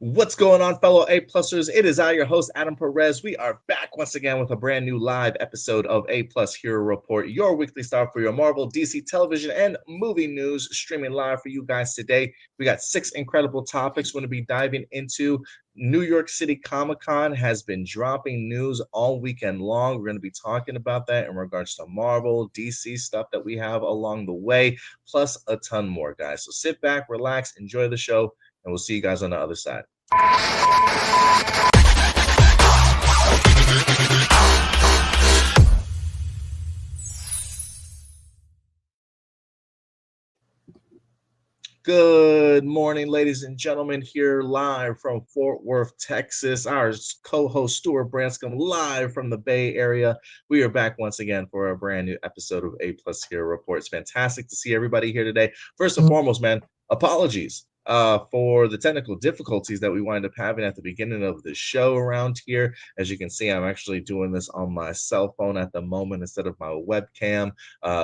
What's going on, fellow A-Plusers? It is I, your host, Adam Perez. We are back once again with a brand new live episode of A-Plus Hero Report, your weekly start for your Marvel, DC television, and movie news, streaming live for you guys today. We got 6 incredible topics we're going to be diving into. New York City Comic-Con has been dropping news all weekend long. We're going to be talking about that in regards to Marvel, DC stuff that we have along the way, plus a ton more, guys. So sit back, relax, enjoy the show, and we'll see you guys on the other side. Good morning, ladies and gentlemen, here live from Fort Worth, Texas. Our co-host Stuart Branscombe live from the Bay Area. We are back once again for a brand new episode of A-Plus Hero Report. It's fantastic to see everybody here today. First and foremost, man, apologies for the technical difficulties that we wind up having at the beginning of the show around here. As you can see, I'm actually doing this on my cell phone at the moment instead of my webcam.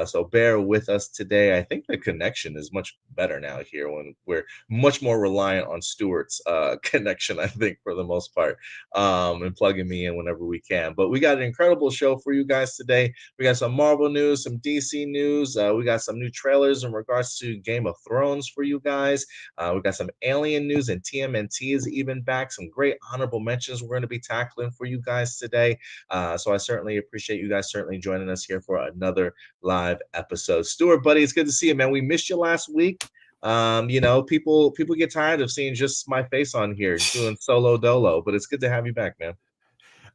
So bear with us today. I think the connection is much better now here when we're much more reliant on Stuart's connection, I think, for the most part, and plugging me in whenever we can. But we got an incredible show for you guys today. We got some Marvel news, some DC news. We got some new trailers in regards to Game of Thrones for you guys. We got some Alien news, and TMNT is even back. Some great honorable mentions we're going to be tackling for you guys today. So I certainly appreciate you guys certainly joining us here for another live episode. Stuart, buddy, it's good to see you, man. We missed you last week. People get tired of seeing just my face on here doing solo dolo, but it's good to have you back, man.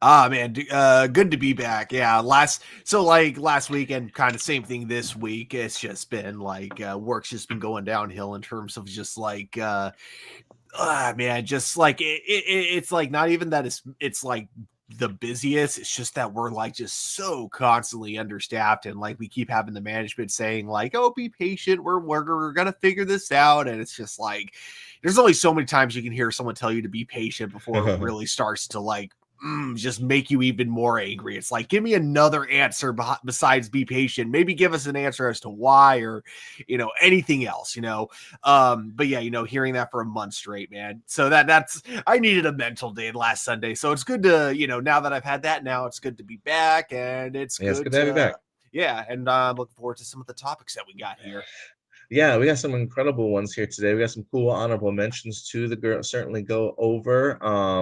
Man, good to be back. Yeah, last week and kind of same thing this week. It's just been like work's just been going downhill in terms of just like man, just like it's like not even that it's like the busiest. It's just that we're like just so constantly understaffed, and like we keep having the management saying like, "Oh, be patient. We're gonna figure this out," and it's just like there's only so many times you can hear someone tell you to be patient before it really starts to like just make you even more angry. It's like, give me another answer besides be patient. Maybe give us an answer as to why, or anything else. But yeah, hearing that for a month straight, man. So that's I needed a mental day last Sunday. So it's good to now that I've had that, now it's good to be back, and it's good to have you back. Yeah, and looking forward to some of the topics that we got here. Yeah, we got some incredible ones here today. We got some cool honorable mentions too that certainly go over.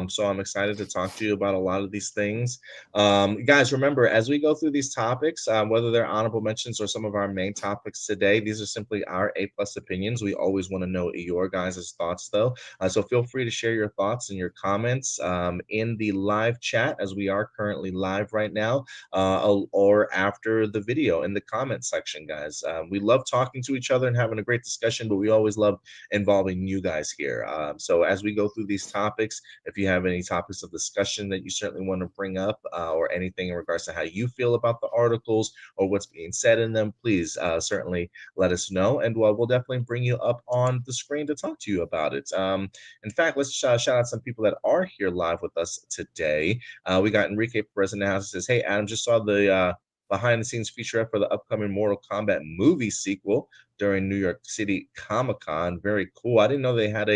So I'm excited to talk to you about a lot of these things. Guys, remember, as we go through these topics, whether they're honorable mentions or some of our main topics today, these are simply our A-plus opinions. We always want to know your guys' thoughts, though. So feel free to share your thoughts and your comments in the live chat, as we are currently live right now, or after the video in the comment section, guys. We love talking to each other and having a great discussion, but we always love involving you guys here. So as we go through these topics, if you have any topics of discussion that you certainly want to bring up, or anything in regards to how you feel about the articles or what's being said in them, please certainly let us know, and we'll definitely bring you up on the screen to talk to you about it. In fact, let's shout out some people that are here live with us today. We got Enrique Perez in the house. Says, "Hey, Adam, just saw the behind-the-scenes featurette for the upcoming Mortal Kombat movie sequel during New York City Comic-Con. Very cool. I didn't know they had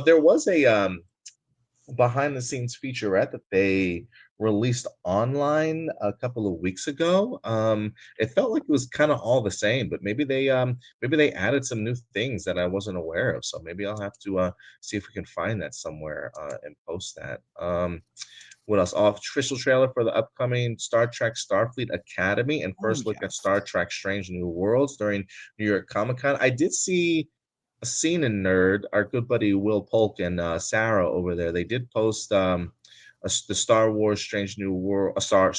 there was a behind-the-scenes featurette that they released online a couple of weeks ago. It felt like it was kind of all the same, but maybe they added some new things that I wasn't aware of. So maybe I'll have to see if we can find that somewhere and post that. What else? Official trailer for the upcoming Star Trek Starfleet Academy and first look at Star Trek Strange New Worlds during New York Comic-Con. I did see a scene in Nerd, our good buddy Will Polk and Sarah over there. They did post the Star Wars Strange New World, Star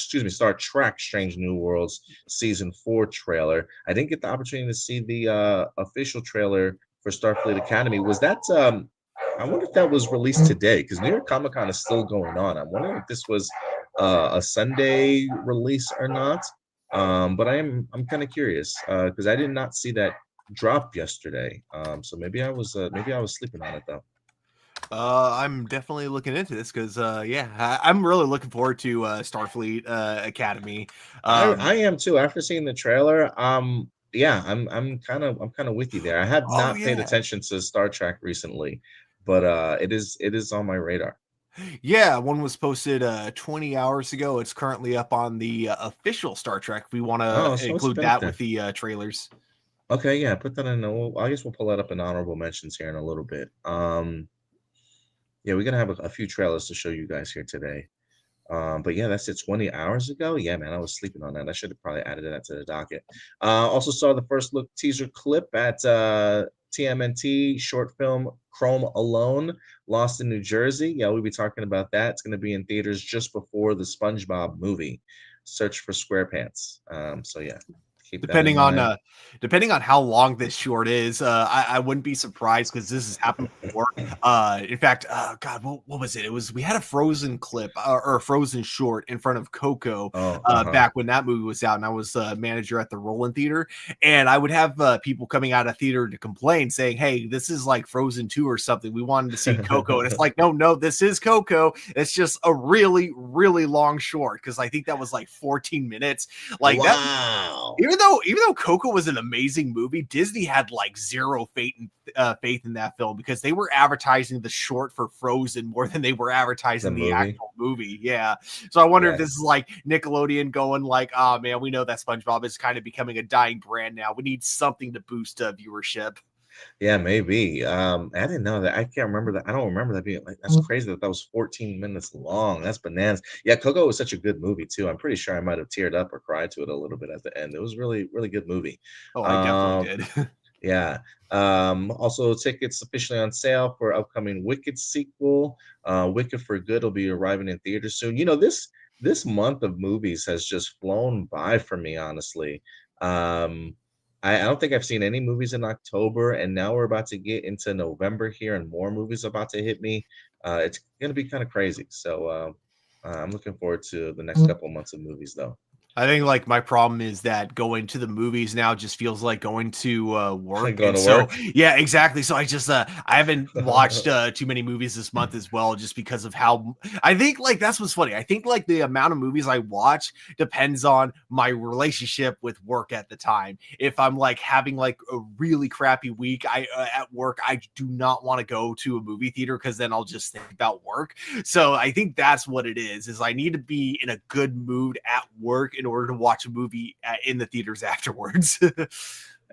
Trek Strange New Worlds Season 4 trailer. I didn't get the opportunity to see the official trailer for Starfleet Academy. Was that I wonder if that was released today, because New York Comic Con is still going on. I'm wondering if this was a Sunday release or not. But I'm kind of curious because I did not see that drop yesterday. So maybe I was sleeping on it though. I'm definitely looking into this because I'm really looking forward to Starfleet Academy. I am too. After seeing the trailer, yeah, I'm kind of with you there. I have not paid attention to Star Trek recently. but it is on my radar. Yeah, one was posted 20 hours ago. It's currently up on the official Star Trek. We want Oh, to so it's include been up that there. with the trailers. Okay, yeah, put that in. I guess we'll pull that up in honorable mentions here in a little bit. Yeah, we're gonna have a few trailers to show you guys here today. But yeah, that's it. 20 hours ago. Yeah, man, I was sleeping on that. I should have probably added that to the docket. Also saw the first look teaser clip at TMNT short film Chrome Alone, Lost in New Jersey. Yeah, we'll be talking about that. It's going to be in theaters just before the SpongeBob movie, Search for SquarePants. So yeah, keep that in mind. Depending on how long this short is, I wouldn't be surprised because this has happened before. In fact, God, what was it? It was we had a Frozen clip or a Frozen short in front of Coco Oh, back when that movie was out, and I was manager at the Roland Theater, and I would have people coming out of theater to complain, saying, "Hey, this is like Frozen 2 or something. We wanted to see Coco," and it's like, no, this is Coco. It's just a really, really long short because I think that was like 14 minutes. Like that wow. even though Coco was an amazing movie, Disney had like zero faith in that film because they were advertising the short for Frozen more than they were The advertising the movie. actual movie. Yeah. So I wonder if Yeah. this is like Nickelodeon going like, oh man, we know that SpongeBob is kind of becoming a dying brand now. We need something to boost viewership. Yeah, maybe. I didn't know that. I can't remember that. I don't remember that being like that's crazy that that was 14 minutes long. That's bananas. Yeah, Coco was such a good movie too. I'm pretty sure I might have teared up or cried to it a little bit at the end. It was really, really good movie. Oh, I definitely Um, did. yeah. Also tickets officially on sale for upcoming Wicked sequel. Wicked for Good will be arriving in theaters soon. This month of movies has just flown by for me, honestly. Um, I don't think I've seen any movies in October, and now we're about to get into November here, and more movies about to hit me. It's gonna be kind of crazy. So I'm looking forward to the next couple months of movies, though. I think like my problem is that going to the movies now just feels like going to work. Going And to so, work. yeah, exactly. So I haven't watched too many movies this month as well, just because of how I think like that's what's funny. I think like the amount of movies I watch depends on my relationship with work at the time. If I'm like having like a really crappy week, I at work, I do not want to go to a movie theater because then I'll just think about work. So I think that's what it is I need to be in a good mood at work in order to watch a movie in the theaters afterwards.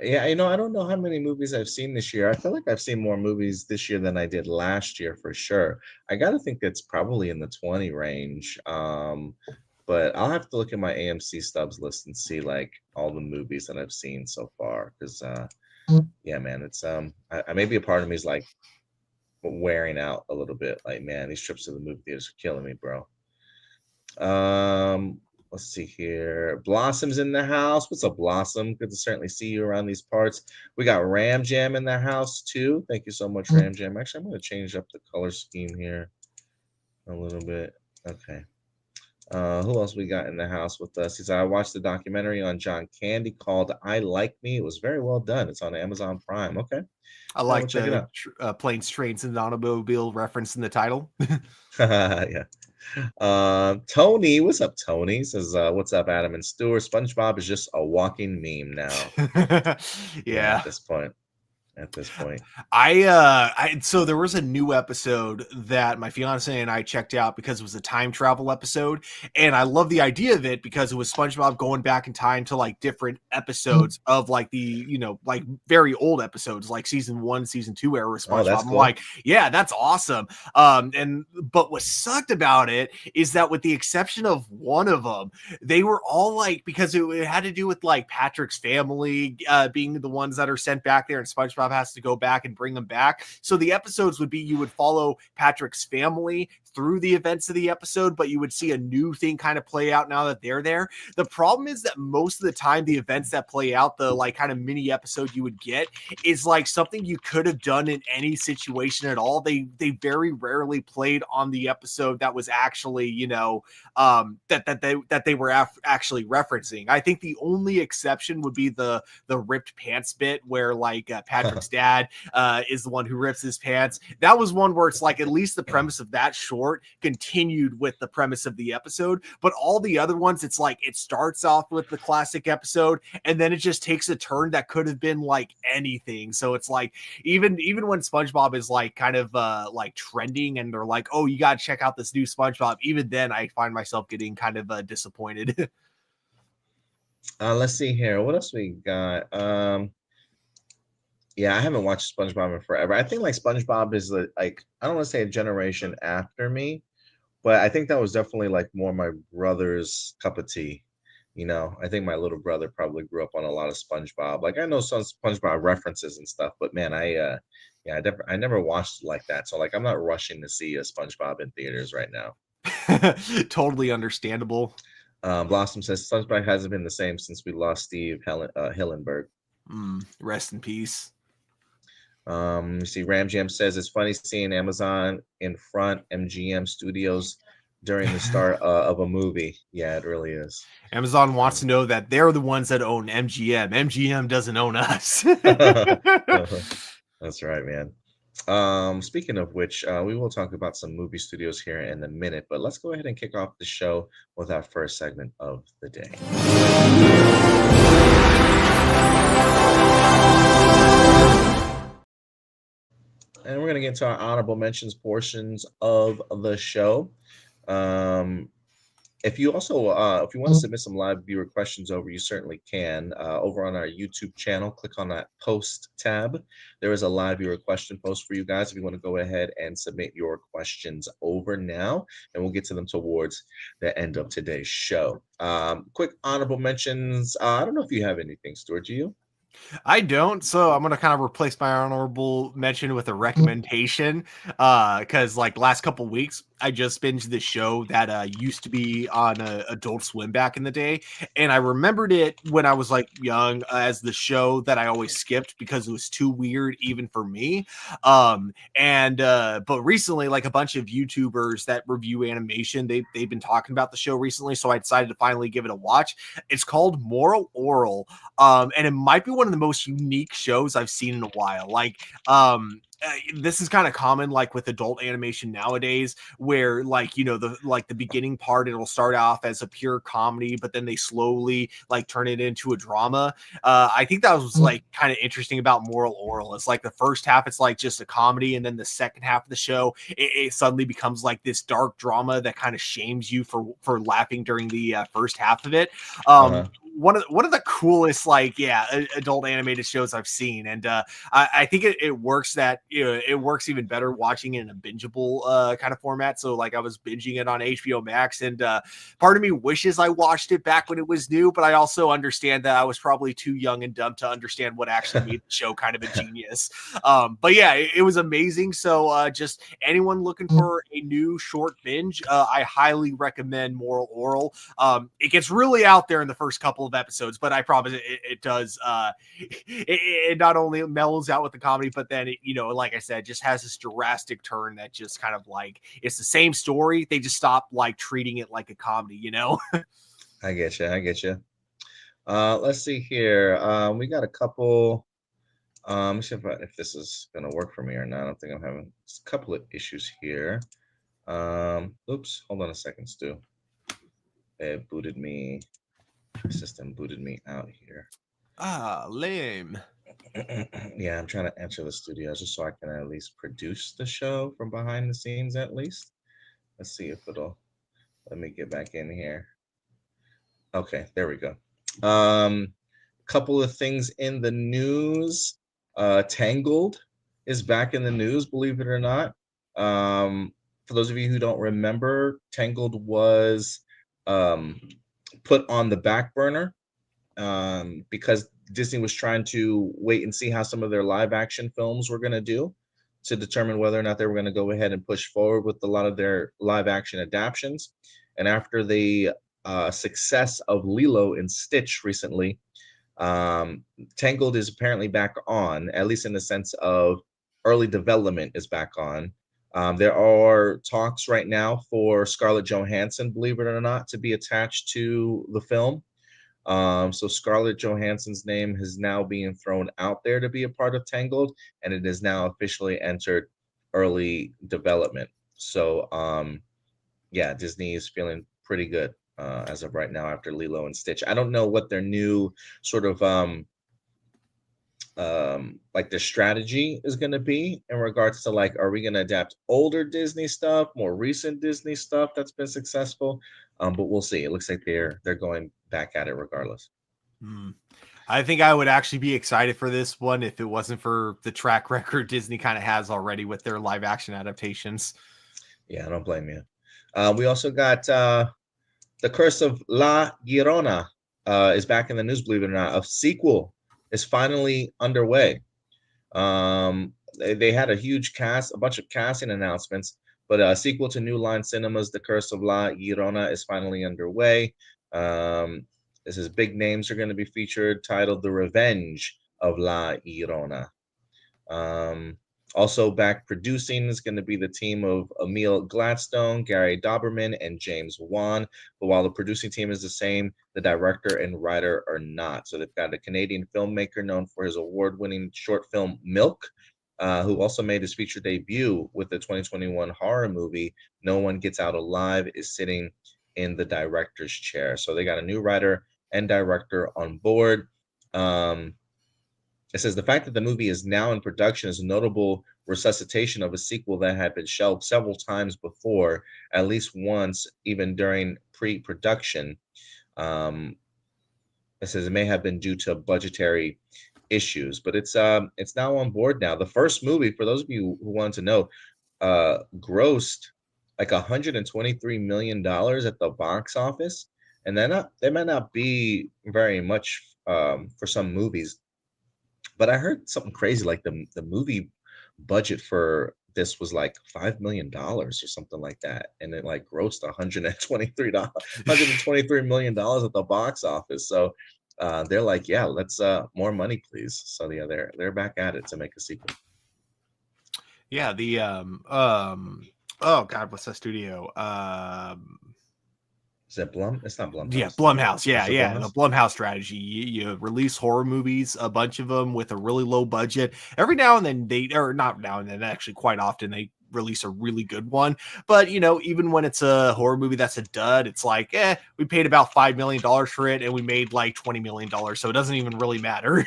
Yeah, I don't know how many movies I've seen this year. I feel like I've seen more movies this year than I did last year for sure. I gotta think that's probably in the 20 range. But I'll have to look at my AMC stubs list and see like all the movies that I've seen so far. Because yeah, man, it's maybe a part of me is like wearing out a little bit. Like, man, these trips to the movie theaters are killing me, bro. Let's see here. Blossom's in the house. What's up, Blossom? Good to certainly see you around these parts. We got Ram Jam in the house too. Thank you so much, Ram Jam. Actually, I'm going to change up the color scheme here a little bit. Okay. Who else we got in the house with us? He said, I watched the documentary on John Candy called I Like Me. It was very well done. It's on Amazon Prime. Okay. I We'll like check it the out. planes, trains, and automobile reference in the title. Yeah. Tony, what's up, Tony? Says, what's up, Adam and Stuart? SpongeBob is just a walking meme now. Yeah, Yeah. at this point. So there was a new episode that my fiance and I checked out because it was a time travel episode, and I love the idea of it because it was SpongeBob going back in time to like different episodes of like the like very old episodes, like season 1, season 2 era of Oh, SpongeBob. that's I'm cool. like, yeah, that's awesome. But what sucked about it is that with the exception of one of them, they were all like, because it had to do with like Patrick's family being the ones that are sent back there, and SpongeBob has to go back and bring them back. So the episodes would be you would follow Patrick's family through the events of the episode, but you would see a new thing kind of play out now that they're there. The problem is that most of the time, the events that play out, the like kind of mini episode you would get, is like something you could have done in any situation at all. They very rarely played on the episode that was actually that they were actually referencing. I think the only exception would be the ripped pants bit where like Patrick Mark's dad is the one who rips his pants. That was one where it's like at least the premise of that short continued with the premise of the episode, but all the other ones, it's like it starts off with the classic episode and then it just takes a turn that could have been like anything. So it's like even when SpongeBob is like kind of like trending and they're like, oh, you gotta check out this new SpongeBob, even then I find myself getting kind of disappointed. Let's see here. What else we got? Yeah, I haven't watched SpongeBob in forever. I think like SpongeBob is like I don't want to say a generation after me, but I think that was definitely like more my brother's cup of tea. I think my little brother probably grew up on a lot of SpongeBob. Like I know some SpongeBob references and stuff, but man, I never watched it like that. So like I'm not rushing to see a SpongeBob in theaters right now. Totally understandable. Blossom says SpongeBob hasn't been the same since we lost Steve Hillenberg. Rest in peace. You see, Ram Jam says it's funny seeing Amazon in front MGM Studios during the start of a movie. Yeah, it really is. Amazon wants to know that they're the ones that own MGM. MGM doesn't own us. That's right, man. Speaking of which, we will talk about some movie studios here in a minute, but let's go ahead and kick off the show with our first segment of the day. And we're going to get into our honorable mentions portions of the show. If you want to submit some live viewer questions over, you certainly can. Over on our YouTube channel, click on that post tab. There is a live viewer question post for you guys if you want to go ahead and submit your questions over now, and we'll get to them towards the end of today's show. Quick honorable mentions. I don't know if you have anything, Stuart. Do you? I don't, so I'm gonna kind of replace my honorable mention with a recommendation. Because like last couple weeks, I just binged this show that used to be on Adult Swim back in the day, and I remembered it when I was like young as the show that I always skipped because it was too weird even for me. But recently, like a bunch of YouTubers that review animation, they've been talking about the show recently, so I decided to finally give it a watch. It's called Moral Oral. And it might be one of the most unique shows I've seen in a while. Like, this is kind of common, like with adult animation nowadays, where like, you know, the beginning part, it'll start off as a pure comedy, but then they slowly like turn it into a drama. I think that was like kind of interesting about Moral Oral. It's like the first half, it's like just a comedy, and then the second half of the show, it suddenly becomes like this dark drama that kind of shames you for laughing during the first half of it. One of the coolest adult animated shows I've seen, and I think it works that, you know, it works even better watching it in a bingeable kind of format. So like I was binging it on HBO Max, and part of me wishes I watched it back when it was new, but I also understand that I was probably too young and dumb to understand what actually made the show kind of a genius. But yeah, it was amazing. So just anyone looking for a new short binge, I highly recommend Moral Oral. It gets really out there in the first couple of episodes, but I promise it does. It not only mellows out with the comedy, but then it, you know, like I said, just has this drastic turn that just kind of like it's the same story. They just stop like treating it like a comedy, you know. I get you. Let's see here. We got a couple. Let me see if this is gonna work for me or not. I don't think I'm having a couple of issues here. Oops, hold on a second, Stu. It booted me. The system booted me out here. Lame. Yeah, I'm trying to enter the studio just so I can at least produce the show from behind the scenes at least. Let's see if it'll let me get back in here. Okay, there we go. Couple of things in the news. Tangled is back in the news, believe it or not. For those of you who don't remember, Tangled was put on the back burner because Disney was trying to wait and see how some of their live action films were going to do to determine whether or not they were going to go ahead and push forward with a lot of their live action adaptations. And after the success of Lilo and Stitch recently, Tangled is apparently back on, at least in the sense of early development is back on. There are talks right now for Scarlett Johansson, believe it or not, to be attached to the film. So Scarlett Johansson's name is now being thrown out there to be a part of Tangled, and it is now officially entered early development. So yeah, Disney is feeling pretty good as of right now after Lilo and Stitch. I don't know what their new sort of like the strategy is going to be in regards to like, are we going to adapt older Disney stuff, more recent Disney stuff that's been successful? But we'll see. It looks like they're going back at it regardless. I think I would actually be excited for this one if it wasn't for the track record Disney kind of has already with their live action adaptations. Yeah, I don't blame you. We also got The Curse of La Llorona is back in the news, believe it or not. A sequel is finally underway. They had a huge cast, a bunch of casting announcements, but a sequel to New Line Cinema's The Curse of La Llorona is finally underway. This is big names are going to be featured, titled The Revenge of La Llorona. Also back producing is going to be the team of Emil Gladstone, Gary Doberman, and James Wan. But while the producing team is the same, the director and writer are not. So they've got a Canadian filmmaker known for his award-winning short film Milk, who also made his feature debut with the 2021 horror movie No One Gets Out Alive, is sitting in the director's chair. So they got a new writer and director on board. It says the fact that the movie is now in production is a notable resuscitation of a sequel that had been shelved several times before, at least once, even during pre-production. It says it may have been due to budgetary issues, but it's now on board now. The first movie, for those of you who want to know, grossed like $123 million at the box office, and they might not be very much for some movies. But I heard something crazy, like the movie budget for this was like $5 million or something like that, and it like grossed $123 million at the box office. So they're like, yeah, let's more money, please. So yeah, they're back at it to make a sequel. Yeah, the oh god, what's that studio? Is it Blum? It's not Blumhouse. Yeah, Blumhouse. Yeah, Blumhouse? The Blumhouse strategy. You release horror movies, a bunch of them with a really low budget. Every now and then not now and then, actually quite often they release a really good one. But even when it's a horror movie that's a dud, it's like, we paid about $5 million for it and we made like $20 million, so it doesn't even really matter.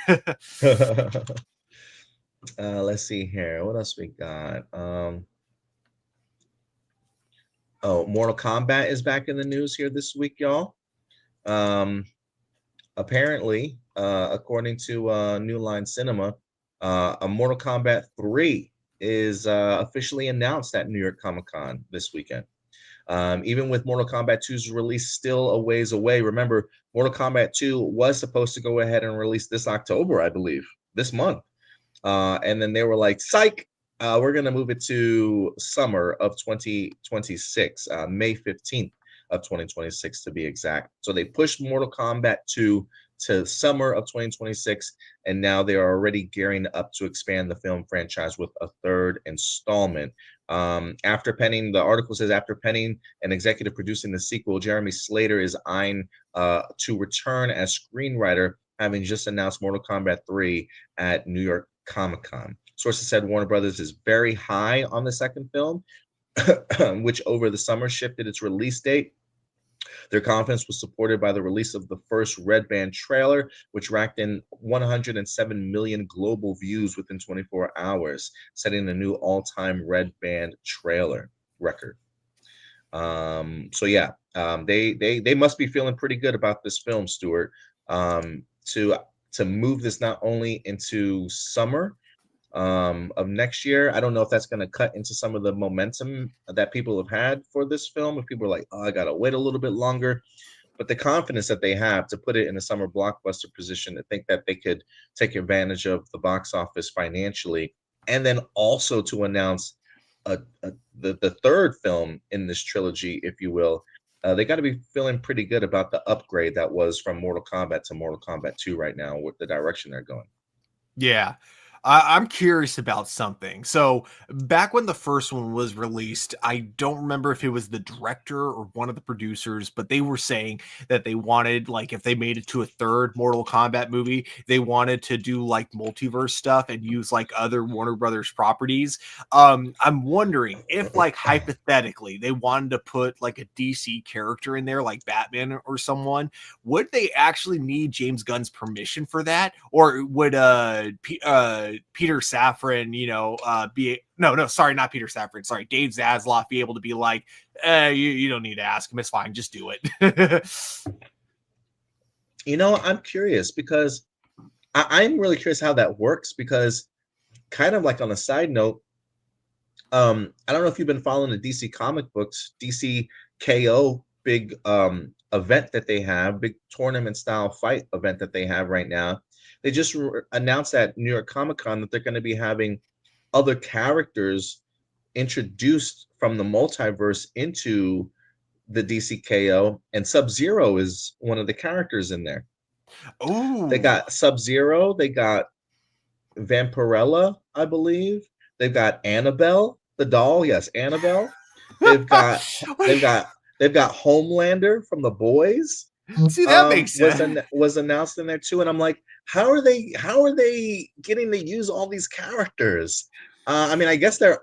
Let's see here. What else we got? Oh, Mortal Kombat is back in the news here this week, y'all. Apparently, according to New Line Cinema, a Mortal Kombat 3 is officially announced at New York Comic Con this weekend. Even with Mortal Kombat 2's release still a ways away. Remember, Mortal Kombat 2 was supposed to go ahead and release this October, I believe, this month. And then they were like, psych, we're going to move it to summer of 2026, May 15th of 2026 to be exact. So they pushed Mortal Kombat 2 to summer of 2026, and now they are already gearing up to expand the film franchise with a third installment. After penning, the article says, after penning and executive producing the sequel, Jeremy Slater is eyeing to return as screenwriter, having just announced Mortal Kombat 3 at New York Comic-Con. Sources said Warner Brothers is very high on the second film, which over the summer shifted its release date. Their confidence was supported by the release of the first Red Band trailer, which racked in 107 million global views within 24 hours, setting a new all-time Red Band trailer record. So yeah, they must be feeling pretty good about this film, Stuart. To move this not only into summer of next year. I don't know if that's going to cut into some of the momentum that people have had for this film. If people are like, oh, I got to wait a little bit longer. But the confidence that they have to put it in a summer blockbuster position, I think that they could take advantage of the box office financially. And then also to announce the third film in this trilogy, if you will. They got to be feeling pretty good about the upgrade that was from Mortal Kombat to Mortal Kombat 2 right now with the direction they're going. Yeah. I'm curious about something. So back when the first one was released, I don't remember if it was the director or one of the producers, but they were saying that they wanted, like, if they made it to a third Mortal Kombat movie, they wanted to do like multiverse stuff and use like other Warner Brothers properties. I'm wondering if, like, hypothetically, they wanted to put like a DC character in there, like Batman or someone, would they actually need James Gunn's permission for that, or would Peter Safran, be no, sorry, not Peter Safran, sorry, Dave Zaslav be able to be like, you don't need to ask him, it's fine, just do it. I'm curious because I'm really curious how that works because, kind of like on a side note, I don't know if you've been following the DC comic books, DC KO big event that they have, big tournament style fight event that they have right now. They just announced at New York Comic Con that they're going to be having other characters introduced from the multiverse into the DC KO, and Sub-Zero is one of the characters in there. Oh, They got Sub-Zero, they got Vampirella, I believe. They've got Annabelle, the doll. Yes, Annabelle. They've got they've got they've got Homelander from The Boys. See, that makes sense. Was announced in there too, and I'm like, how are they getting to use all these characters? I mean, I guess they're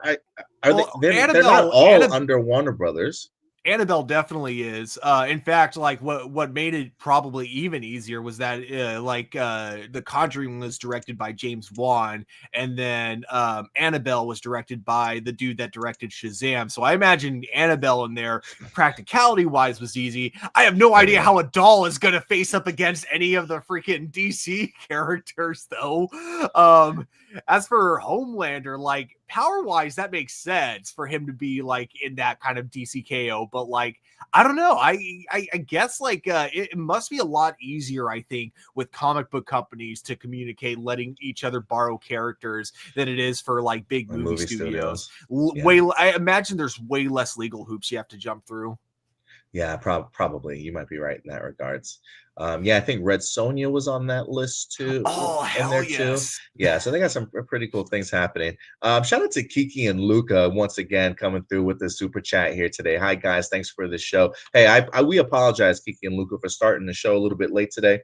not all under Warner Brothers. Annabelle definitely is. In fact, like what made it probably even easier was that The Conjuring was directed by James Wan, and then Annabelle was directed by the dude that directed Shazam. So I imagine Annabelle in there, practicality wise, was easy. I have no idea how a doll is gonna face up against any of the freaking DC characters, though. As for Homelander, like, power wise, that makes sense for him to be like in that kind of DCKO, but like, I don't know. I guess like it must be a lot easier, I think, with comic book companies to communicate, letting each other borrow characters than it is for like big movie studios. I imagine there's way less legal hoops you have to jump through. Yeah, probably. You might be right in that regards. I think Red Sonja was on that list too. Oh, hell yes. Yeah, so they got some pretty cool things happening. Shout out to Kiki and Luca once again coming through with the super chat here today. Hi guys, thanks for the show. Hey, we apologize, Kiki and Luca, for starting the show a little bit late today.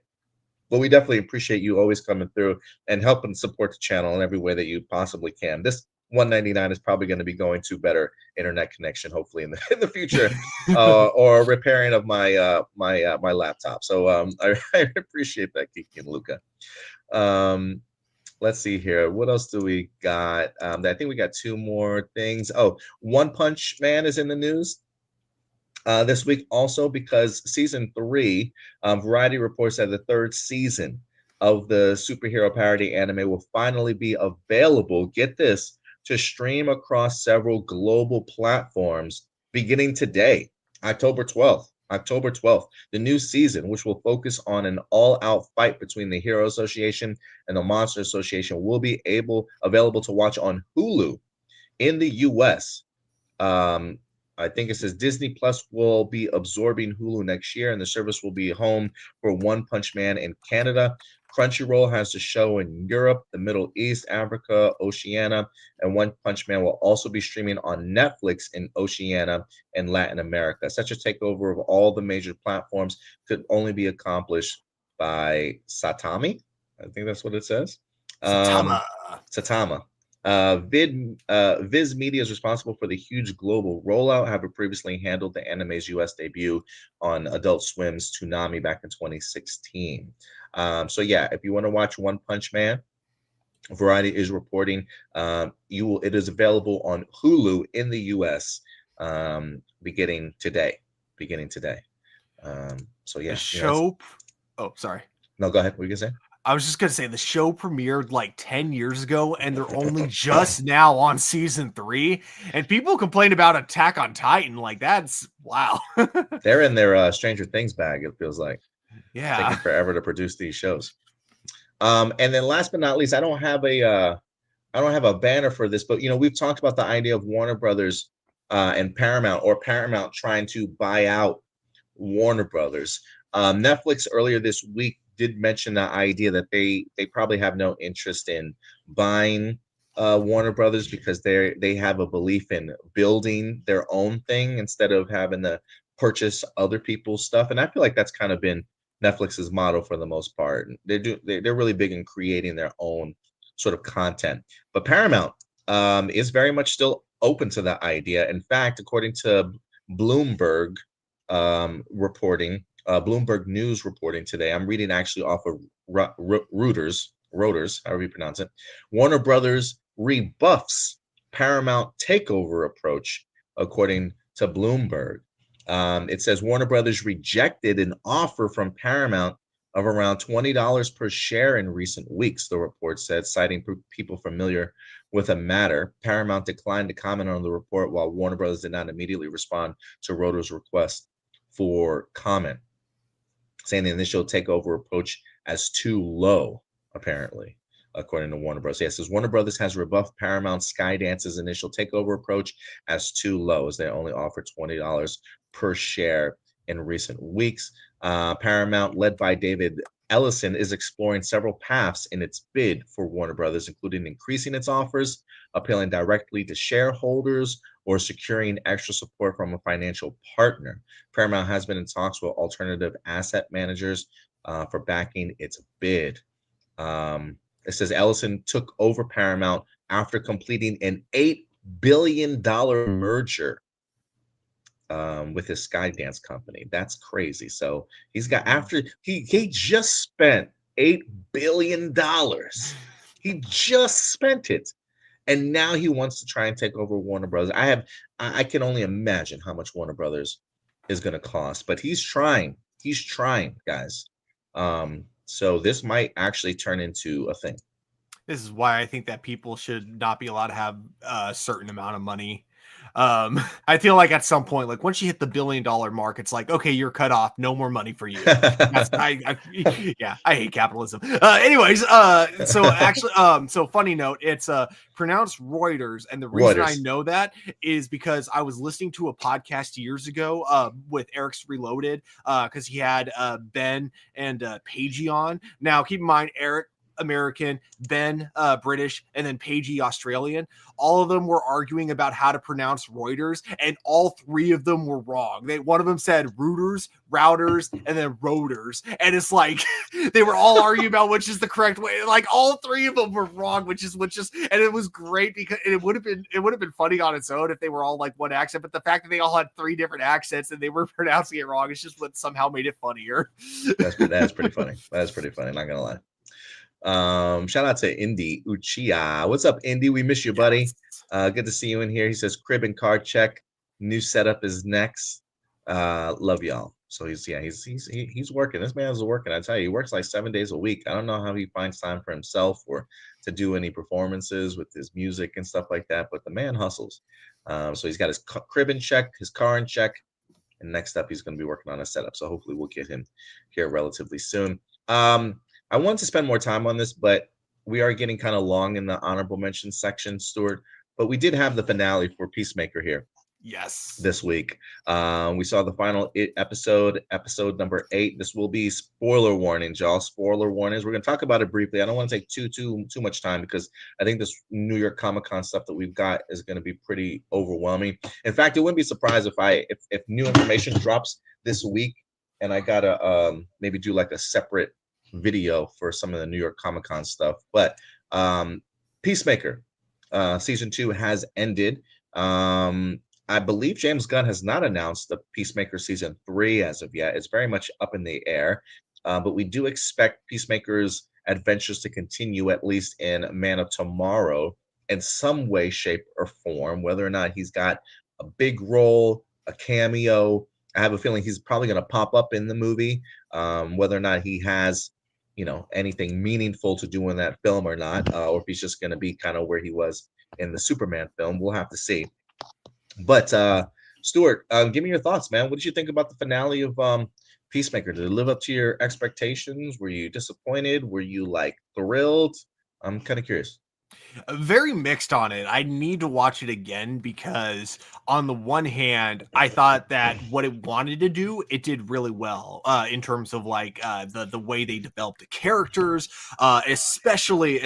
But we definitely appreciate you always coming through and helping support the channel in every way that you possibly can. This 199 is probably going to be going to better internet connection, hopefully in the future, or repairing of my my laptop. So I appreciate that, Kiki and Luca. Let's see here. What else do we got? I think we got two more things. Oh, One Punch Man is in the news this week also because season 3, Variety reports that the third season of the superhero parody anime will finally be available. Get this, to stream across several global platforms beginning today, October 12th. October 12th, the new season, which will focus on an all-out fight between the Hero Association and the Monster Association, will be available to watch on Hulu in the US. I think it says Disney Plus will be absorbing Hulu next year, and the service will be home for One Punch Man in Canada. Crunchyroll has the show in Europe, the Middle East, Africa, Oceania, and One Punch Man will also be streaming on Netflix in Oceania and Latin America. Such a takeover of all the major platforms could only be accomplished by Satami. I think that's what it says. Satama. Viz Media is responsible for the huge global rollout, having previously handled the anime's US debut on Adult Swim's Toonami back in 2016. So yeah, if you want to watch One Punch Man, Variety is reporting it is available on Hulu in the US beginning today. So yeah. The show. Oh, sorry. No, go ahead. What were you gonna say? I was just going to say the show premiered like 10 years ago and they're only just now on season 3. And people complain about Attack on Titan. Like, that's wow. They're in their Stranger Things bag, it feels like. Yeah. Taking forever to produce these shows. And then last but not least, I don't have a banner for this, but we've talked about the idea of Warner Brothers and Paramount, or Paramount trying to buy out Warner Brothers. Netflix earlier this week did mention the idea that they probably have no interest in buying Warner Brothers because they have a belief in building their own thing instead of having to purchase other people's stuff. And I feel like that's kind of been Netflix's motto for the most part. They're really big in creating their own sort of content. But Paramount is very much still open to that idea. In fact, according to Bloomberg reporting, Bloomberg News reporting today, I'm reading actually off of Reuters, however you pronounce it. Warner Brothers rebuffs Paramount takeover approach, according to Bloomberg. It says Warner Brothers rejected an offer from Paramount of around $20 per share in recent weeks, the report said, citing people familiar with the matter. Paramount declined to comment on the report, while Warner Brothers did not immediately respond to Reuters' request for comment, saying the initial takeover approach as too low, apparently, according to Warner Bros. Yes, it says Warner Brothers has rebuffed Paramount Skydance's initial takeover approach as too low, as they only offer $20 per share in recent weeks. Paramount, led by David Ellison, is exploring several paths in its bid for Warner Brothers, including increasing its offers, appealing directly to shareholders, or securing extra support from a financial partner. Paramount has been in talks with alternative asset managers for backing its bid. It says Ellison took over Paramount after completing an $8 billion merger with his Skydance company. That's crazy. So he's got, after he just spent $8 billion. He just spent it. And now he wants to try and take over Warner Brothers. I can only imagine how much Warner Brothers is going to cost, but he's trying, guys. So this might actually turn into a thing. This is why I think that people should not be allowed to have a certain amount of money. I feel like at some point, like once you hit the $1 billion mark, it's like, okay, you're cut off. No more money for you. I hate capitalism. Anyways, so actually, so funny note, it's pronounced Reuters. And the reason I know that is because I was listening to a podcast years ago with Eric's Reloaded because he had Ben and Paige on. Now, keep in mind, Eric, American, Ben British, and then Paige Australian. All of them were arguing about how to pronounce Reuters, and all three of them were wrong. One of them said routers, routers, and then rotors, and it's like they were all arguing about which is the correct way. Like all three of them were wrong, which is, and it was great because it would have been funny on its own if they were all like one accent, but the fact that they all had three different accents and they were pronouncing it wrong is just what somehow made it funnier. That's pretty funny. That's pretty funny. Not gonna lie. Shout out to Indy Uchiha. What's up, Indy? We miss you, buddy. Good to see you in here. He says crib and card check. New setup is next. Love y'all. So he's working. This man is working. I tell you, he works like 7 days a week. I don't know how he finds time for himself or to do any performances with his music and stuff like that, but the man hustles. So he's got his crib in check, his car in check, and next up he's going to be working on a setup. So hopefully we'll get him here relatively soon. I want to spend more time on this, but we are getting kind of long in the honorable mention section, Stuart. But we did have the finale for Peacemaker here. Yes. This week. We saw the final episode number 8. This will be spoiler warnings, y'all. Spoiler warnings. We're going to talk about it briefly. I don't want to take too much time because I think this New York Comic-Con stuff that we've got is going to be pretty overwhelming. In fact, it wouldn't be surprised if new information drops this week and I got to maybe do like a separate video for some of the New York Comic-Con stuff. But Peacemaker season 2 has ended. I believe James Gunn has not announced the Peacemaker season 3 as of yet. It's very much up in the air, but we do expect Peacemaker's adventures to continue, at least in Man of Tomorrow, in some way, shape, or form. Whether or not he's got a big role, a cameo, I have a feeling he's probably going to pop up in the movie. Whether or not he has, anything meaningful to do in that film or not, or if he's just going to be kind of where he was in the Superman film, we'll have to see. But Stuart, give me your thoughts, man. What did you think about the finale of Peacemaker? Did it live up to your expectations? Were you disappointed? Were you like thrilled? I'm kind of curious. Very mixed on it. I need to watch it again because on the one hand, I thought that what it wanted to do, it did really well in terms of like the way they developed the characters. Especially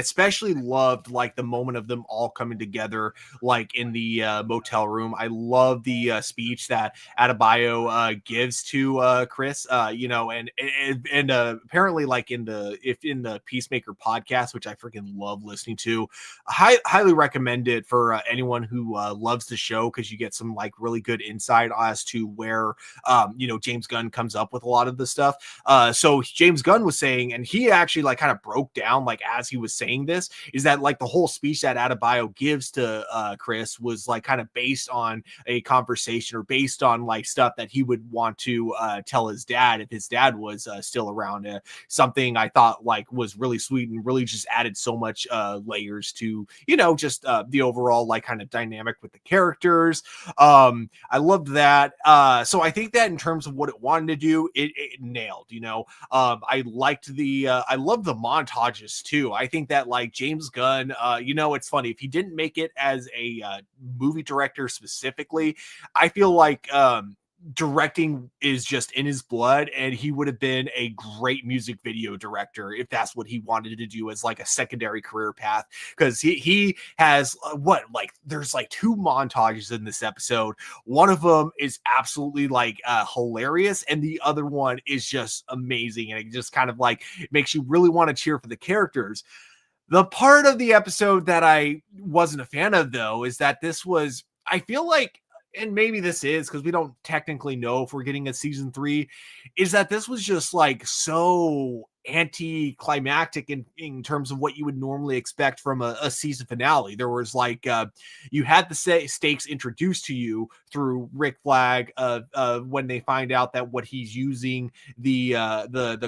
loved like the moment of them all coming together, like in the motel room. I love the speech that Adebayo gives to Chris. And apparently like in the Peacemaker podcast, which I freaking love listening to. Highly recommend it for anyone who loves the show, because you get some like really good insight as to where James Gunn comes up with a lot of the stuff. So James Gunn was saying, and he actually like kind of broke down like as he was saying this, is that like the whole speech that Adebayo gives to Chris was like kind of based on a conversation or based on like stuff that he would want to tell his dad if his dad was still around. Something I thought like was really sweet and really just added so much layers to just the overall like kind of dynamic with the characters. I loved that. So I think that in terms of what it wanted to do, it nailed. I love the montages too. I think that like James Gunn, it's funny, if he didn't make it as a movie director specifically, I feel like directing is just in his blood, and he would have been a great music video director if that's what he wanted to do as like a secondary career path, because he has there's like two montages in this episode. One of them is absolutely like hilarious, and the other one is just amazing, and it just kind of like makes you really want to cheer for the characters. The part of the episode that I wasn't a fan of, though, is that I feel like, and maybe this is because we don't technically know if we're getting a season 3, is that this was just like so anticlimactic in terms of what you would normally expect from a season finale. There was like you had the stakes introduced to you through Rick Flag when they find out that what he's using the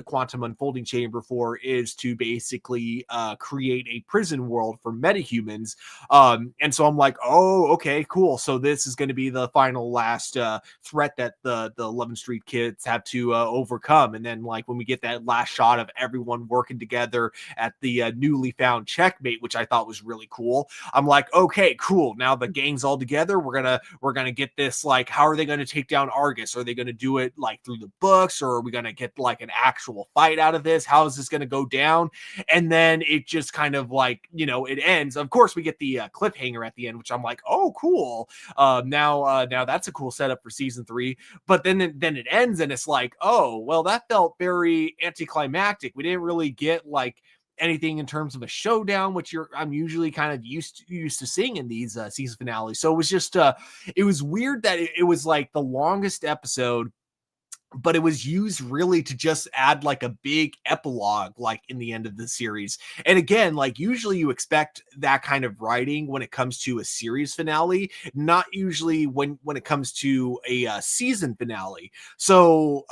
quantum unfolding chamber for is to basically create a prison world for metahumans. And so I'm like, oh, okay, cool. So this is going to be the final last threat that the 11th Street kids have to overcome. And then like when we get that last shot of everyone working together at the newly found checkmate, which I thought was really cool, I'm like, okay, cool. Now the gang's all together. We're gonna get this. Like, how are they going to take down Argus? Are they going to do it like through the books, or are we going to get like an actual fight out of this? How is this going to go down? And then it just kind of like, it ends. Of course, we get the cliffhanger at the end, which I'm like, oh, cool. Now that's a cool setup for season 3. But then it ends, and it's like, oh, well, that felt very anticlimactic. We didn't really get like anything in terms of a showdown, which I'm usually kind of used to seeing in these season finales. So it was just it was weird that it was like the longest episode, but it was used really to just add like a big epilogue, like in the end of the series. And again, like usually you expect that kind of writing when it comes to a series finale, not usually when it comes to a season finale. So,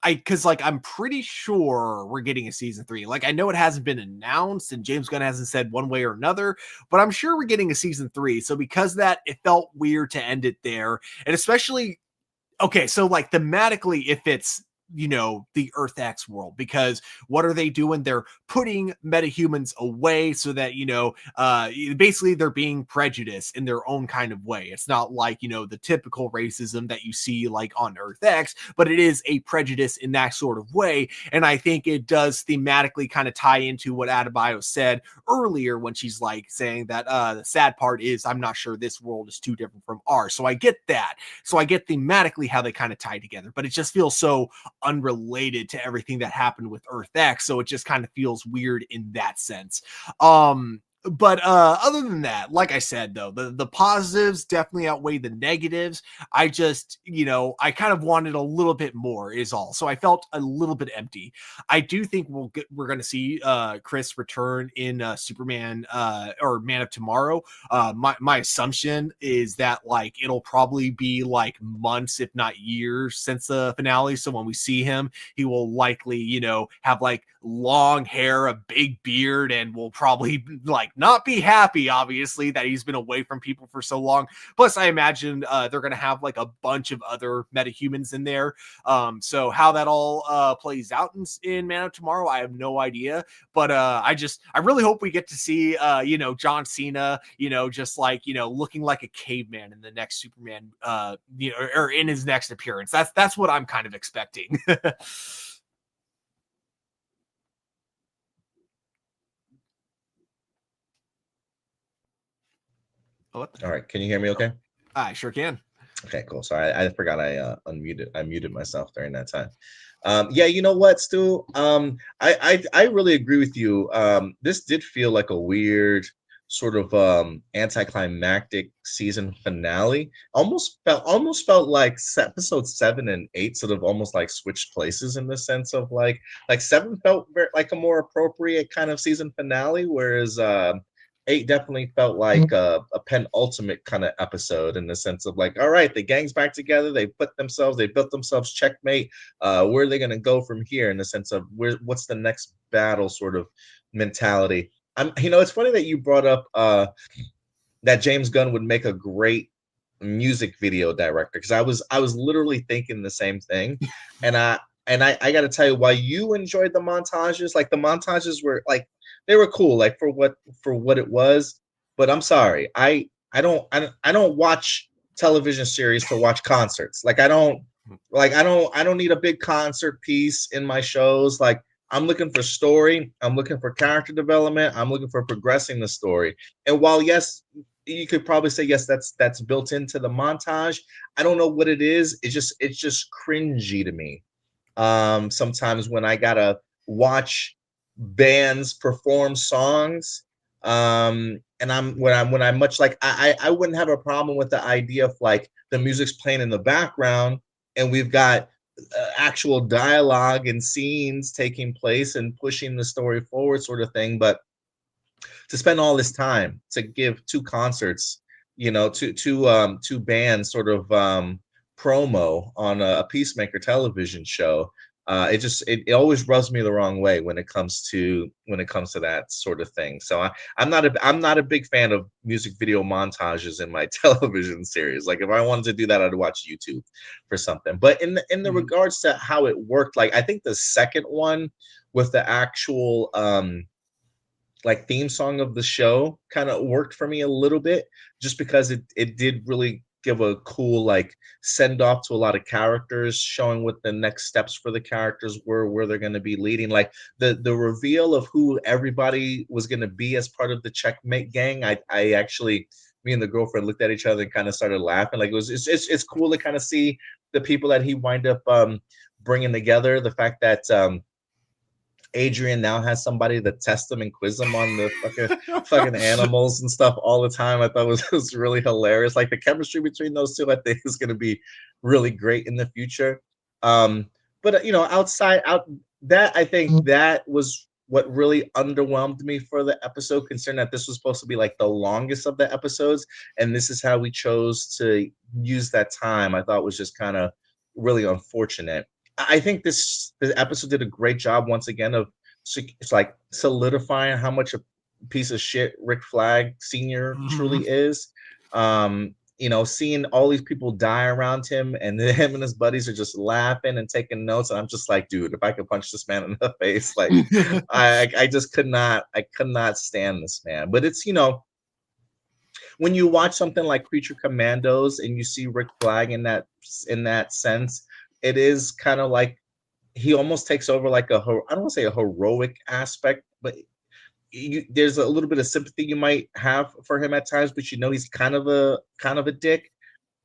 because like I'm pretty sure we're getting a season 3. Like I know it hasn't been announced, and James Gunn hasn't said one way or another, but I'm sure we're getting a season 3. So because of that, it felt weird to end it there, and especially okay, so like thematically, if it's the Earth X world, because what are they doing? They're putting metahumans away so that basically they're being prejudiced in their own kind of way. It's not like the typical racism that you see like on Earth X, but it is a prejudice in that sort of way. And I think it does thematically kind of tie into what Adebayo said earlier when she's like saying that the sad part is I'm not sure this world is too different from ours. So I get that. So I get thematically how they kind of tie together, but it just feels so unrelated to everything that happened with Earth X, so it just kind of feels weird in that sense. But other than that, like I said, though, the positives definitely outweigh the negatives. I just, I kind of wanted a little bit more is all. So I felt a little bit empty. I do think we're going to see Chris return in Superman or Man of Tomorrow. My assumption is that like it'll probably be like months, if not years, since the finale. So when we see him, he will likely, have like long hair, a big beard, and will probably like not be happy, obviously, that he's been away from people for so long. Plus, I imagine they're going to have like a bunch of other metahumans in there. So how that all plays out in Man of Tomorrow, I have no idea. But I really hope we get to see, John Cena, just like, looking like a caveman in the next Superman, or in his next appearance. That's what I'm kind of expecting. All right, can you hear me okay? I sure can. Okay, cool. Sorry, I forgot I unmuted. I muted myself during that time. Yeah, you know what, Stu? I really agree with you. This did feel like a weird sort of anticlimactic season finale. Almost felt like episode 7 and 8 sort of almost like switched places in the sense of like 7 felt like a more appropriate kind of season finale, whereas 8 definitely felt like a penultimate kind of episode in the sense of like, all right, the gang's back together. They built themselves checkmate. Where are they going to go from here in the sense of what's the next battle sort of mentality? It's funny that you brought up that James Gunn would make a great music video director, because I was literally thinking the same thing. And I got to tell you, why you enjoyed the montages, like the montages were like, they were cool, like for what it was. But I'm sorry, I don't watch television series to watch concerts. Like I don't need a big concert piece in my shows. Like I'm looking for story, I'm looking for character development, I'm looking for progressing the story. And while yes, you could probably say yes, that's built into the montage, I don't know what it is. It's just cringy to me. Sometimes when I gotta watch bands perform songs, and I'm much like I wouldn't have a problem with the idea of like the music's playing in the background and we've got actual dialogue and scenes taking place and pushing the story forward, sort of thing. But to spend all this time to give 2 concerts, two bands sort of promo on a Peacemaker television show, it always rubs me the wrong way when it comes to that sort of thing. So I'm not a big fan of music video montages in my television series. Like if I wanted to do that, I'd watch YouTube for something. But in the regards to how it worked, like I think the second one with the actual like theme song of the show kind of worked for me a little bit, just because it did really give a cool like send off to a lot of characters, showing what the next steps for the characters were, where they're going to be leading, like the reveal of who everybody was going to be as part of the checkmate gang. I actually, me and the girlfriend looked at each other and kind of started laughing. Like it's cool to kind of see the people that he wind up bringing together. The fact that Adrian now has somebody to test him and quiz him on the fucking animals and stuff all the time. I thought was really hilarious. Like the chemistry between those two, I think is going to be really great in the future. But outside that, I think that was what really underwhelmed me for the episode, considering that this was supposed to be like the longest of the episodes, and this is how we chose to use that time. I thought was just kind of really unfortunate. I think this episode did a great job once again of it's like solidifying how much a piece of shit Rick Flag Sr. truly is. Seeing all these people die around him, and then him and his buddies are just laughing and taking notes. And I'm just like, dude, if I could punch this man in the face, like I just could not stand this man. But it's when you watch something like Creature Commandos and you see Rick Flag in that sense, it is kind of like he almost takes over like I don't want to say a heroic aspect, but there's a little bit of sympathy you might have for him at times, but he's kind of a dick.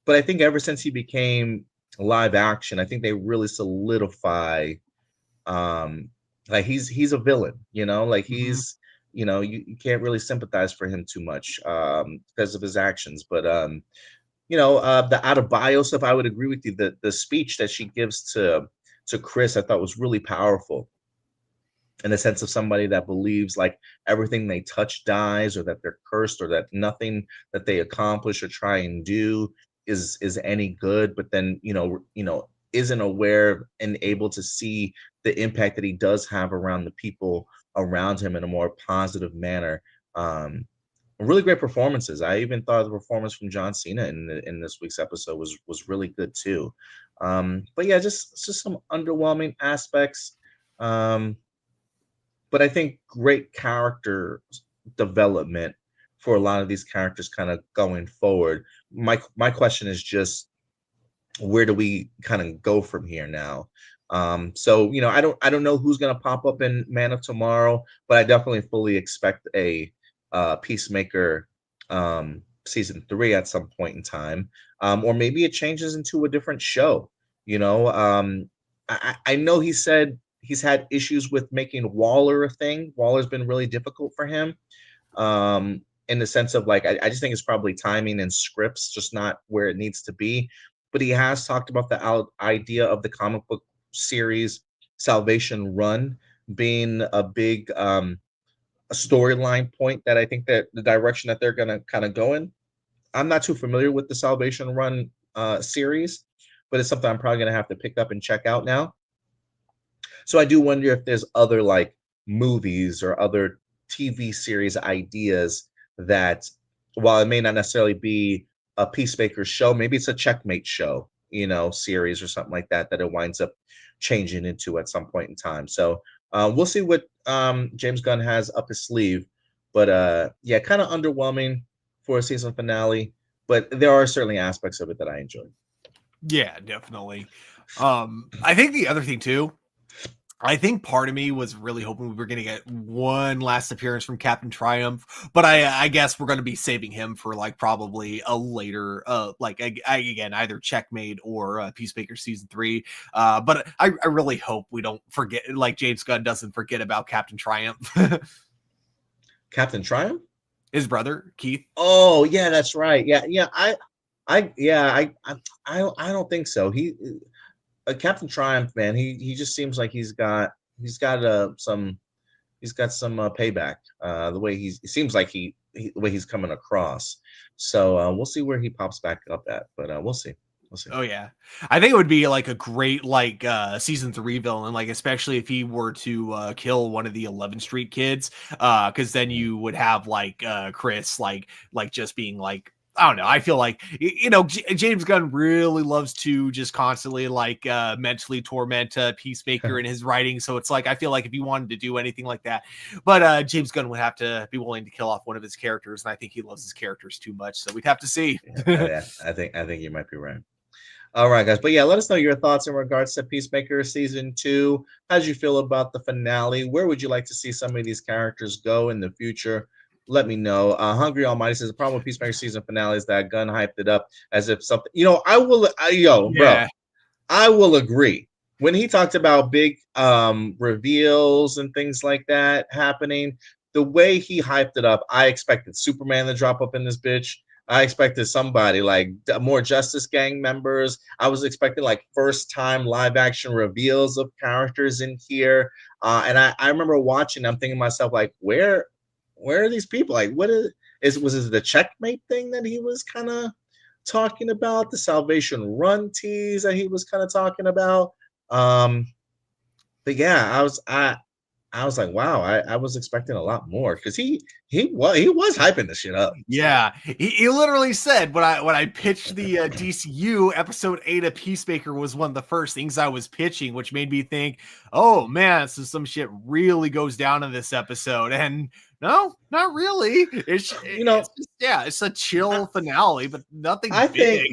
But I think ever since he became live action, I think they really solidify like he's a villain, like he's you can't really sympathize for him too much because of his actions. But the out of bio stuff, I would agree with you. The speech that she gives to Chris, I thought was really powerful, in the sense of somebody that believes like everything they touch dies, or that they're cursed, or that nothing that they accomplish or try and do is any good. But then isn't aware and able to see the impact that he does have around the people around him in a more positive manner. Really great performances. I even thought the performance from John Cena in this week's episode was really good too. But yeah, just some underwhelming aspects. But I think great character development for a lot of these characters kind of going forward. My question is just, where do we kind of go from here now? So I don't know who's gonna pop up in Man of Tomorrow, but I definitely fully expect a Peacemaker season 3 at some point in time, or maybe it changes into a different show. I know he said he's had issues with making Waller a thing. Waller's been really difficult for him, in the sense of like I just think it's probably timing and scripts just not where it needs to be. But he has talked about the idea of the comic book series Salvation Run being a big a storyline point that I think that the direction that they're gonna kind of go in. I'm not too familiar with the Salvation Run series, but it's something I'm probably gonna have to pick up and check out now. So I do wonder if there's other like movies or other TV series ideas that, while it may not necessarily be a Peacemaker show, maybe it's a Checkmate show, series or something like that it winds up changing into at some point in time. So we'll see what James Gunn has up his sleeve. But yeah, kind of underwhelming for a season finale, but there are certainly aspects of it that I enjoyed. Yeah, definitely. I think the other thing too, I think part of me was really hoping we were going to get one last appearance from Captain Triumph, but I guess we're going to be saving him for like probably a later, again, either Checkmate or Peacemaker season 3. But I really hope we don't forget, like James Gunn doesn't forget about Captain Triumph. Captain Triumph? His brother, Keith. Oh yeah, that's right. Yeah. I don't think so. Captain Triumph, man, he just seems like he's got some payback. The way it seems like the way he's coming across. So we'll see where he pops back up at, but we'll see. We'll see. Oh yeah, I think it would be like a great season 3 villain, like especially if he were to kill one of the 11th Street kids, because then you would have like Chris like just being like, I don't know. I feel like, James Gunn really loves to just constantly mentally torment Peacemaker in his writing. So it's like, I feel like if he wanted to do anything like that, but James Gunn would have to be willing to kill off one of his characters. And I think he loves his characters too much. So we'd have to see. Yeah, I think you might be right. All right, guys. But yeah, let us know your thoughts in regards to Peacemaker season 2. How did you feel about the finale? Where would you like to see some of these characters go in the future? Let me know. Hungry Almighty says the problem with Peacemaker season finale is that Gunn hyped it up as if something. I will agree. When he talked about big reveals and things like that happening, the way he hyped it up, I expected Superman to drop up in this bitch. I expected somebody like more Justice Gang members. I was expecting like first time live action reveals of characters in here. And I remember watching, I'm thinking to myself, like, where are these people? Like, was it the Checkmate thing that he was kind of talking about? The Salvation Run tease that he was kind of talking about? But yeah, I was like, wow, I was expecting a lot more because he was hyping this shit up. Yeah, he literally said when I pitched the DCU episode 8 of Peacemaker was one of the first things I was pitching, which made me think, oh man, so some shit really goes down in this episode. And no, not really. It's a chill finale, but nothing big.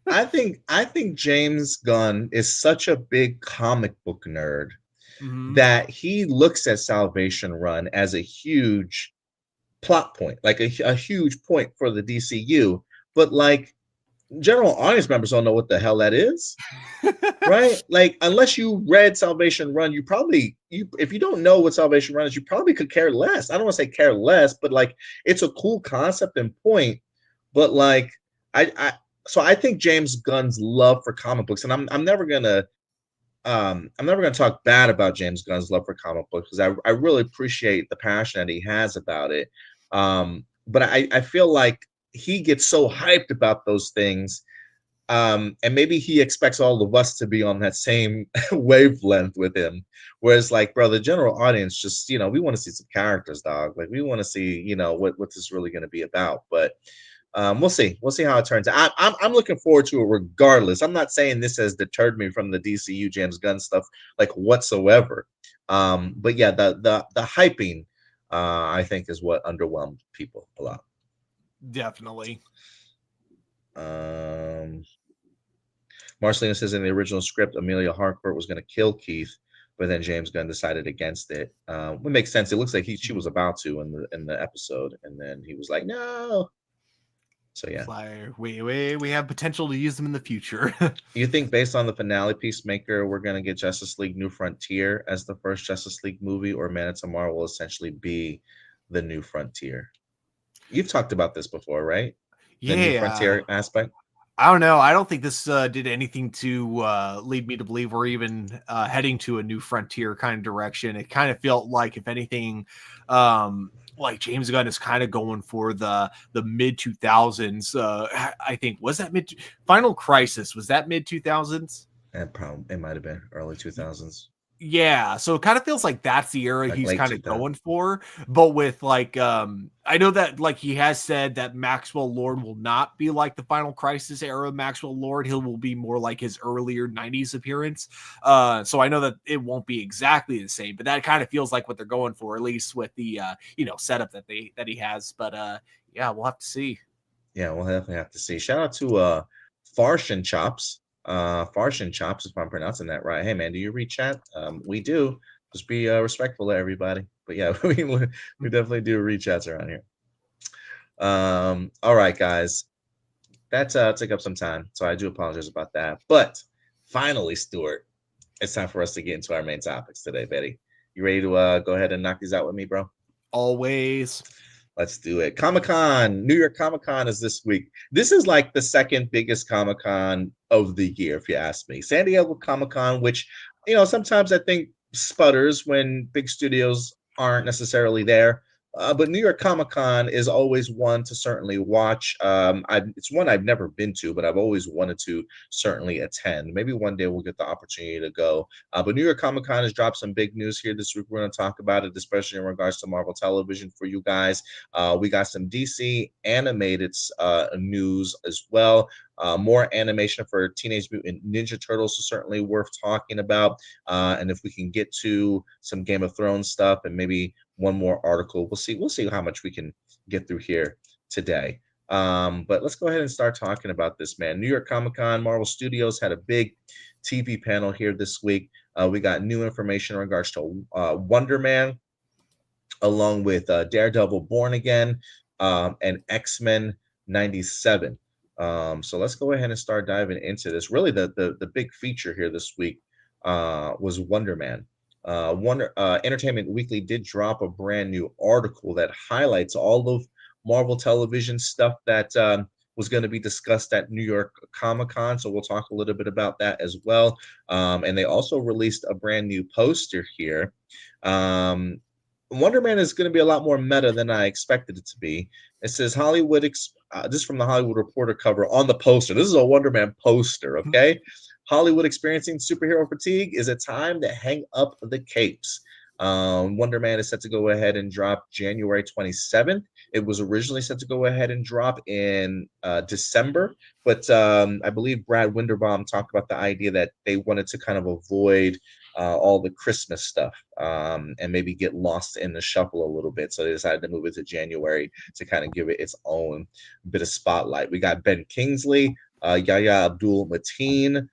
I think James Gunn is such a big comic book nerd. Mm-hmm. That he looks at Salvation Run as a huge plot point, like a huge point for the DCU. But like general audience members don't know what the hell that is, right? Like unless you read Salvation Run, if you don't know what Salvation Run is, you probably could care less. I don't want to say care less, but like it's a cool concept and point. But like so I think James Gunn's love for comic books, and I'm never gonna talk bad about James Gunn's love for comic books because I really appreciate the passion that he has about it. But I feel like he gets so hyped about those things And maybe he expects all of us to be on that same wavelength with him. Whereas, like, bro, the general audience just, we want to see some characters, dog. Like, we want to see, what this is really going to be about. But we'll see. We'll see how it turns out. I'm looking forward to it regardless. I'm not saying this has deterred me from the DCU James Gunn stuff, like, whatsoever. But yeah, the hyping, I think, is what underwhelmed people a lot. Definitely. Marcelino says in the original script, Amelia Harcourt was going to kill Keith, but then James Gunn decided against it. It makes sense. It looks like she was about to in the episode, and then he was like, no. So yeah, like, we have potential to use them in the future. You think based on the finale Peacemaker, we're going to get Justice League New Frontier as the first Justice League movie, or Man of Tomorrow will essentially be the New Frontier? You've talked about this before, right? The New Frontier aspect. I don't know. I don't think this did anything to lead me to believe we're even heading to a New Frontier kind of direction. It kind of felt like, if anything, like James Gunn is kind of going for the mid 2000s. I think, was that Final Crisis? Was that mid 2000s? It might have been early 2000s. Yeah, so it kind of feels like that's the era, like, he's kind of going for, but with like I know that, like, he has said that Maxwell Lord will not be like the Final Crisis era Maxwell Lord. He will be more like his earlier 90s appearance. So I know that it won't be exactly the same, but that kind of feels like what they're going for, at least with the setup that he has. But yeah, we'll have to see. Yeah, we'll definitely have to see. Shout out to Farshin Chops. Farshin Chops, if I'm pronouncing that right. Hey man, do you read chat? We do. Just be respectful to everybody. But yeah, we definitely do read chats around here. All right, guys. That took up some time, so I do apologize about that. But finally, Stuart, it's time for us to get into our main topics today, Betty. You ready to go ahead and knock these out with me, bro? Always. Let's do it. Comic-Con, New York Comic-Con is this week. This is like the second biggest Comic-Con of the year, if you ask me. San Diego Comic-Con, which, sometimes I think sputters when big studios aren't necessarily there. But New York Comic-Con is always one to certainly watch. It's one I've never been to, but I've always wanted to certainly attend. Maybe one day we'll get the opportunity to go. But New York Comic-Con has dropped some big news here this week. We're going to talk about it, especially in regards to Marvel Television for you guys. We got some DC animated news as well. More animation for Teenage Mutant Ninja Turtles is certainly worth talking about. And if we can get to some Game of Thrones stuff and maybe one more article, we'll see how much we can get through here today. But let's go ahead and start talking about this, man. New York Comic-Con, Marvel Studios had a big TV panel here this week. We got new information in regards to Wonder Man, along with Daredevil Born Again, and X-Men 97. So let's go ahead and start diving into this. Really, the big feature here this week was Wonder Man. Entertainment Weekly did drop a brand new article that highlights all of Marvel Television stuff that was going to be discussed at New York Comic-Con. So we'll talk a little bit about that as well. And they also released a brand new poster here. Wonder Man is going to be a lot more meta than I expected it to be. It says Hollywood, this is from the Hollywood Reporter cover on the poster. This is a Wonder Man poster, okay? Hollywood experiencing superhero fatigue? Is it time to hang up the capes? Wonder Man is set to go ahead and drop January 27th. It was originally set to go ahead and drop in December, but I believe Brad Winderbaum talked about the idea that they wanted to kind of avoid all the Christmas stuff and maybe get lost in the shuffle a little bit. So they decided to move it to January to kind of give it its own bit of spotlight. We got Ben Kingsley, Yahya Abdul-Mateen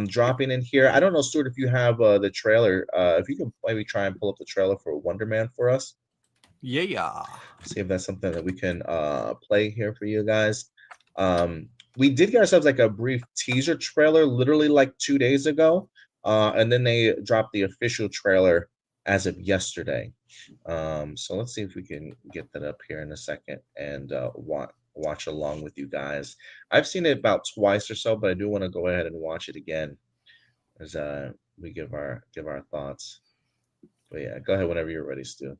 dropping in here. I don't know, Stuart, if you have the trailer. If you can maybe try and pull up the trailer for Wonder Man for us. Yeah. See if that's something that we can play here for you guys. We did get ourselves like a brief teaser trailer literally like 2 days ago. And then they dropped the official trailer as of yesterday. So let's see if we can get that up here in a second and watch along with you guys. I've seen it about twice or so, but I do want to go ahead and watch it again as we give our thoughts. But yeah, go ahead whenever you're ready, Stu.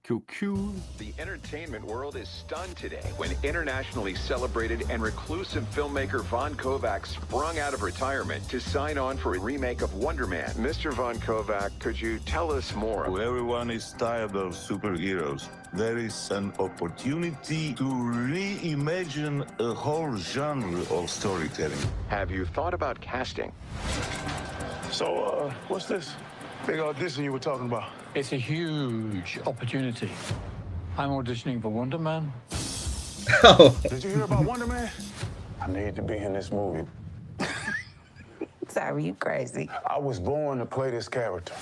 Cool. The entertainment world is stunned today when internationally celebrated and reclusive filmmaker Von Kovac sprung out of retirement to sign on for a remake of Wonder Man. Mr. Von Kovac, could you tell us more? Everyone is tired of superheroes. There is an opportunity to reimagine a whole genre of storytelling. Have you thought about casting? So, what's this big audition you were talking about? It's a huge opportunity. I'm auditioning for Wonder Man. Oh, Did you hear about Wonder Man? I need to be in this movie. Sorry, you crazy. I was born to play this character.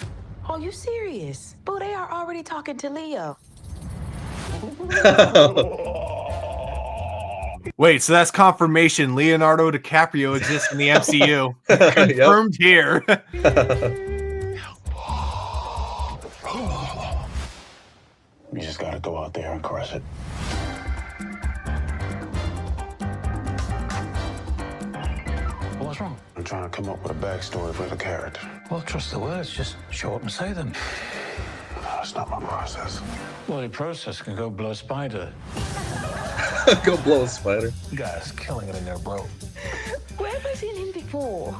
Oh, you serious? Boo, they are already talking to Leo. Wait, so that's confirmation. Leonardo DiCaprio exists in the MCU. Confirmed here. You just gotta go out there and crush it. What's wrong? I'm trying to come up with a backstory for the character. Well, trust the words. Just show up and say them. That's not my process. Well, your process can go blow a spider. go blow a spider. You guys killing it in there, bro. Where have I seen him before?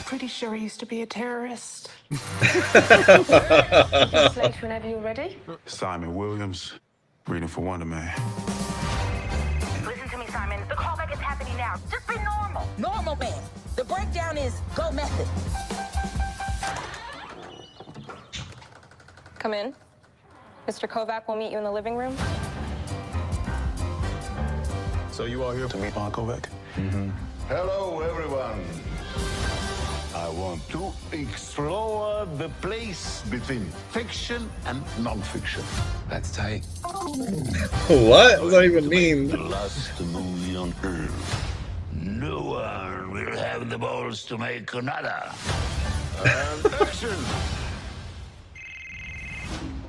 Pretty sure he used to be a terrorist. Slate whenever you're ready. Simon Williams, reading for Wonder Man. Listen to me, Simon. The callback is happening now. Just be normal. Normal man. The breakdown is go method. Come in. Mr. Kovac will meet you in the living room. So you all here to meet Von Kovac? Hello, everyone. I want to explore the place between fiction and non-fiction. That's tight. What? What does that even mean? The last movie on Earth. No one will have the balls to make another. And action!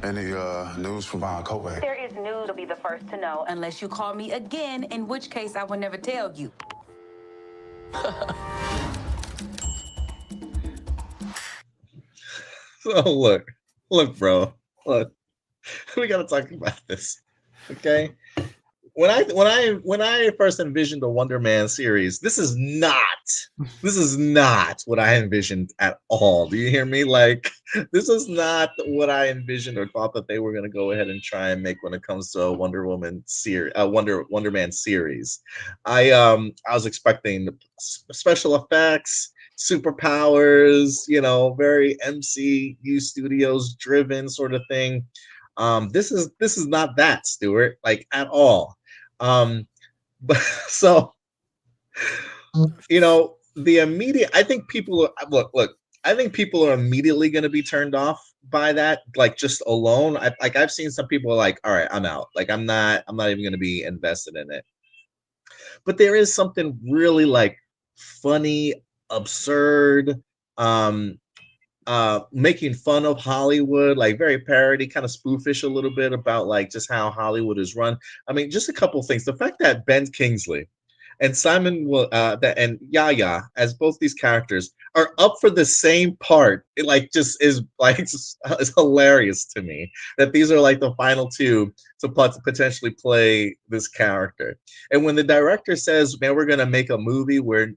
Any news from Von Kovac? There is news you'll be the first to know. Unless you call me again, in which case I will never tell you. So look, bro, look. We gotta talk about this, okay? When I first envisioned the Wonder Man series, this is not what I envisioned at all. Do you hear me? Like, this is not what I envisioned or thought that they were gonna go ahead and try and make when it comes to a Wonder Woman series, Wonder Man series. I was expecting special effects, superpowers, very MCU Studios driven sort of thing. This is not that, Stuart, like at all. But so the immediate, I think people are, look, I think people are immediately going to be turned off by that, like just alone. I've seen some people like, all right, I'm out. Like I'm not even going to be invested in it. But there is something really like funny, absurd, making fun of Hollywood, like very parody, kind of spoofish a little bit about like just how Hollywood is run. I mean, just a couple of things. The fact that Ben Kingsley and Simon and Yaya, as both these characters, are up for the same part, it like just is like it's hilarious to me that these are like the final two to potentially play this character. And when the director says, "Man, we're gonna make a movie where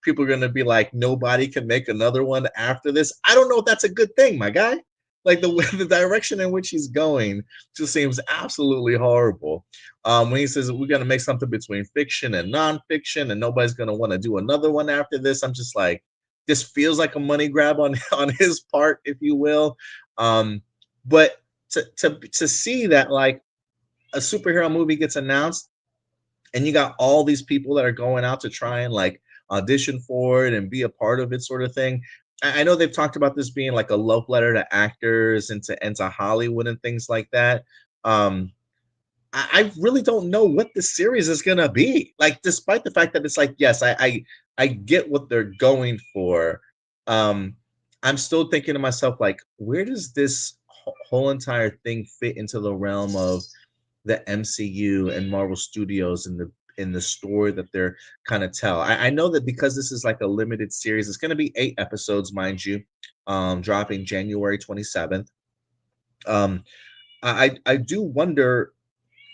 people are gonna be like, nobody can make another one after this," I don't know if that's a good thing, my guy. Like the direction in which he's going just seems absolutely horrible. When he says we're gonna make something between fiction and nonfiction, and nobody's gonna want to do another one after this, I'm just like, this feels like a money grab on his part, if you will. But to see that like a superhero movie gets announced, and you got all these people that are going out to try and like audition for it and be a part of it, sort of thing. I know they've talked about this being like a love letter to actors and to Hollywood and things like that. I really don't know what the series is gonna be. Like, despite the fact that it's like, yes, I get what they're going for. I'm still thinking to myself, like, where does this whole entire thing fit into the realm of the MCU and Marvel Studios and the story that they're kind of tell. I know that because this is like a limited series, it's going to be 8 episodes, mind you, dropping January 27th. I do wonder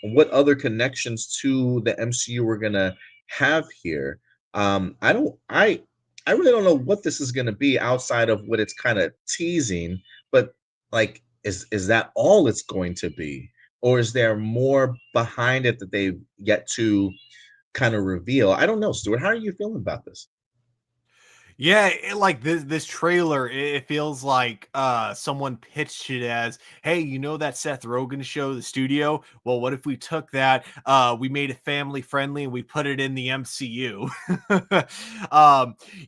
what other connections to the MCU we're gonna have here. I don't I really don't know what this is gonna be outside of what it's kind of teasing, but like is that all it's going to be? Or is there more behind it that they've yet to kind of reveal? I don't know, Stuart. How are you feeling about this? Yeah, like this trailer, it feels like someone pitched it as, hey, you know that Seth Rogen show, The Studio? Well, what if we took that, we made it family friendly and we put it in the MCU?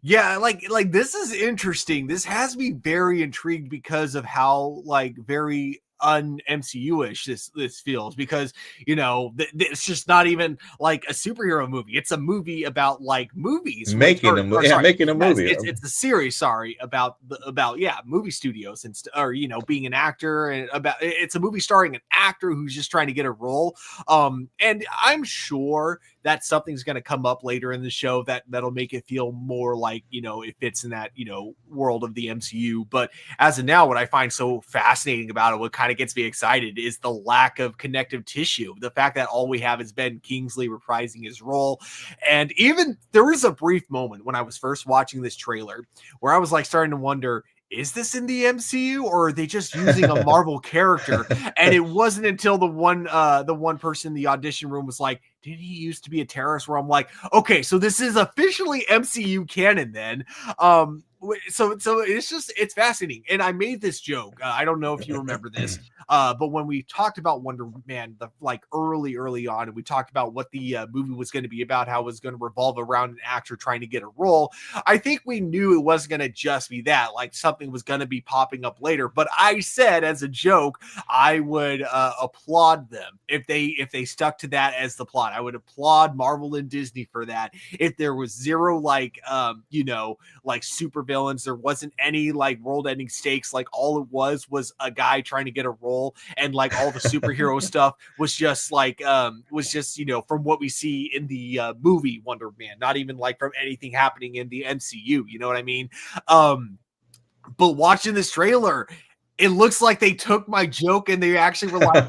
Yeah, like this is interesting. This has me very intrigued because of how like very un-MCU-ish this feels, because it's just not even like a superhero movie. It's a movie about like movies, which Making a movie, yeah, sorry, making a yes, movie. it's a series, sorry, about movie studios and or being an actor, and about it's a movie starring an actor who's just trying to get a role. And I'm sure that something's going to come up later in the show that'll make it feel more like it fits in that world of the MCU. But as of now, what I find so fascinating about it, what kind of gets me excited, is the lack of connective tissue. The fact that all we have is Ben Kingsley reprising his role. And even there was a brief moment when I was first watching this trailer where I was like starting to wonder, is this in the MCU or are they just using a Marvel character? And it wasn't until the one person in the audition room was like, did he used to be a terrorist? Where I'm like, okay, so this is officially MCU canon then. So it's fascinating. And I made this joke. I don't know if you remember this, but when we talked about Wonder Man, like early on, and we talked about what the movie was going to be about, how it was going to revolve around an actor trying to get a role. I think we knew it wasn't going to just be that, like something was going to be popping up later. But I said as a joke, I would applaud them if they stuck to that as the plot. I would applaud Marvel and Disney for that. If there was zero like super villains, there wasn't any like world-ending stakes. Like all it was a guy trying to get a role, and like all the superhero stuff was just from what we see in the movie Wonder Man, not even like from anything happening in the MCU. You know what I mean? But watching this trailer, it looks like they took my joke and they actually were like,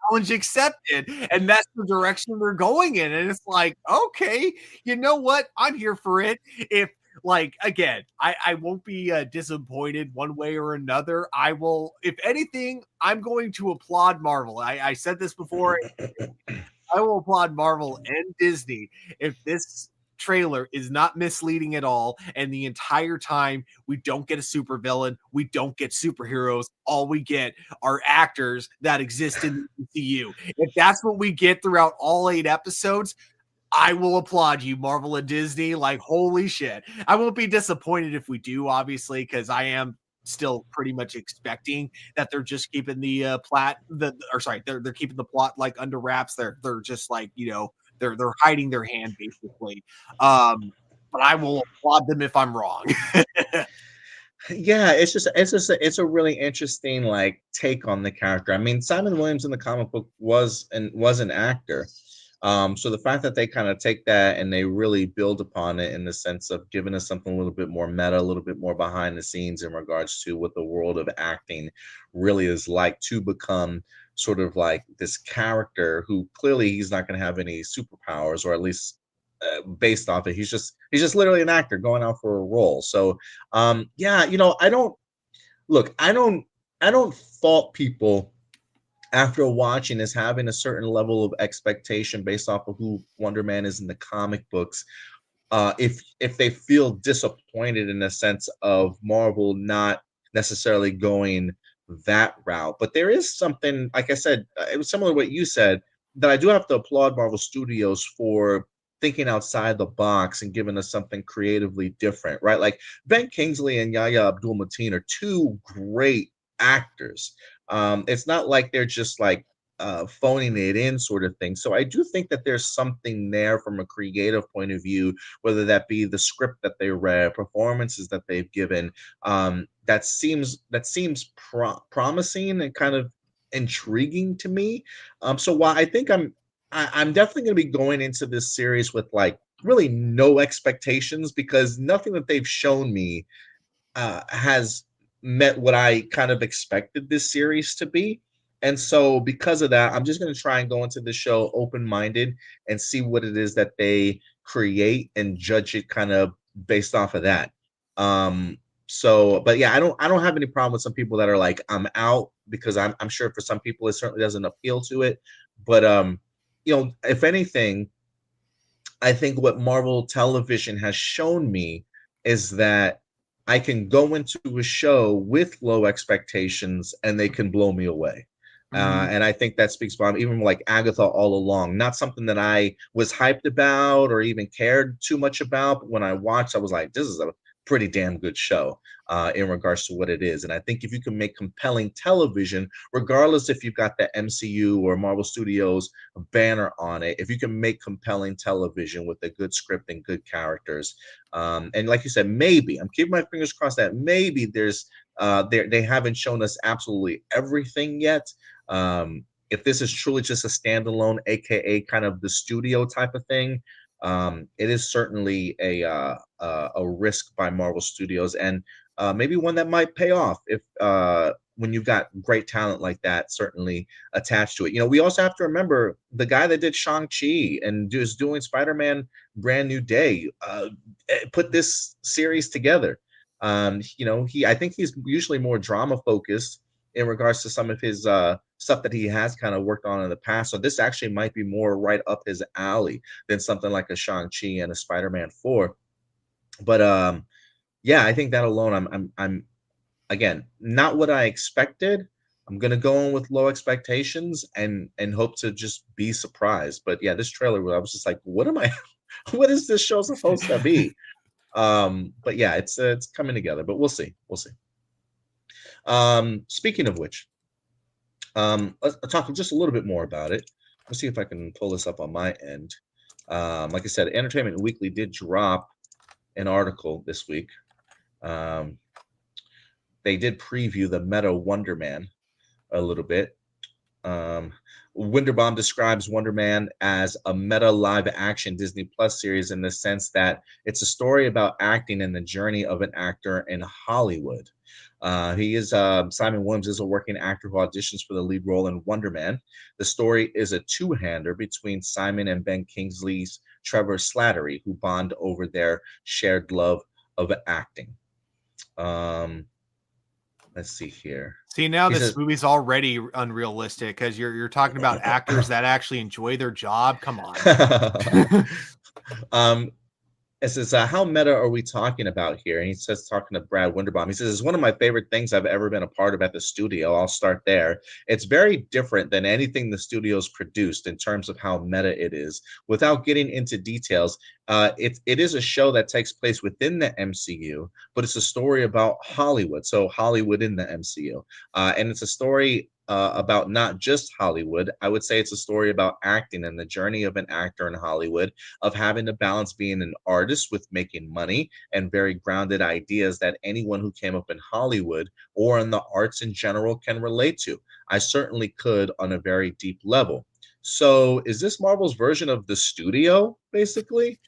challenge accepted, and that's the direction they're going in. And it's like, okay, you know what? I'm here for it. If like, again, I won't be disappointed one way or another. I will, if anything, I'm going to applaud Marvel. I said this before. I will applaud Marvel and Disney if this trailer is not misleading at all, and the entire time we don't get a supervillain, we don't get superheroes, all we get are actors that exist in the MCU. If that's what we get throughout all 8 episodes, I will applaud you, Marvel and Disney. Like, holy shit. I won't be disappointed if we do, obviously, because I am still pretty much expecting that they're just keeping the they're keeping the plot like under wraps. They're just like, they're hiding their hand basically. But I will applaud them if I'm wrong. Yeah, it's a really interesting like take on the character. I mean, Simon Williams in the comic book was an actor. So the fact that they kind of take that and they really build upon it in the sense of giving us something a little bit more meta, a little bit more behind the scenes in regards to what the world of acting really is like, to become sort of like this character who clearly he's not going to have any superpowers, or at least based off it, he's just literally an actor going out for a role. So yeah, I don't look, I don't fault people after watching as having a certain level of expectation based off of who Wonder Man is in the comic books. If they feel disappointed in the sense of Marvel not necessarily going that route. But there is something, like I said, it was similar to what you said, that I do have to applaud Marvel Studios for thinking outside the box and giving us something creatively different, right? Like Ben Kingsley and Yahya Abdul-Mateen are two great actors. It's not like they're just like phoning it in sort of thing. So I do think that there's something there from a creative point of view, whether that be the script that they read, performances that they've given, that seems promising and kind of intriguing to me. So while I think I'm definitely going to be going into this series with like really no expectations, because nothing that they've shown me has met what I kind of expected this series to be. And so because of that, I'm just going to try and go into the show open-minded and see what it is that they create and judge it kind of based off of that. So, but yeah, I don't have any problem with some people that are like, I'm out, because I'm sure for some people it certainly doesn't appeal to it. But if anything, I think what Marvel Television has shown me is that I can go into a show with low expectations and they can blow me away. And I think that speaks volume, even like Agatha all along. Not something that I was hyped about or even cared too much about. But when I watched, I was like, this is a pretty damn good show in regards to what it is. And I think if you can make compelling television, regardless if you've got the MCU or Marvel Studios banner on it, if you can make compelling television with a good script and good characters, and like you said, maybe I'm keeping my fingers crossed that maybe there's they haven't shown us absolutely everything yet. If this is truly just a standalone, aka kind of the studio type of thing, it is certainly a risk by Marvel Studios, and maybe one that might pay off if when you've got great talent like that certainly attached to it. We also have to remember the guy that did Shang-Chi and is doing Spider-Man Brand New Day put this series together. I think he's usually more drama focused in regards to some of his stuff that he has kind of worked on in the past. So this actually might be more right up his alley than something like a Shang-Chi and a Spider-Man 4. But yeah, I think that alone, I'm again, not what I expected. I'm gonna go in with low expectations and hope to just be surprised. But yeah, this trailer, I was just like, what am I what is this show supposed to be? But yeah, it's coming together, but we'll see. Speaking of which, let's talk just a little bit more about it. Let's see if I can pull this up on my end. Like I said, Entertainment Weekly did drop an article this week. They did preview the meta Wonder Man a little bit. Winterbomb describes Wonder Man as a meta live action Disney Plus series in the sense that it's a story about acting and the journey of an actor in Hollywood. Simon Williams is a working actor who auditions for the lead role in Wonder Man. The story is a two-hander between Simon and Ben Kingsley's Trevor Slattery, who bond over their shared love of acting. Let's see here. See, now this movie's already unrealistic because you're talking about actors that actually enjoy their job. Come on. It says, how meta are we talking about here? And he says, talking to Brad Winderbaum, he says, it's one of my favorite things I've ever been a part of at the studio. I'll start there. It's very different than anything the studio's produced in terms of how meta it is. Without getting into details, it is a show that takes place within the MCU, but it's a story about Hollywood. So Hollywood in the MCU. And it's a story about not just Hollywood. I would say it's a story about acting and the journey of an actor in Hollywood, of having to balance being an artist with making money, and very grounded ideas that anyone who came up in Hollywood or in the arts in general can relate to. I certainly could on a very deep level. So is this Marvel's version of the studio, basically?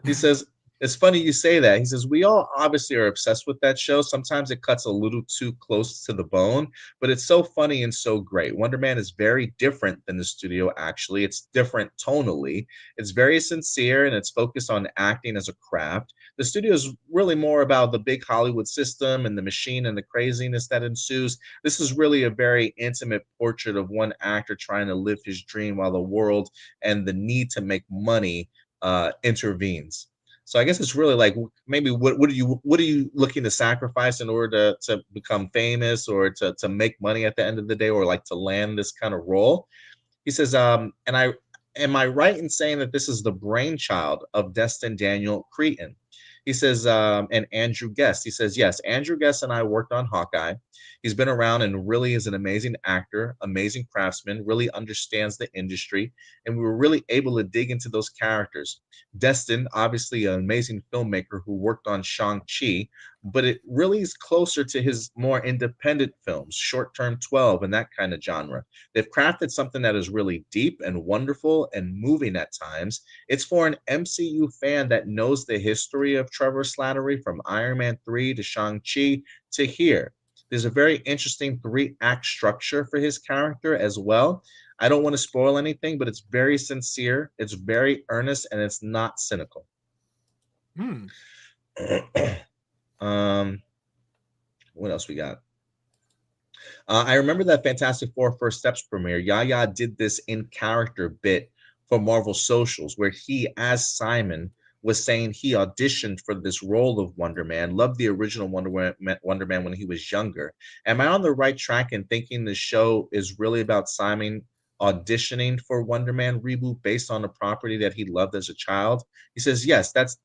He says, it's funny you say that. He says, we all obviously are obsessed with that show. Sometimes it cuts a little too close to the bone, but it's so funny and so great. Wonder Man is very different than the studio, actually. It's different tonally. It's very sincere, and it's focused on acting as a craft. The studio is really more about the big Hollywood system and the machine and the craziness that ensues. This is really a very intimate portrait of one actor trying to live his dream while the world and the need to make money intervenes. So I guess it's really like, maybe what are you looking to sacrifice in order to become famous or to make money at the end of the day, or like to land this kind of role? He says, am I right in saying that this is the brainchild of Destin Daniel Cretton? He says, and Andrew Guest. He says, yes, Andrew Guest and I worked on Hawkeye. He's been around and really is an amazing actor, amazing craftsman, really understands the industry, and we were really able to dig into those characters. Destin, obviously an amazing filmmaker who worked on Shang-Chi, but it really is closer to his more independent films, Short Term 12 and that kind of genre. They've crafted something that is really deep and wonderful and moving at times. It's for an MCU fan that knows the history of Trevor Slattery from Iron Man 3 to Shang-Chi to here. There's a very interesting 3-act structure for his character as well. I don't want to spoil anything, but it's very sincere, it's very earnest, and it's not cynical. What else we got? I remember that Fantastic Four First Steps premiere. Yaya did this in character bit for Marvel Socials, where he, as Simon, was saying he auditioned for this role of Wonder Man, loved the original Wonder Man when he was younger. Am I on the right track in thinking the show is really about Simon auditioning for Wonder Man reboot based on a property that he loved as a child? He says, yes, that's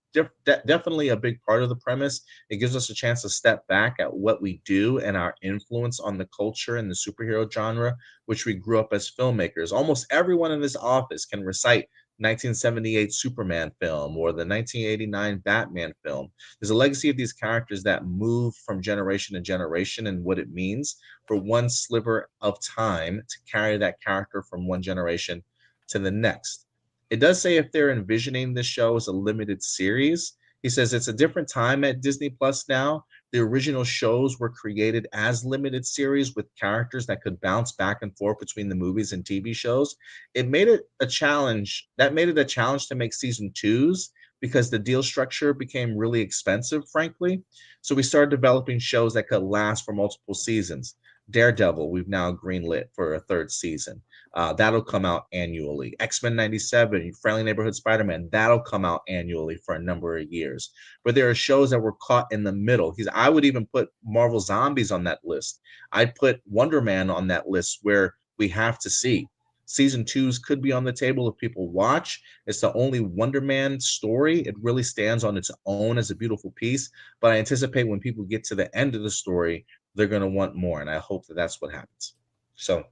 definitely a big part of the premise. It gives us a chance to step back at what we do and our influence on the culture and the superhero genre, which we grew up as filmmakers. Almost everyone in this office can recite 1978 Superman film or the 1989 Batman film. There's a legacy of these characters that move from generation to generation, and what it means for one sliver of time to carry that character from one generation to the next. It does say if they're envisioning this show as a limited series. He says it's a different time at Disney Plus now. The original shows were created as limited series with characters that could bounce back and forth between the movies and TV shows. It made it a challenge. That made it a challenge to make season 2s because the deal structure became really expensive, frankly. So we started developing shows that could last for multiple seasons. Daredevil, we've now greenlit for a 3rd season. That'll come out annually. X-Men 97, Friendly Neighborhood Spider-Man, that'll come out annually for a number of years. But there are shows that were caught in the middle. I would even put Marvel Zombies on that list. I'd put Wonder Man on that list where we have to see. Season 2s could be on the table if people watch. It's the only Wonder Man story. It really stands on its own as a beautiful piece. But I anticipate when people get to the end of the story, they're going to want more. And I hope that that's what happens. So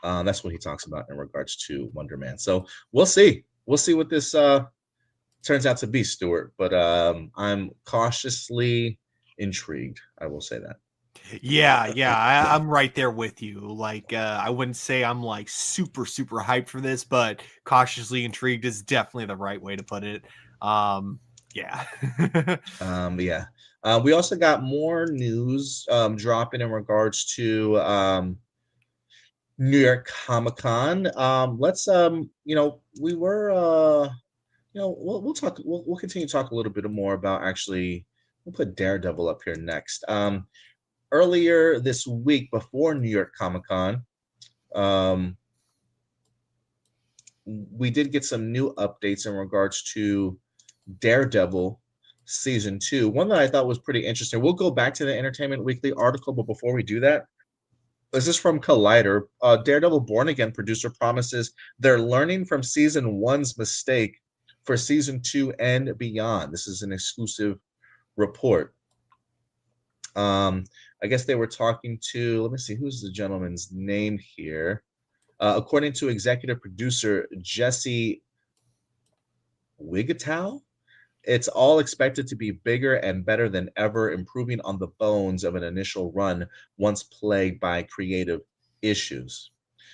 that's what he talks about in regards to Wonder Man. So we'll see. We'll see what this turns out to be, Stuart. But I'm cautiously intrigued. I will say that. Yeah, I'm right there with you. Like, I wouldn't say I'm like super hyped for this, but cautiously intrigued is definitely the right way to put it. Yeah. Yeah. We also got more news dropping in regards to New York Comic-Con. Let's we were we'll talk. We'll continue to talk a little bit more about actually. We'll put Daredevil up here next. Earlier this week, before New York Comic-Con, we did get some new updates in regards to Daredevil season 2. One that I thought was pretty interesting. We'll go back to the Entertainment Weekly article, but before we do that, this is from Collider. Daredevil Born Again producer promises they're learning from season 1's mistake for season 2 and beyond. This is an exclusive report. I guess they were talking to, let me see, who's the gentleman's name here? According to executive producer Jesse Wigatow, it's all expected to be bigger and better than ever, improving on the bones of an initial run once plagued by creative issues.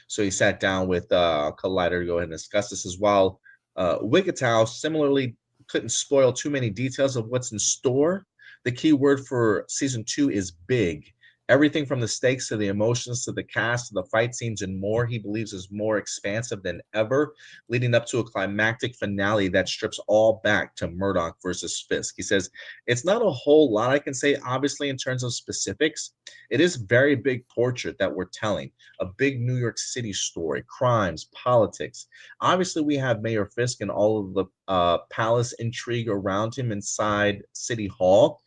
So he sat down with Collider to go ahead and discuss this as well. Wigatow similarly couldn't spoil too many details of what's in store. The key word for season 2 is big. Everything from the stakes to the emotions to the cast to the fight scenes and more, he believes is more expansive than ever, leading up to a climactic finale that strips all back to Murdoch versus Fisk. He says, it's not a whole lot I can say, obviously, in terms of specifics. It is a very big portrait that we're telling, a big New York City story, crimes, politics. Obviously, we have Mayor Fisk and all of the palace intrigue around him inside City Hall.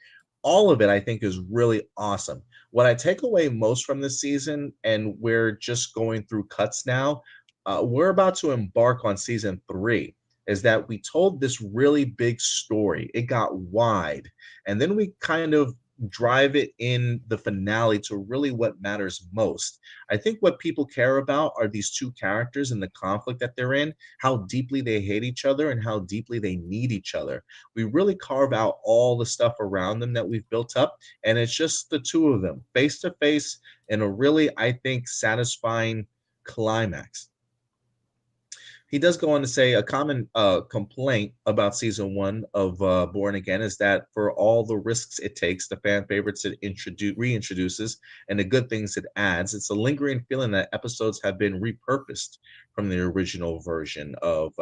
All of it, I think, is really awesome. What I take away most from this season, and we're just going through cuts now, we're about to embark on season 3, is that we told this really big story. It got wide, and then we kind of drive it in the finale to really what matters most. I think what people care about are these two characters and the conflict that they're in, how deeply they hate each other and how deeply they need each other. We really carve out all the stuff around them that we've built up, and it's just the two of them face to face in a really, I think, satisfying climax. He does go on to say a common complaint about season one of Born Again is that for all the risks it takes, the fan favorites it reintroduces, and the good things it adds, it's a lingering feeling that episodes have been repurposed from the original version of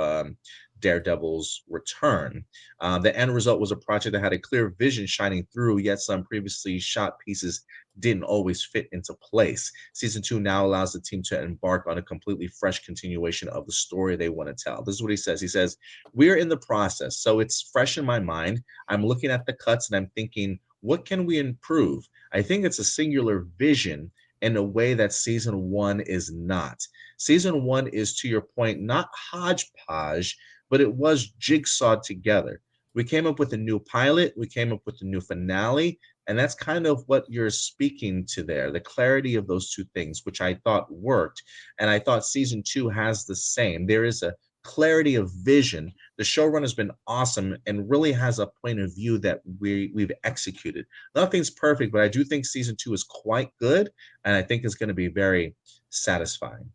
Daredevil's return. The end result was a project that had a clear vision shining through, yet some previously shot pieces didn't always fit into place. Season 2 now allows the team to embark on a completely fresh continuation of the story they want to tell. This is what he says. He says, "We're in the process, so it's fresh in my mind. I'm looking at the cuts and I'm thinking, what can we improve? I think it's a singular vision in a way that season 1 is not. Season 1 is, to your point, not hodgepodge, but it was jigsawed together. We came up with a new pilot, we came up with a new finale, and that's kind of what you're speaking to there, the clarity of those two things, which I thought worked. And I thought season 2 has the same. There is a clarity of vision. The showrunner's been awesome and really has a point of view that we've executed. Nothing's perfect, but I do think season 2 is quite good, and I think it's going to be very satisfying."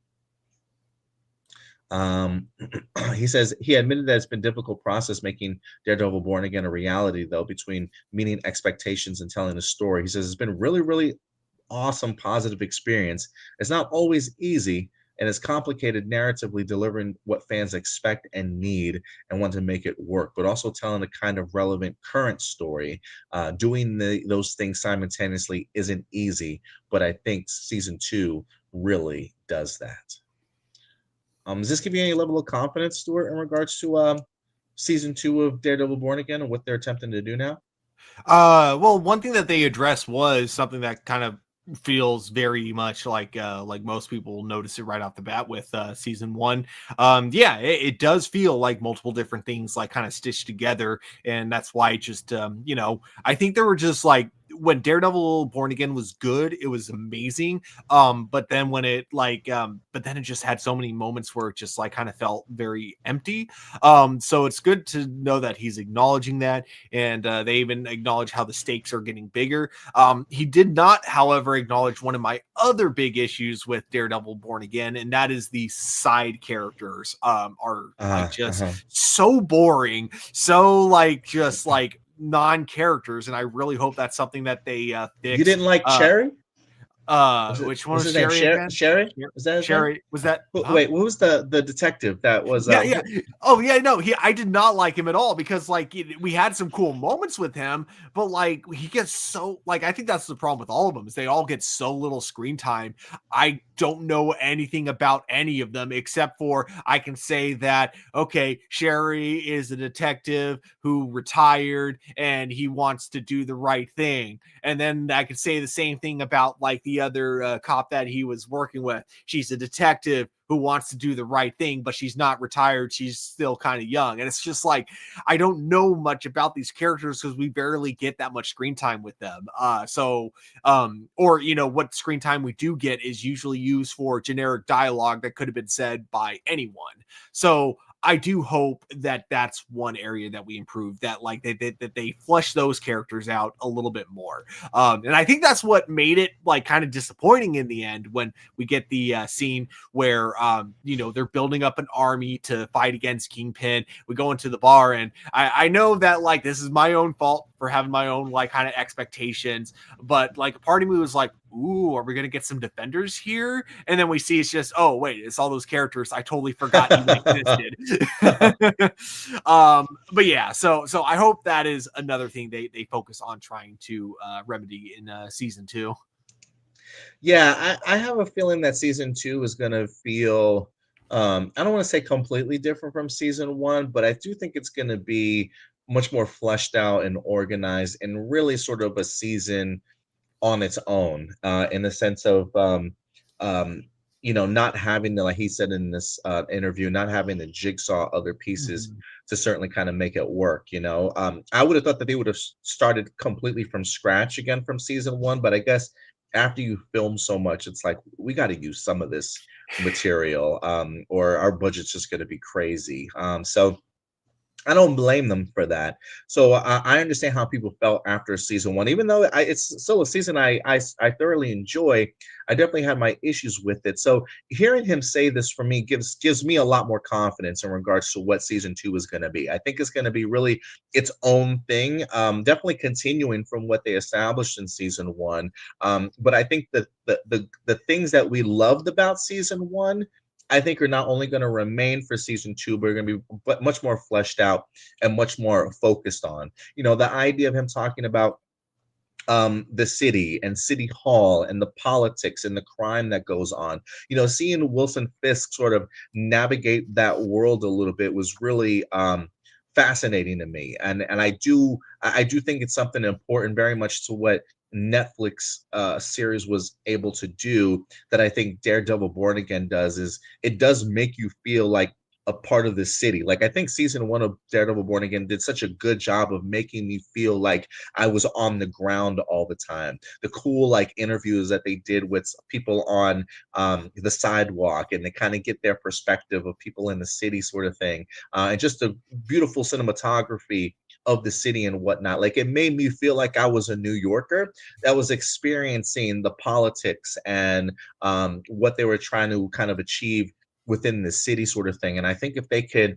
He says he admitted that it's been a difficult process making Daredevil Born Again a reality, though, between meeting expectations and telling a story. He says it's been really, really awesome, positive experience. It's not always easy, and it's complicated narratively delivering what fans expect and need and want to make it work, but also telling a kind of relevant current story. Doing those things simultaneously isn't easy, but I think season 2 really does that. Does this give you any level of confidence, Stuart, in regards to season 2 of Daredevil Born Again and what they're attempting to do now? Well, one thing that they addressed was something that kind of feels very much like most people notice it right off the bat with season 1. Yeah, it does feel like multiple different things like kind of stitched together, and that's why it just I think there were just like, when Daredevil Born Again was good, it was amazing. But then when it but then it just had so many moments where it just like kind of felt very empty. So it's good to know that he's acknowledging that, and they even acknowledge how the stakes are getting bigger. He did not, however, acknowledge one of my other big issues with Daredevil Born Again, and that is the side characters are like just so boring, so like just like non-characters, and I really hope that's something that they fix. You didn't like Cherry? Which one was Sherry Sherry? Sherry? Was that his Sherry? name? Was that? Wait, what was the detective that was? Yeah. Oh yeah, no, I did not like him at all, because like we had some cool moments with him, but like he gets so like, I think that's the problem with all of them, is they all get so little screen time. I don't know anything about any of them except for I can say that, okay, Sherry is a detective who retired and he wants to do the right thing. And then I could say the same thing about like the other cop that he was working with. She's a detective who wants to do the right thing, but she's not retired. She's still kind of young. And it's just like, I don't know much about these characters because we barely get that much screen time with them. Or, what screen time we do get is usually used for generic dialogue that could have been said by anyone. So I do hope that that's one area that we improve, that like that they flesh those characters out a little bit more. And I think that's what made it like kind of disappointing in the end when we get the scene where they're building up an army to fight against Kingpin. We go into the bar, and I know that like this is my own fault for having my own like kind of expectations, but like a part of me was like, ooh, are we gonna get some defenders here? And then we see it's just, oh wait, it's all those characters I totally forgot even existed. But yeah, so I hope that is another thing they focus on trying to remedy in season 2. Yeah, I have a feeling that season 2 is gonna feel I don't want to say completely different from season 1, but I do think it's gonna be much more fleshed out and organized, and really sort of a season on its own, in the sense of not having to, like he said in this interview, not having to jigsaw other pieces to certainly kind of make it work. I would have thought that they would have started completely from scratch again from season 1, but I guess after you film so much, it's like we got to use some of this material, or our budget's just going to be crazy. So I don't blame them for that. So I understand how people felt after season one, even though it's still a season I thoroughly enjoy. I definitely had my issues with it. So hearing him say this for me gives me a lot more confidence in regards to what season two is going to be. I think it's going to be really its own thing. Definitely continuing from what they established in season one. But I think that the things that we loved about season one, I think are not only going to remain for season two, but are going to be much more fleshed out and much more focused on. The idea of him talking about the city and city hall and the politics and the crime that goes on. Seeing Wilson Fisk sort of navigate that world a little bit was really fascinating to me, and I do think it's something important, very much to what Netflix series was able to do, that I think Daredevil Born Again does. Is it does make you feel like a part of the city. Like, I think season one of Daredevil Born Again did such a good job of making me feel like I was on the ground all the time. The cool like interviews that they did with people on the sidewalk, and they kind of get their perspective of people in the city, sort of thing, and just the beautiful cinematography of the city and whatnot. Like, it made me feel like I was a New Yorker that was experiencing the politics and what they were trying to kind of achieve within the city, sort of thing. And I think if they could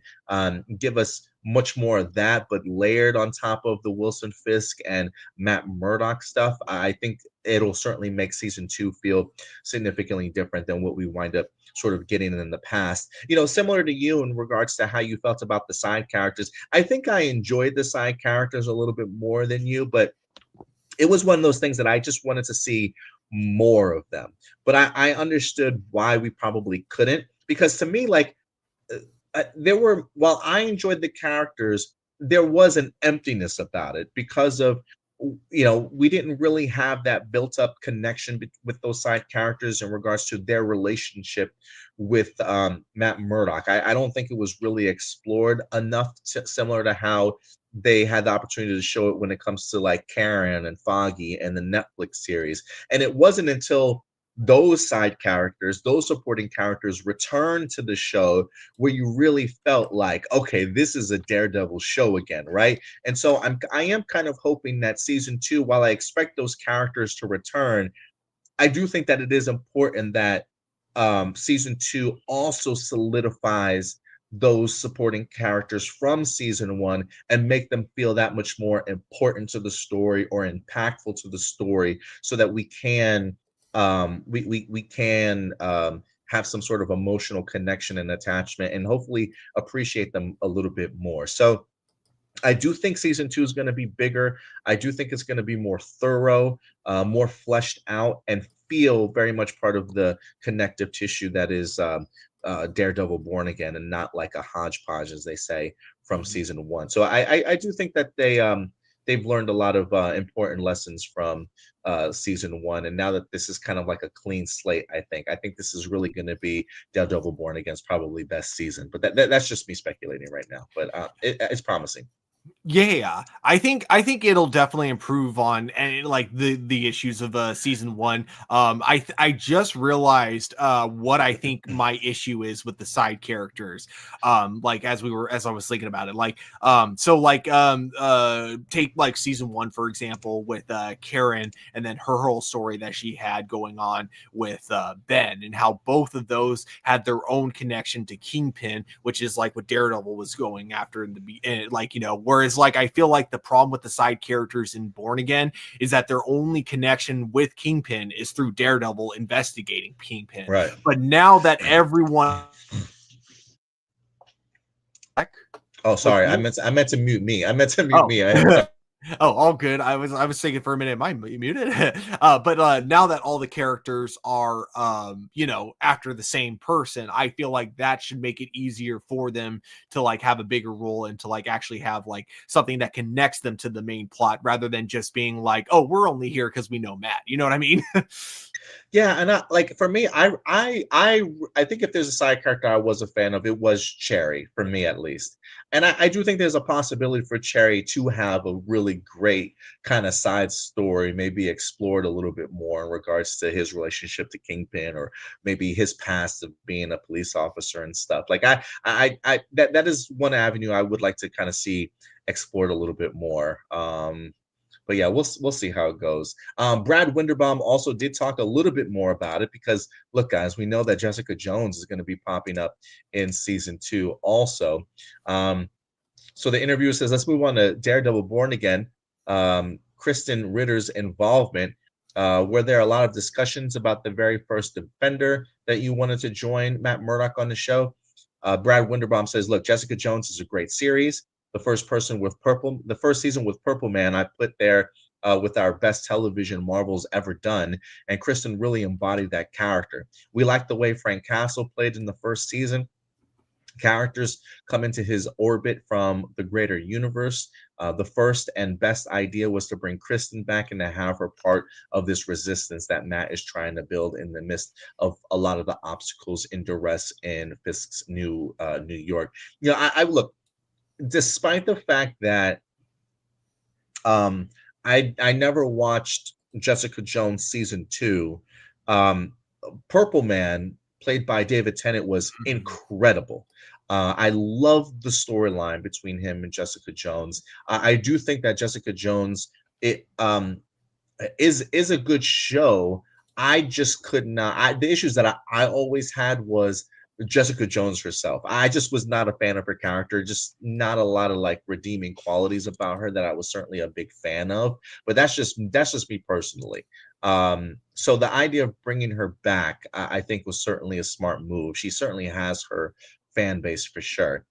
give us much more of that, but layered on top of the Wilson Fisk and Matt Murdock stuff, I think it'll certainly make season two feel significantly different than what we wind up sort of getting in the past. Similar to you in regards to how you felt about the side characters, I think I enjoyed the side characters a little bit more than you, but it was one of those things that I just wanted to see more of them. But I understood why we probably couldn't, because to me, like, while I enjoyed the characters, there was an emptiness about it because of, we didn't really have that built up connection with those side characters in regards to their relationship with Matt Murdock. I don't think it was really explored enough, similar to how they had the opportunity to show it when it comes to like Karen and Foggy and the Netflix series. And it wasn't until those side characters, those supporting characters return to the show where you really felt like, okay, this is a Daredevil show again, right? And so I am kind of hoping that season two, while I expect those characters to return, I do think that it is important that season two also solidifies those supporting characters from season one and make them feel that much more important to the story or impactful to the story, so that we can have some sort of emotional connection and attachment, and hopefully appreciate them a little bit more. So I do think season two is going to be bigger. I do think it's going to be more thorough, more fleshed out, and feel very much part of the connective tissue that is Daredevil Born Again, and not like a hodgepodge, as they say, from season one. So I do think that they've learned a lot of important lessons from season one, and now that this is kind of like a clean slate, I think this is really going to be Daredevil Born Again's probably best season. But that's just me speculating right now. But it's promising. Yeah, I think it'll definitely improve on like the issues of season one. I just realized what I think my issue is with the side characters. Like as I was thinking about it, like take like season one for example with Karen, and then her whole story that she had going on with Ben, and how both of those had their own connection to Kingpin, which is like what Daredevil was going after in the like, whereas like I feel like the problem with the side characters in Born Again is that their only connection with Kingpin is through Daredevil investigating Kingpin. Right. But now that everyone Oh, sorry. I meant to mute me. I meant to mute me. Oh, all good. I was thinking for a minute, am I muted? But now that all the characters are, after the same person, I feel like that should make it easier for them to like have a bigger role and to like actually have like something that connects them to the main plot, rather than just being like, oh, we're only here because we know Matt. You know what I mean? Yeah, and like for me, I think if there's a side character I was a fan of, it was Cherry for me at least, and I do think there's a possibility for Cherry to have a really great kind of side story, maybe explored a little bit more in regards to his relationship to Kingpin, or maybe his past of being a police officer and stuff. Like that is one avenue I would like to kind of see explored a little bit more. But yeah, we'll see how it goes. Brad Winderbaum also did talk a little bit more about it because look, guys, we know that Jessica Jones is going to be popping up in season 2 also. So the interviewer says, let's move on to Daredevil Born Again. Kristen Ritter's involvement. Were there a lot of discussions about the very first Defender that you wanted to join Matt Murdock on the show? Brad Winderbaum says, look, Jessica Jones is a great series. The first season with Purple Man, I put there with our best television Marvel's ever done, and Kristen really embodied that character. We liked the way Frank Castle played in the first season. Characters come into his orbit from the greater universe. The first and best idea was to bring Kristen back and to have her part of this resistance that Matt is trying to build in the midst of a lot of the obstacles and duress in Fisk's New York. You know, I look, despite the fact that I never watched Jessica Jones season 2, Purple Man, played by David Tennant, was incredible. I love the storyline between him and Jessica Jones. I do think that Jessica Jones is a good show. I just could not. The issues that I always had was Jessica Jones herself. I just was not a fan of her character, just not a lot of like redeeming qualities about her that I was certainly a big fan of. But that's just me personally. So the idea of bringing her back, I think, was certainly a smart move. She certainly has her fan base for sure.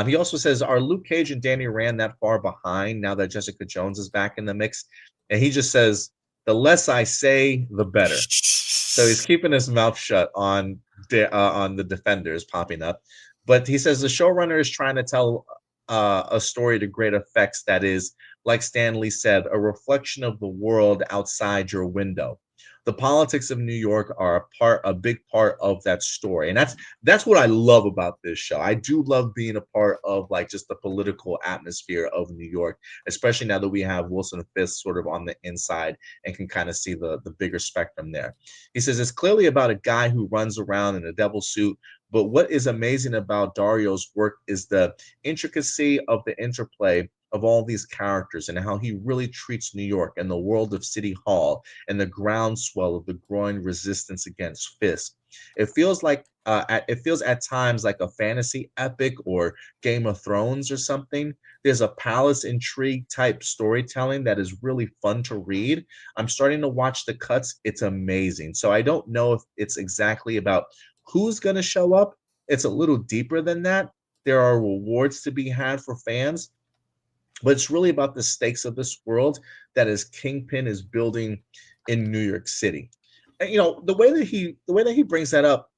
He also says, are Luke Cage and Danny Rand that far behind now that Jessica Jones is back in the mix? And he just says, the less I say, the better. So he's keeping his mouth shut on the Defenders popping up. But he says the showrunner is trying to tell a story to great effects that is, like Stan Lee said, a reflection of the world outside your window. The politics of New York are a big part of that story. And that's what I love about this show. I do love being a part of like just the political atmosphere of New York, especially now that we have Wilson Fisk sort of on the inside and can kind of see the bigger spectrum there. He says it's clearly about a guy who runs around in a devil suit, but what is amazing about Dario's work is the intricacy of the interplay of all these characters and how he really treats New York and the world of City Hall and the groundswell of the growing resistance against Fisk. It feels at times like a fantasy epic or Game of Thrones or something. There's a palace intrigue type storytelling that is really fun to read. I'm starting to watch the cuts. It's amazing. So I don't know if it's exactly about who's going to show up. It's a little deeper than that. There are rewards to be had for fans, but it's really about the stakes of this world that is Kingpin is building in New York City. And, you know, the way that he brings that up,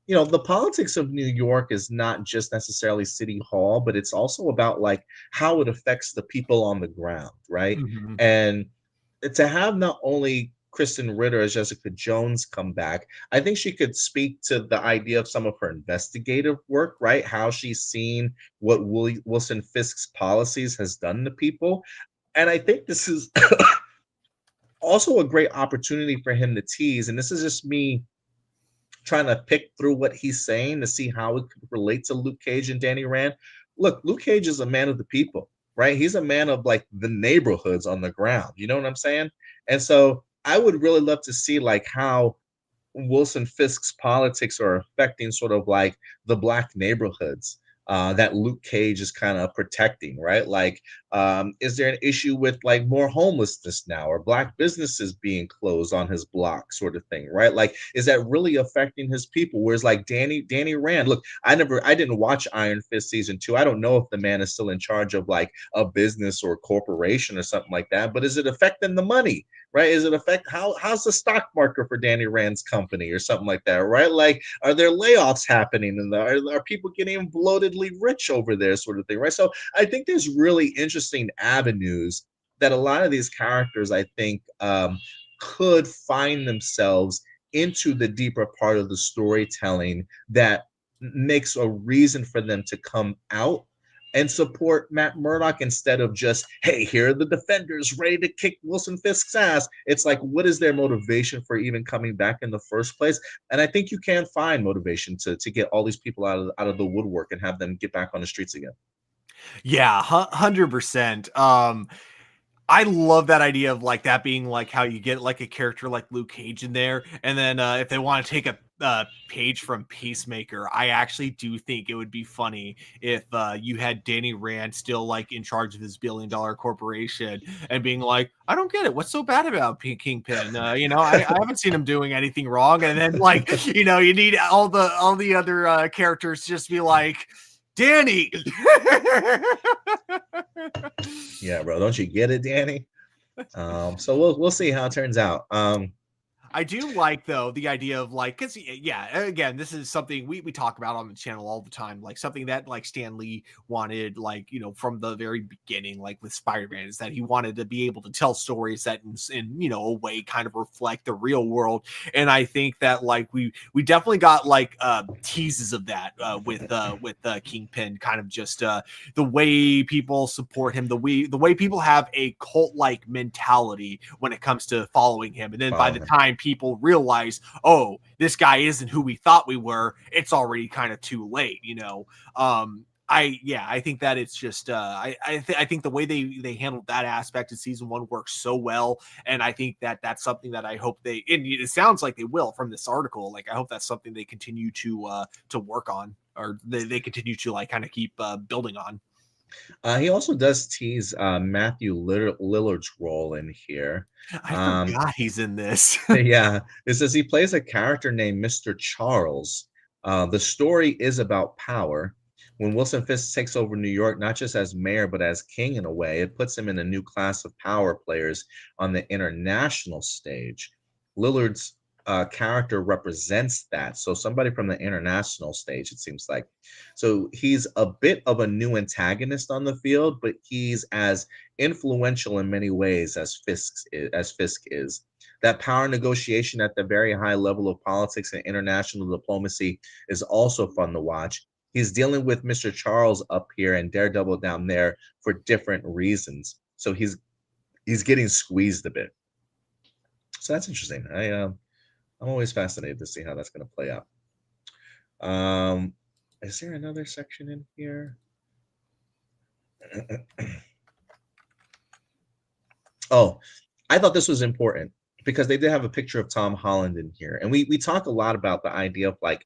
you know, the politics of New York is not just necessarily City Hall, but it's also about like how it affects the people on the ground, right? Mm-hmm. And to have not only Kristen Ritter as Jessica Jones come back, I think she could speak to the idea of some of her investigative work, right? How she's seen what Wilson Fisk's policies has done to people. And I think this is also a great opportunity for him to tease. And this is just me trying to pick through what he's saying to see how it could relate to Luke Cage and Danny Rand. Look, Luke Cage is a man of the people, right? He's a man of like the neighborhoods on the ground. You know what I'm saying? And so I would really love to see like how Wilson Fisk's politics are affecting sort of like the black neighborhoods that Luke Cage is kind of protecting, right? Like, is there an issue with like more homelessness now or black businesses being closed on his block sort of thing, right? Like, is that really affecting his people? Whereas like Danny Rand, look, I didn't watch Iron Fist season 2. I don't know if the man is still in charge of like a business or a corporation or something like that, but is it affecting the money? Right? Is it affect how's the stock market for Danny Rand's company or something like that? Right? Like, are there layoffs happening and are people getting bloatedly rich over there, sort of thing? Right? So I think there's really interesting avenues that a lot of these characters, I think, could find themselves into the deeper part of the storytelling that makes a reason for them to come out and support Matt Murdock instead of just, hey, here are the defenders ready to kick Wilson Fisk's ass. It's like, what is their motivation for even coming back in the first place? And I think you can find motivation to get all these people out of the woodwork and have them get back on the streets again. Yeah, 100%. I love that idea of like that being like how you get like a character like Luke Cage in there. And then if they want to take a page from Peacemaker, I actually do think it would be funny if you had Danny Rand still like in charge of his billion-dollar corporation and being like, I don't get it. What's so bad about Kingpin? I haven't seen him doing anything wrong. And then like, you need all the other characters just be like, Danny. Yeah, bro. Don't you get it, Danny? So we'll see how it turns out. I do like, though, the idea of like, because yeah, again, this is something we talk about on the channel all the time, like something that like Stan Lee wanted, like, from the very beginning, like with Spider-Man, is that he wanted to be able to tell stories that in a way kind of reflect the real world. And I think that like we definitely got like teases of that with Kingpin, kind of just the way people support him, the way people have a cult-like mentality when it comes to following him. And then by the time people realize, oh, this guy isn't who we thought we were, it's already kind of too late, I think that it's just I think the way they handled that aspect in season 1 works so well, and I think that that's something that I hope and it sounds like they will from this article. Like, I hope that's something they continue to work on, or they continue to like kind of keep building on. He also does tease Matthew Lillard's role in here. I forgot he's in this. Yeah, it says he plays a character named Mr. Charles. The story is about power. When Wilson Fisk takes over New York, not just as mayor, but as king in a way, it puts him in a new class of power players on the international stage. Lillard's character represents that. So somebody from the international stage, it seems like. So he's a bit of a new antagonist on the field, but he's as influential in many ways as Fisk is. That power negotiation at the very high level of politics and international diplomacy is also fun to watch. He's dealing with Mr. Charles up here and Daredevil down there for different reasons. So he's getting squeezed a bit. So that's interesting. I'm always fascinated to see how that's going to play out. Is there another section in here? Oh, I thought this was important because they did have a picture of Tom Holland in here. And we talk a lot about the idea of like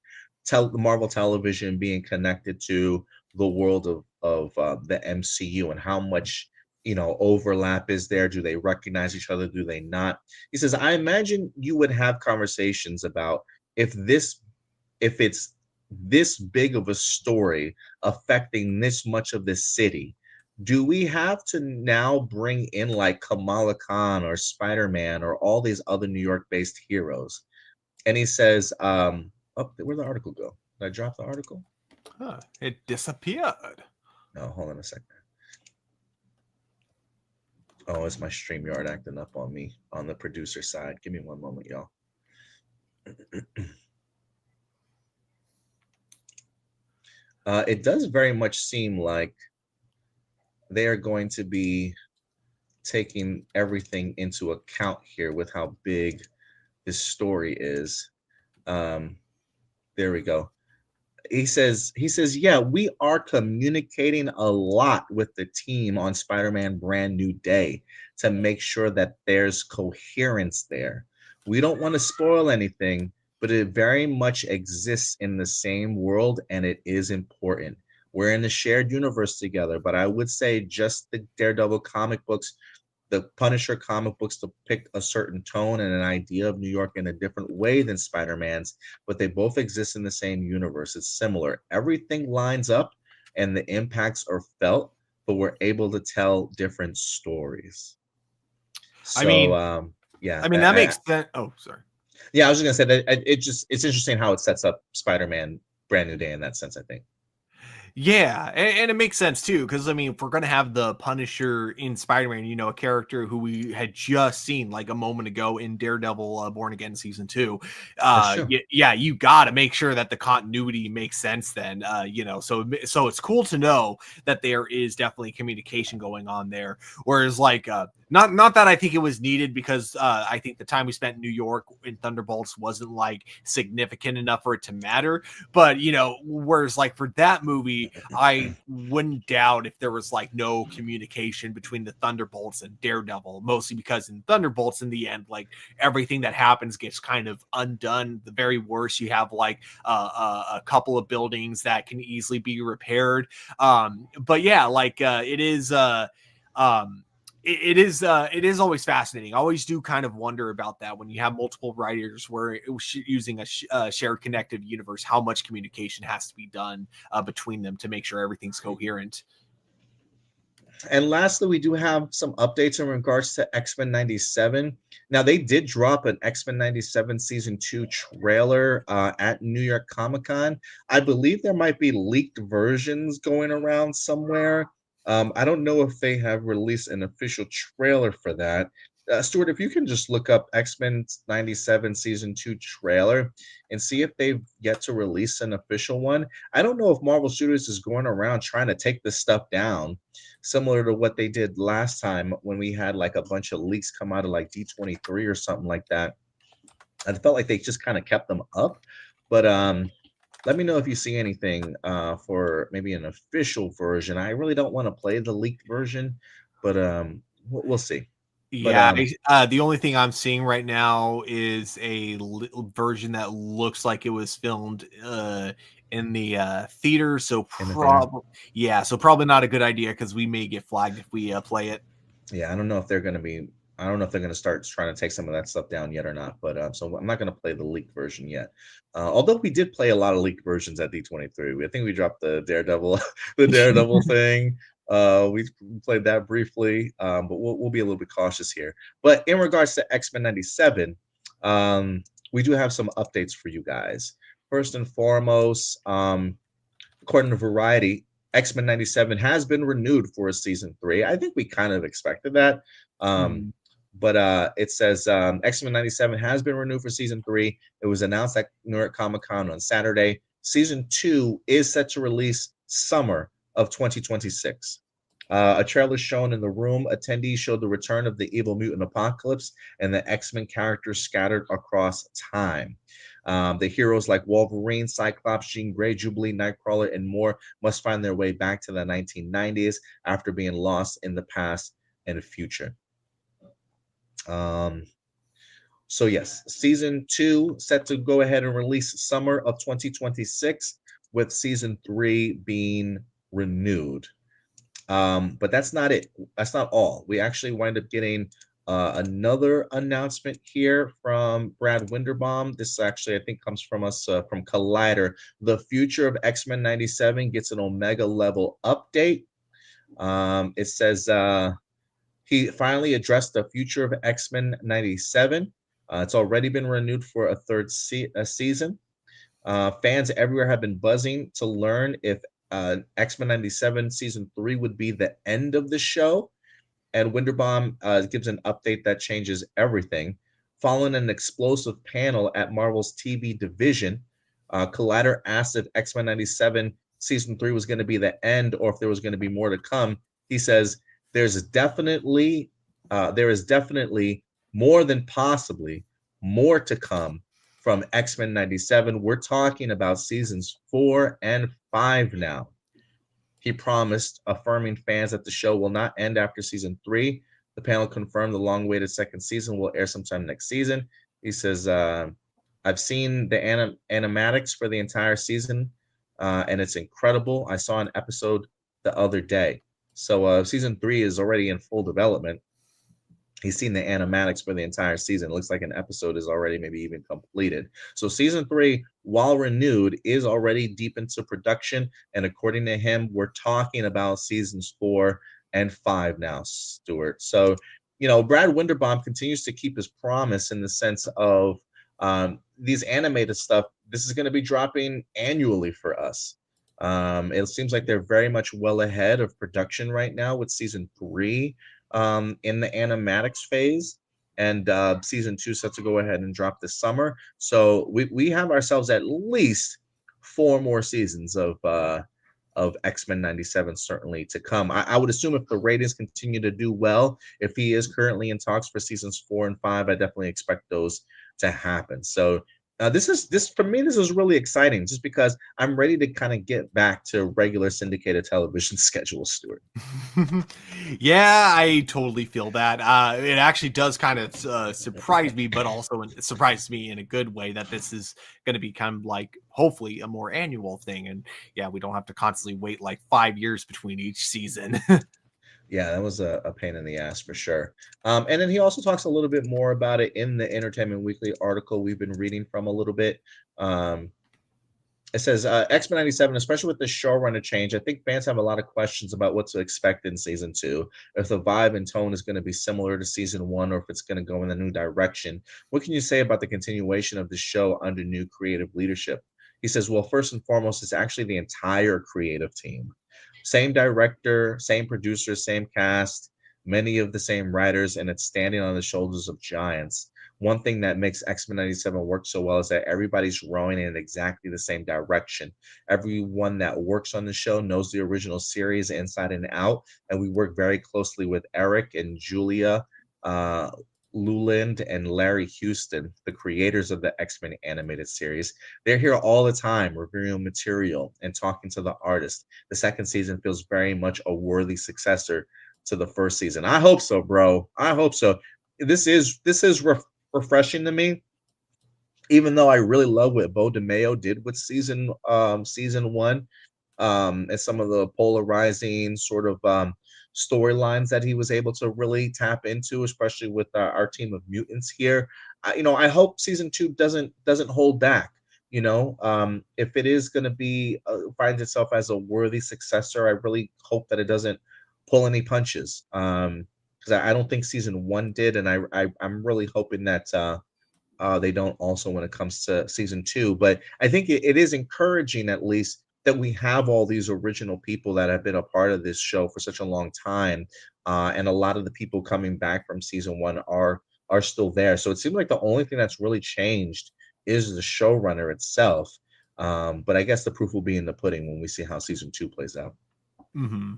the Marvel Television being connected to the world of the MCU and how much overlap is there. Do they recognize each other? Do they not? He says, I imagine you would have conversations about if it's this big of a story affecting this much of the city, do we have to now bring in like Kamala Khan or Spider-Man or all these other New York-based heroes? And he says, where'd the article go? Did I drop the article? It disappeared. No, hold on a second. Oh, it's my StreamYard acting up on me on the producer side. Give me one moment, y'all. It does very much seem like they are going to be taking everything into account here with how big this story is. There we go. He says, yeah, we are communicating a lot with the team on Spider-Man Brand New Day to make sure that there's coherence there. We don't want to spoil anything, but it very much exists in the same world, and it is important. We're in a shared universe together, but I would say just the Daredevil comic books, the Punisher comic books depict a certain tone and an idea of New York in a different way than Spider-Man's, but they both exist in the same universe. It's similar. Everything lines up and the impacts are felt, but we're able to tell different stories. So, that makes sense. Oh, sorry. Yeah, I was just gonna say that it's interesting how it sets up Spider-Man Brand New Day in that sense, I think. Yeah, and it makes sense too, because I mean, if we're gonna have the Punisher in Spider-Man, you know, a character who we had just seen like a moment ago in Daredevil Born Again season 2, That's true. yeah, you got to make sure that the continuity makes sense. Then, you know, so it's cool to know that there is definitely communication going on there. Whereas, like, not that I think it was needed, because I think the time we spent in New York in Thunderbolts wasn't like significant enough for it to matter. But you know, whereas like for that movie, I wouldn't doubt if there was like no communication between the Thunderbolts and Daredevil, mostly because in Thunderbolts, in the end, like everything that happens gets kind of undone. The very worst, you have like a couple of buildings that can easily be repaired. But yeah, like um, it is always fascinating. I always do kind of wonder about that when you have multiple writers where it was using a shared connective universe, how much communication has to be done between them to make sure everything's coherent. And lastly, we do have some updates in regards to X-Men 97. Now, they did drop an X-Men 97 season 2 trailer at New York Comic Con. I believe there might be leaked versions going around somewhere. I don't know if they have released an official trailer for that. Stuart, if you can just look up X-Men 97 season 2 trailer and see if they've yet to release an official one. I don't know if Marvel Studios is going around trying to take this stuff down, similar to what they did last time when we had like a bunch of leaks come out of like D23 or something like that. I felt like they just kind of kept them up. But let me know if you see anything for maybe an official version. I really don't want to play the leaked version, but we'll see. Yeah, the only thing I'm seeing right now is a version that looks like it was filmed in the theater. So probably, yeah, so probably not a good idea, because we may get flagged if we play it. Yeah, I don't know if they're going to be. I don't know if they're going to start trying to take some of that stuff down yet or not. But so I'm not going to play the leaked version yet. Although we did play a lot of leaked versions at D23. I think we dropped the Daredevil, the Daredevil thing. We played that briefly, but we'll be a little bit cautious here. But in regards to X-Men 97, we do have some updates for you guys. First and foremost, according to Variety, X-Men 97 has been renewed for a season 3. I think we kind of expected that. But it says X-Men 97 has been renewed for season 3. It was announced at New York Comic Con on Saturday. Season 2 is set to release summer of 2026. A trailer shown in the room. Attendees showed the return of the evil mutant Apocalypse and the X-Men characters scattered across time. The heroes like Wolverine, Cyclops, Jean Grey, Jubilee, Nightcrawler, and more must find their way back to the 1990s after being lost in the past and future. So yes, season 2 set to go ahead and release summer of 2026, with season 3 being renewed. But that's not it. That's not all. We actually wind up getting another announcement here from Brad Winderbaum. This actually, I think, comes from us from Collider. The future of X-Men 97 gets an Omega level update. It says he finally addressed the future of X-Men 97. It's already been renewed for a third season. Fans everywhere have been buzzing to learn if X-Men 97 season 3 would be the end of the show. And Winderbaum gives an update that changes everything. Following an explosive panel at Marvel's TV division, Collider asked if X-Men 97 season 3 was going to be the end or if there was going to be more to come. He says, there is definitely more than possibly more to come from X-Men 97. We're talking about seasons 4 and 5 now. He promised, affirming fans that the show will not end after season 3. The panel confirmed the long-awaited second season will air sometime next season. He says, I've seen the animatics for the entire season, and it's incredible. I saw an episode the other day. So season 3 is already in full development. He's seen the animatics for the entire season. It looks like an episode is already maybe even completed. So season 3, while renewed, is already deep into production. And according to him, we're talking about seasons 4 and 5 now, Stuart. So, you know, Brad Winderbaum continues to keep his promise in the sense of these animated stuff. This is going to be dropping annually for us. It seems like they're very much well ahead of production right now with season 3 in the animatics phase, and season 2 set to go ahead and drop this summer. So we have ourselves at least 4 more seasons of X-Men 97 certainly to come. I would assume if the ratings continue to do well, if he is currently in talks for seasons 4 and 5, I definitely expect those to happen. So this for me, this is really exciting just because I'm ready to kind of get back to regular syndicated television schedule, Stuart. Yeah, I totally feel that. It actually does kind of surprise me, but also it surprised me in a good way that this is going to be kind of like hopefully a more annual thing. And yeah, we don't have to constantly wait like 5 years between each season. Yeah, that was a pain in the ass for sure. And then he also talks a little bit more about it in the Entertainment Weekly article we've been reading from a little bit. It says X-Men 97, especially with the showrunner change, I think fans have a lot of questions about what to expect in season 2. If the vibe and tone is going to be similar to season 1 or if it's going to go in a new direction. What can you say about the continuation of the show under new creative leadership? He says, well, first and foremost, it's actually the entire creative team. Same director, same producer, same cast, many of the same writers, and it's standing on the shoulders of giants. One thing that makes X-Men 97 work so well is that everybody's rowing in exactly the same direction. Everyone that works on the show knows the original series inside and out, and we work very closely with Eric and Julia Luland and Larry Houston, the creators of the X-Men animated series. They're here all the time reviewing material and talking to the artist. The second season feels very much a worthy successor to the first season. I hope so, bro. I hope so. This is refreshing to me, even though I really love what Bo DeMayo did with season 1, and some of the polarizing sort of storylines that he was able to really tap into, especially with our team of mutants here. I hope season 2 doesn't hold back. If it is going to be finds itself as a worthy successor, I really hope that it doesn't pull any punches. Because I don't think season 1 did, and I'm really hoping that they don't also when it comes to season 2. But I think it is encouraging at least that we have all these original people that have been a part of this show for such a long time, and a lot of the people coming back from season 1 are still there. So it seems like the only thing that's really changed is the showrunner itself. But I guess the proof will be in the pudding when we see how season 2 plays out. Mm-hmm.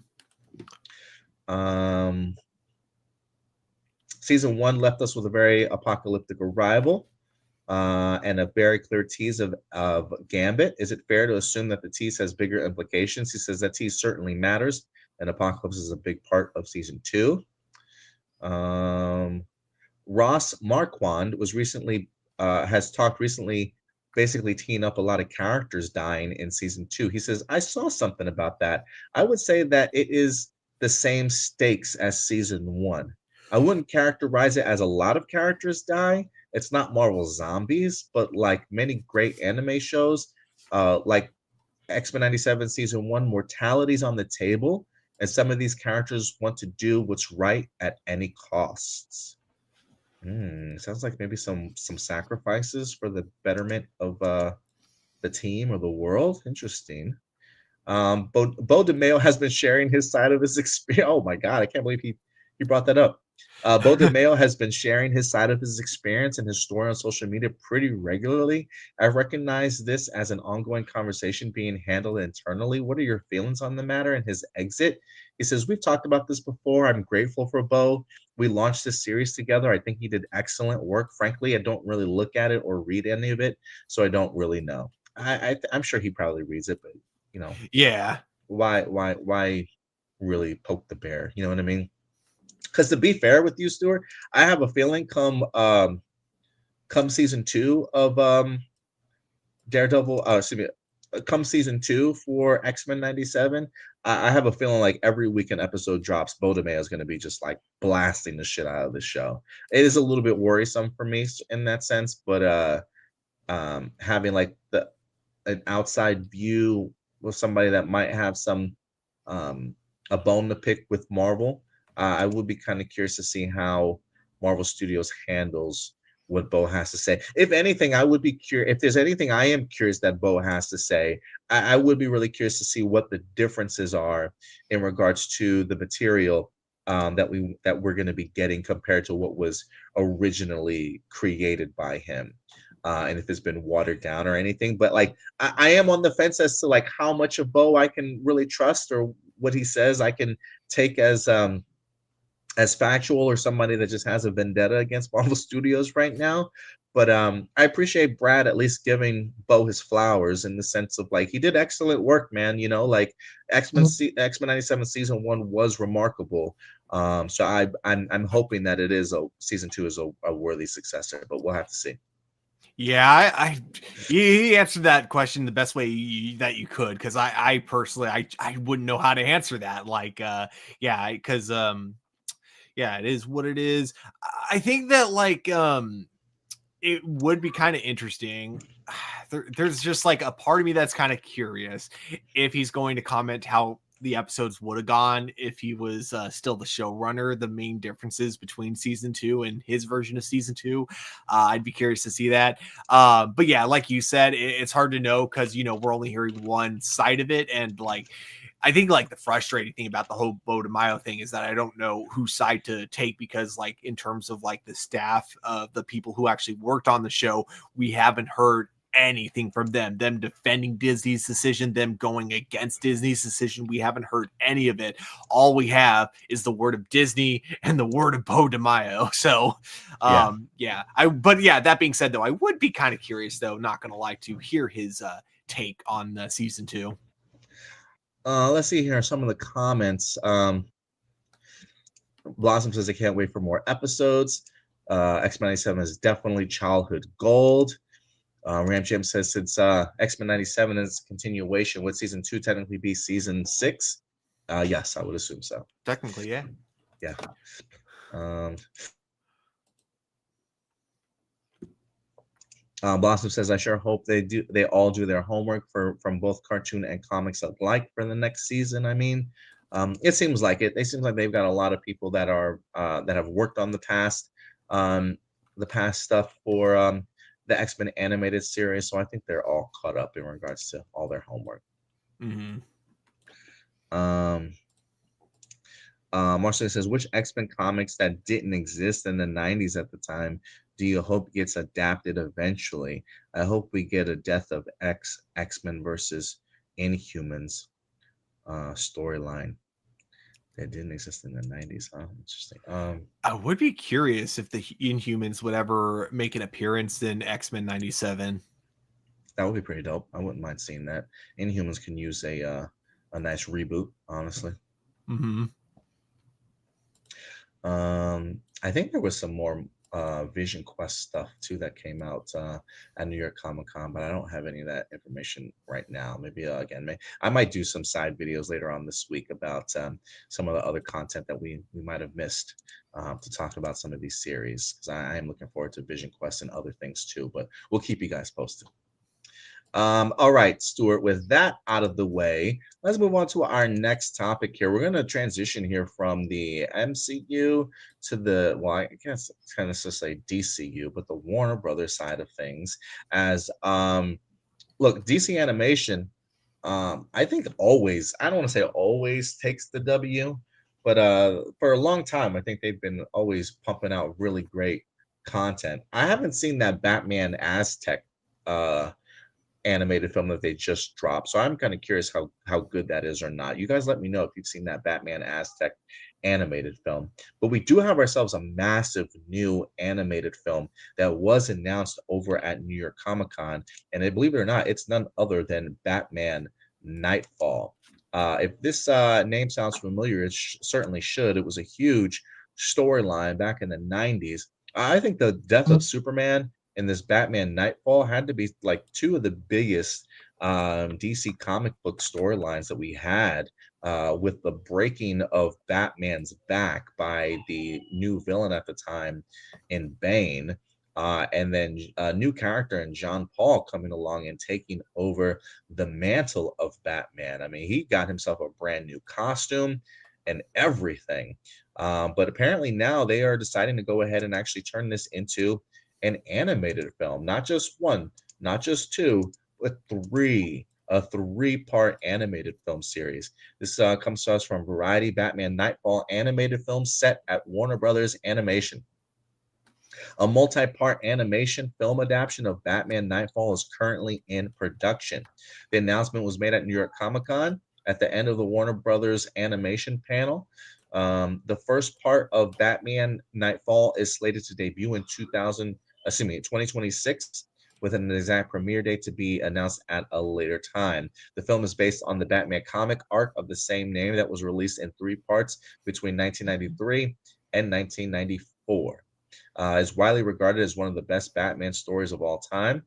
Season 1 left us with a very apocalyptic arrival and a very clear tease of Gambit. Is it fair to assume that the tease has bigger implications? He says that tease certainly matters, and Apocalypse is a big part of season 2. Ross Marquand was has talked recently, basically teeing up a lot of characters dying in season 2. He says, I saw something about that. I would say that it is the same stakes as season 1. I wouldn't characterize it as a lot of characters die. It's not Marvel Zombies, but like many great anime shows, like X-Men 97 season 1, mortality's on the table, and some of these characters want to do what's right at any costs. Sounds like maybe some sacrifices for the betterment of the team or the world. Interesting. Bo DeMayo has been sharing his side of his experience. Oh my God, I can't believe he brought that up. Bo DeMayo has been sharing his side of his experience and his story on social media pretty regularly. I recognize this as an ongoing conversation being handled internally. What are your feelings on the matter and his exit? He says, we've talked about this before. I'm grateful for Bo. We launched this series together. I think he did excellent work. Frankly, I don't really look at it or read any of it, so I don't really know. I'm sure he probably reads it, but yeah, why really poke the bear? You know what I mean? Because to be fair with you, Stuart, I have a feeling come season 2 of Daredevil, come season 2 for X-Men 97, I have a feeling like every week an episode drops, Bo DeMayo is going to be just like blasting the shit out of the show. It is a little bit worrisome for me in that sense, but having like an outside view with somebody that might have some a bone to pick with Marvel, I would be kind of curious to see how Marvel Studios handles what Bo has to say. If anything, I would be curious. If there's anything I am curious that Bo has to say, I would be really curious to see what the differences are in regards to the material that we're going to be getting compared to what was originally created by him. And if it's been watered down or anything. But like I am on the fence as to like how much of Bo I can really trust, or what he says I can take as factual, or somebody that just has a vendetta against Marvel Studios right now. But I appreciate Brad at least giving Bo his flowers, in the sense of like, he did excellent work, man. You know, like X-Men 97 season 1 was remarkable. So I'm hoping that season 2 is a worthy successor, but we'll have to see. Yeah, he answered that question the best way that you could, because I personally I wouldn't know how to answer that. Like, yeah, because yeah, it is what it is. I think that like it would be kind of interesting. There's just like a part of me that's kind of curious if he's going to comment how the episodes would have gone if he was still the showrunner, the main differences between season 2 and his version of season 2. I'd be curious to see that. But yeah, like you said, it's hard to know, because, you know, we're only hearing one side of it. And like, I think like the frustrating thing about the whole Bo DeMaio thing is that I don't know whose side to take, because like in terms of like the staff of the people who actually worked on the show, we haven't heard anything from them defending Disney's decision, them going against Disney's decision. We haven't heard any of it. All we have is the word of Disney and the word of Bo DeMaio. So but that being said, though, I would be kind of curious, though, not gonna lie, to hear his take on season 2. Let's see here some of the comments. Blossom says, I can't wait for more episodes. X-Men 97 is definitely childhood gold. Ram Jim says, since X-Men 97 is continuation, would season 2 technically be season 6? Yes, I would assume so. Technically, yeah. Yeah. Blossom says, I sure hope they all do their homework from both cartoon and comics alike for the next season. I mean, it seems like it. It seems like they've got a lot of people that have worked on the past stuff for the X-Men animated series. So I think they're all caught up in regards to all their homework. Mm-hmm. Marcel says, which X-Men comics that didn't exist in the 90s at the time do you hope gets adapted eventually? I hope we get a Death of X-Men versus Inhumans storyline that didn't exist in the 90s. Interesting. I would be curious if the Inhumans would ever make an appearance in X-Men 97. That would be pretty dope. I wouldn't mind seeing that. Inhumans can use a nice reboot, honestly. Mm-hmm. I think there was some more Vision Quest stuff too that came out at New York Comic Con, but I don't have any of that information right now. Maybe I might do some side videos later on this week about some of the other content that we might have missed to talk about some of these series, because I am looking forward to Vision Quest and other things too, but we'll keep you guys posted. All right, Stuart, with that out of the way, let's move on to our next topic here. We're going to transition here from the MCU to I guess it's kind of just say DCU, but the Warner Brothers side of things. As look, DC Animation, I think always, I don't want to say always takes the W, but for a long time, I think they've been always pumping out really great content. I haven't seen that Batman Aztec animated film that they just dropped, so I'm kind of curious how good that is or not. You guys let me know if you've seen that Batman Aztec animated film. But we do have ourselves a massive new animated film that was announced over at New York Comic Con, and believe it or not, it's none other than Batman Knightfall. If this name sounds familiar, it certainly should. It was a huge storyline back in the 90s. I think the death of Superman and this Batman Knightfall had to be like two of the biggest DC comic book storylines that we had, with the breaking of Batman's back by the new villain at the time in Bane, and then a new character in John Paul coming along and taking over the mantle of Batman. I mean, he got himself a brand new costume and everything. But apparently now they are deciding to go ahead and actually turn this into an animated film, not just one, not just two, but three. A three-part animated film series. This comes to us from Variety. Batman Knightfall animated film set at Warner Brothers Animation. A multi-part animation film adaptation of Batman Knightfall is currently in production. The announcement was made at New York Comic Con at the end of the Warner Brothers animation panel. The first part of Batman Knightfall is slated to debut in 2026, with an exact premiere date to be announced at a later time. The film is based on the Batman comic arc of the same name that was released in three parts between 1993 and 1994. Is widely regarded as one of the best Batman stories of all time.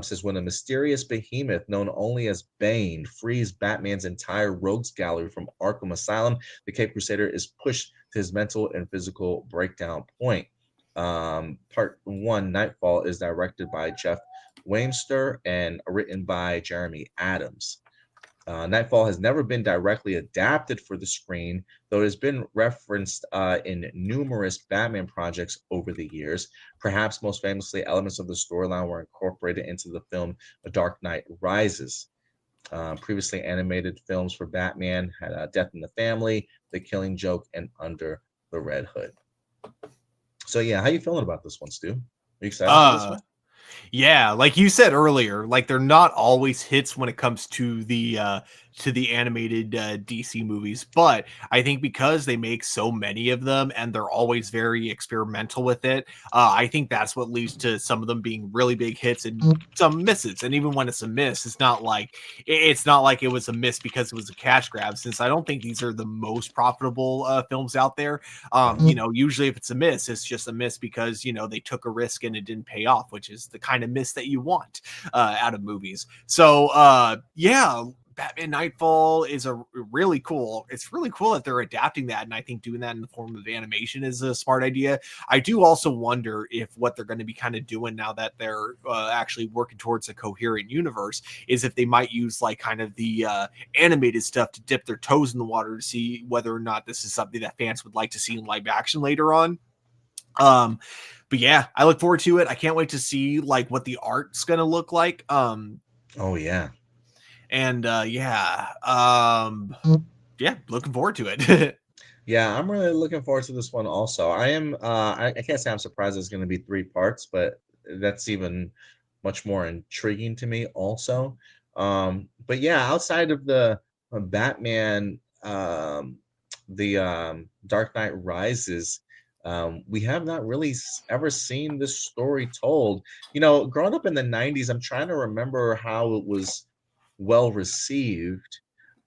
Says when a mysterious behemoth known only as Bane frees Batman's entire rogues gallery from Arkham Asylum, the Cape Crusader is pushed to his mental and physical breakdown point. Part 1, Knightfall, is directed by Jeff Wamster and written by Jeremy Adams. Knightfall has never been directly adapted for the screen, though it has been referenced in numerous Batman projects over the years. Perhaps most famously, elements of the storyline were incorporated into the film A Dark Knight Rises. Previously animated films for Batman had Death in the Family, The Killing Joke, and Under the Red Hood. So yeah, how you feeling about this one, Stu? Are you excited for this one? Yeah, like you said earlier, like they're not always hits when it comes to the animated DC movies, but I think because they make so many of them and they're always very experimental with it, I think that's what leads to some of them being really big hits and some misses. And even when it's a miss, it's not like it was a miss because it was a cash grab, since I don't think these are the most profitable films out there. You know, usually if it's a miss, it's just a miss because, you know, they took a risk and it didn't pay off, which is the kind of miss that you want out of movies. So yeah, Batman Knightfall is really cool. It's really cool that they're adapting that, and I think doing that in the form of animation is a smart idea. I do also wonder if what they're going to be kind of doing now that they're actually working towards a coherent universe is if they might use like kind of the animated stuff to dip their toes in the water to see whether or not this is something that fans would like to see in live action later on. But yeah, I look forward to it. I can't wait to see like what the art's going to look like. Oh yeah. And yeah, looking forward to it. Yeah, I'm really looking forward to this one also. I am I can't say I'm surprised it's going to be three parts, but that's even much more intriguing to me also. But yeah, outside of the Batman Dark Knight Rises, we have not really ever seen this story told. You know, growing up in the 90s, I'm trying to remember how it was well received.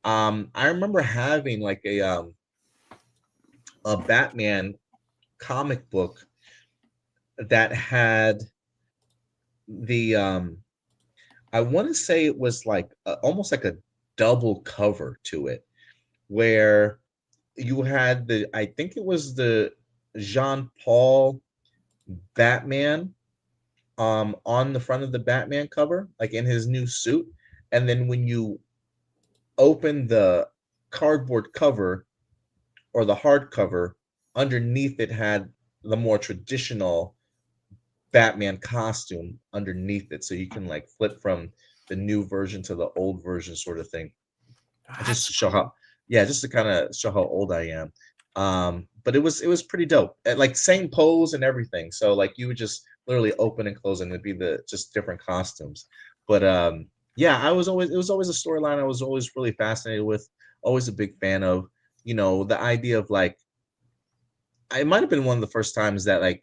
I remember having like a Batman comic book that had the I want to say it was like almost like a double cover to it, where you had I think it was the Jean Paul Batman on the front of the Batman cover, like in his new suit. And then when you open the cardboard cover or the hardcover, underneath it had the more traditional Batman costume underneath it. So you can like flip from the new version to the old version sort of thing. Just to show how, just to kind of show how old I am. But it was pretty dope. Like same pose and everything. So like you would just literally open and close and it'd be the just different costumes. But yeah, it was always a storyline I was always really fascinated with, always a big fan of, you know, the idea of like, it might have been one of the first times that like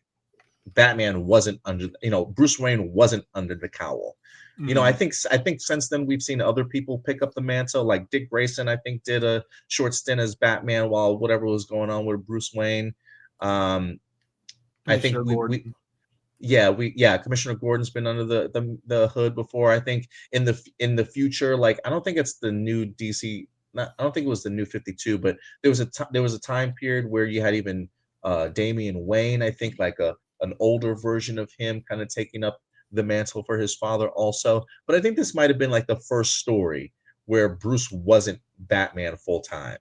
Batman wasn't under, you know, Bruce Wayne wasn't under the cowl. You know, I think since then we've seen other people pick up the mantle, like Dick Grayson, I think did a short stint as Batman while whatever was going on with Bruce Wayne. I think Commissioner Gordon's been under the hood before. I think in the future, like I don't think it's the new DC. I don't think it was the new 52, but there was a time period where you had even Damian Wayne. I think like an older version of him kind of taking up the mantle for his father also. But I think this might have been like the first story where Bruce wasn't Batman full time.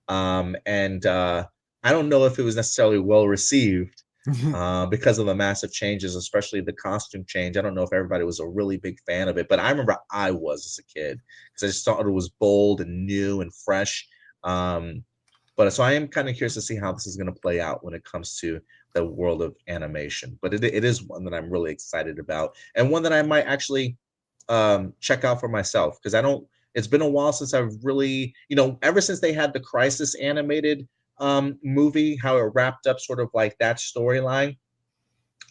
And I don't know if it was necessarily well received because of the massive changes, especially the costume change. I don't know if everybody was a really big fan of it, but I remember I was as a kid because I just thought it was bold and new and fresh. But so I am kind of curious to see how this is going to play out when it comes to the world of animation. But it is one that I'm really excited about, and one that I might actually check out for myself, because it's been a while since I've really, ever since they had the Crisis animated movie, how it wrapped up sort of like that storyline,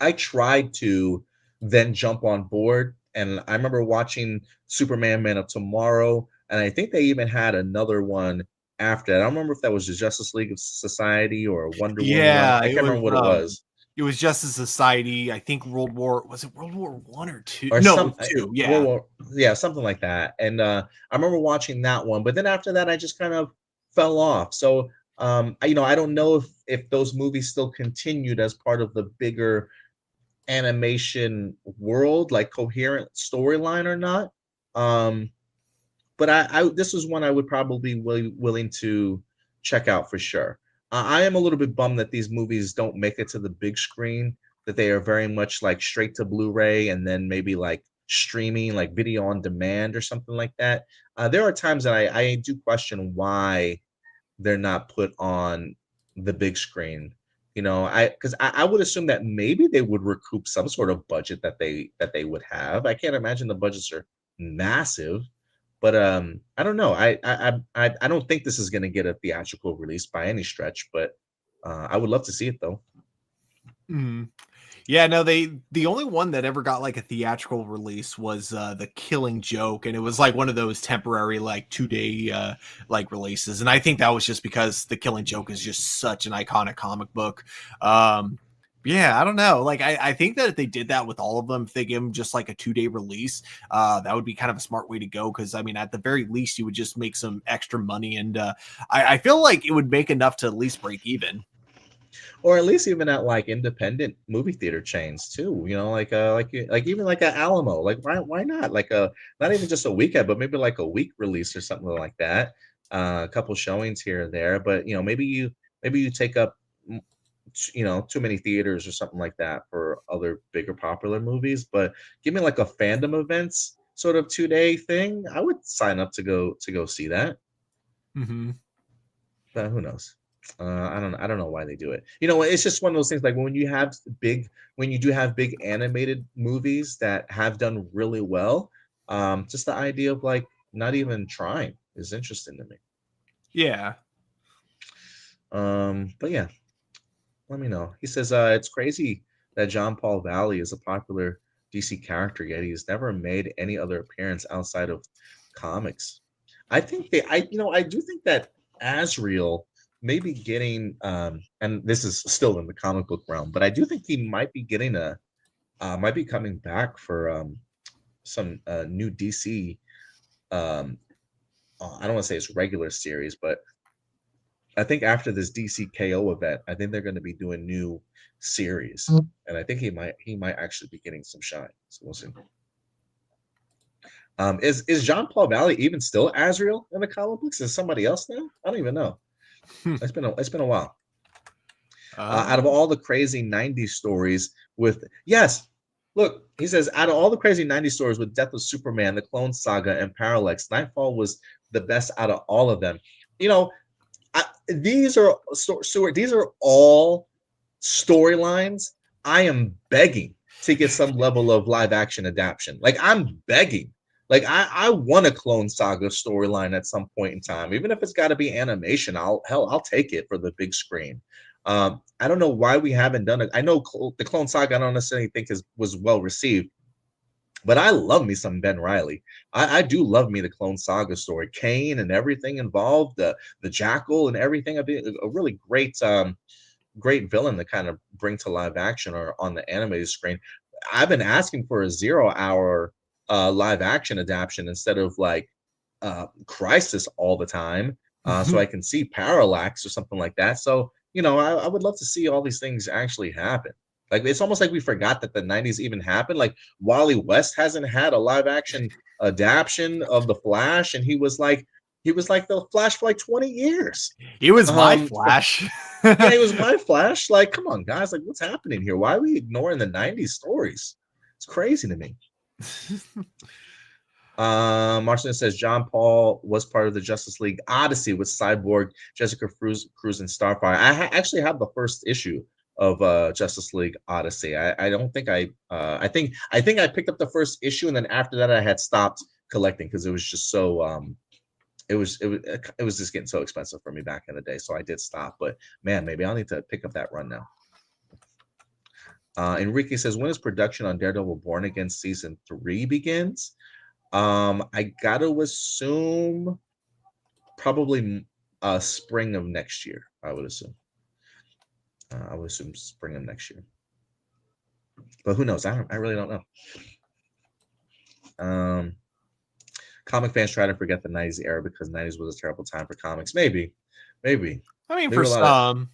I tried to then jump on board. And I remember watching Superman Man of Tomorrow, and I think they even had another one after that. I don't remember if that was the Justice League of Society or Wonder Woman. I can't remember what it was. It was Justice Society. I think World War One or two? Or no, two. Yeah, something like that. And I remember watching that one, but then after that, I just kind of fell off. So I don't know if those movies still continued as part of the bigger animation world, like coherent storyline or not. But I this was one I would probably be willing to check out for sure. I am a little bit bummed that these movies don't make it to the big screen, that they are very much like straight to Blu-ray and then maybe like streaming, like video on demand or something like that. There are times that I do question why they're not put on the big screen. Because I would assume that maybe they would recoup some sort of budget that they would have. I can't imagine the budgets are massive. But I don't know. I don't think this is going to get a theatrical release by any stretch. But I would love to see it though. Yeah, no, the only one that ever got like a theatrical release was The Killing Joke, and it was like one of those temporary like 2-day like releases. And I think that was just because The Killing Joke is just such an iconic comic book. Yeah, I don't know. Like, I think that if they did that with all of them, if they give them just like a 2-day release, that would be kind of a smart way to go. Because I mean, at the very least, you would just make some extra money, and I feel like it would make enough to at least break even, or at least even at like independent movie theater chains too. Like even like an Alamo. Like why not? Like not even just a weekend, but maybe like a week release or something like that. A couple showings here or there, but maybe you take up too many theaters or something like that for other bigger popular movies. But give me like a fandom events sort of 2-day thing. I would sign up to go see that. But who knows? I don't know why they do it. It's just one of those things, like when you do have big animated movies that have done really well, just the idea of like not even trying is interesting to me. Yeah. But yeah. Let me know. He says it's crazy that John Paul Valley is a popular DC character, yet he's never made any other appearance outside of comics. I think I do think that Azrael may be getting and this is still in the comic book realm, but I do think he might be getting might be coming back for some new DC I don't want to say it's regular series, but I think after this DC KO event, I think they're going to be doing new series, and I think he might actually be getting some shine. So we'll see. Is John Paul Valley even still Azrael in the comic books? Is somebody else now? I don't even know. It's been a while. Out of all the crazy 90s stories look, he says, out of all the crazy 90s stories with Death of Superman, the Clone Saga, and Parallax, Knightfall was the best out of all of them. These are all storylines I am begging to get some level of live action adaptation. Like, I'm begging. Like, I want a Clone Saga storyline at some point in time, even if it's got to be animation. I'll take it for the big screen. I don't know why we haven't done it. I know the Clone Saga I don't necessarily think was well received, but I love me some Ben Reilly. I do love me the Clone Saga story, Kane and everything involved, the Jackal and everything. A really great villain to kind of bring to live action or on the animated screen. I've been asking for a 0-hour live action adaptation instead of like Crisis all the time, so I can see Parallax or something like that. So I would love to see all these things actually happen. Like, it's almost like we forgot that the 90s even happened. Like, Wally West hasn't had a live action adaptation of The Flash, and he was like, He was like the Flash for like 20 years. He was my Flash. Yeah, he was my Flash. Like, come on, guys. Like, what's happening here? Why are we ignoring the 90s stories? It's crazy to me. Martin says John Paul was part of the Justice League Odyssey with Cyborg, Jessica Cruz, and Starfire. I actually have the first issue of Justice League Odyssey. I don't think I think I picked up the first issue, and then after that I had stopped collecting because it was just so it was just getting so expensive for me back in the day. So I did stop. But man, maybe I'll need to pick up that run now. Enrique says, when is production on Daredevil Born Again season 3 begins? I gotta assume probably spring of next year. I would assume spring of next year, but who knows? I really don't know. Comic fans try to forget the 90s era because 90s was a terrible time for comics. Maybe. I mean, maybe for some,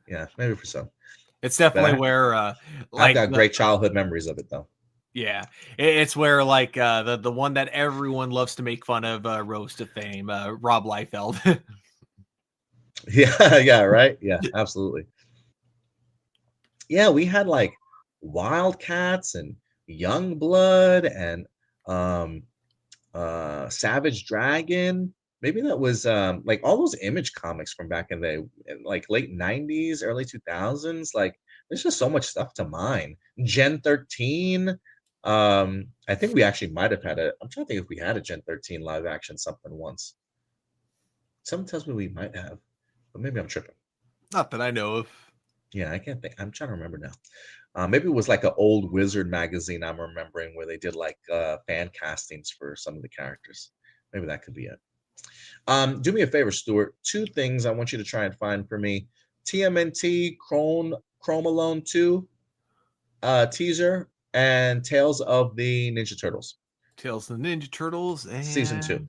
yeah, maybe for some. It's definitely where I've got great childhood memories of it, though. Yeah, it's where like the one that everyone loves to make fun of, Rose to Fame, Rob Liefeld. Yeah, right. Yeah, absolutely. Yeah, we had like Wildcats and Youngblood and Savage Dragon. Maybe that was like all those Image comics from back in the like late 90s, early 2000s. Like there's just so much stuff to mine. Gen 13. I think we actually might have had I'm trying to think if we had a Gen 13 live action something once. Someone tells me we might have, but maybe I'm tripping. Not that I know of. Yeah, I can't think. I'm trying to remember now. Maybe it was like an old Wizard magazine I'm remembering where they did like fan castings for some of the characters. Maybe that could be it. Do me a favor, Stuart. 2 things I want you to try and find for me. TMNT Chrome Alone 2 teaser and Tales of the Ninja Turtles. Tales of the Ninja Turtles and season 2.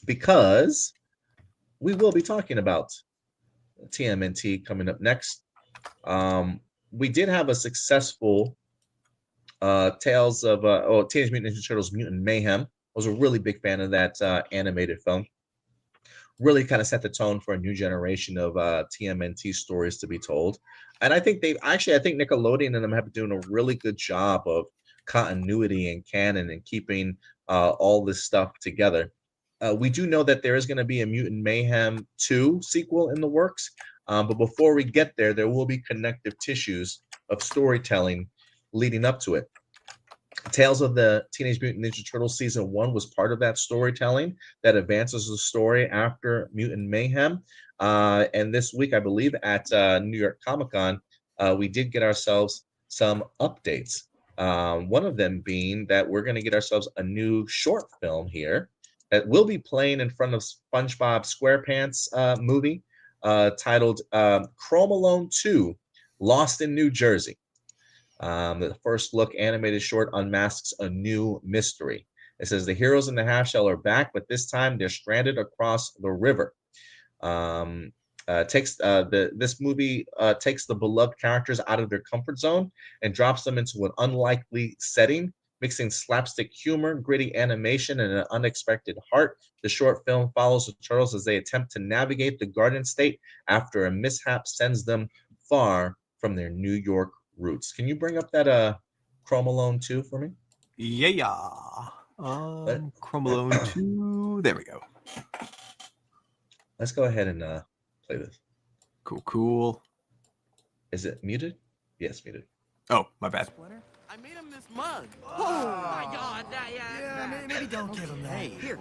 Because we will be talking about TMNT coming up next. We did have a successful Tales of Teenage Mutant Ninja Turtles Mutant Mayhem. I was a really big fan of that animated film. Really kind of set the tone for a new generation of TMNT stories to be told. And I think I think Nickelodeon and them have been doing a really good job of continuity and canon and keeping all this stuff together. We do know that there is going to be a Mutant Mayhem 2 sequel in the works. But before we get there, there will be connective tissues of storytelling leading up to it. Tales of the Teenage Mutant Ninja Turtles season 1 was part of that storytelling that advances the story after Mutant Mayhem. And this week, I believe at New York Comic-Con, we did get ourselves some updates. One of them being that we're going to get ourselves a new short film here that will be playing in front of SpongeBob SquarePants movie titled Chrome Alone 2, Lost in New Jersey. The first look animated short unmasks a new mystery. It says the heroes in the half shell are back, but this time they're stranded across the river. This movie takes the beloved characters out of their comfort zone and drops them into an unlikely setting, mixing slapstick humor, gritty animation, and an unexpected heart. The short film follows the turtles as they attempt to navigate the Garden State after a mishap sends them far from their New York roots. Can you bring up that Chrome Alone 2 for me? Yeah. Chrome Alone 2. There we go. Let's go ahead and play this. Cool. Is it muted? Yes, muted. Oh, my bad. I made him this mug. Oh my God! Maybe don't give him that. Hey, here,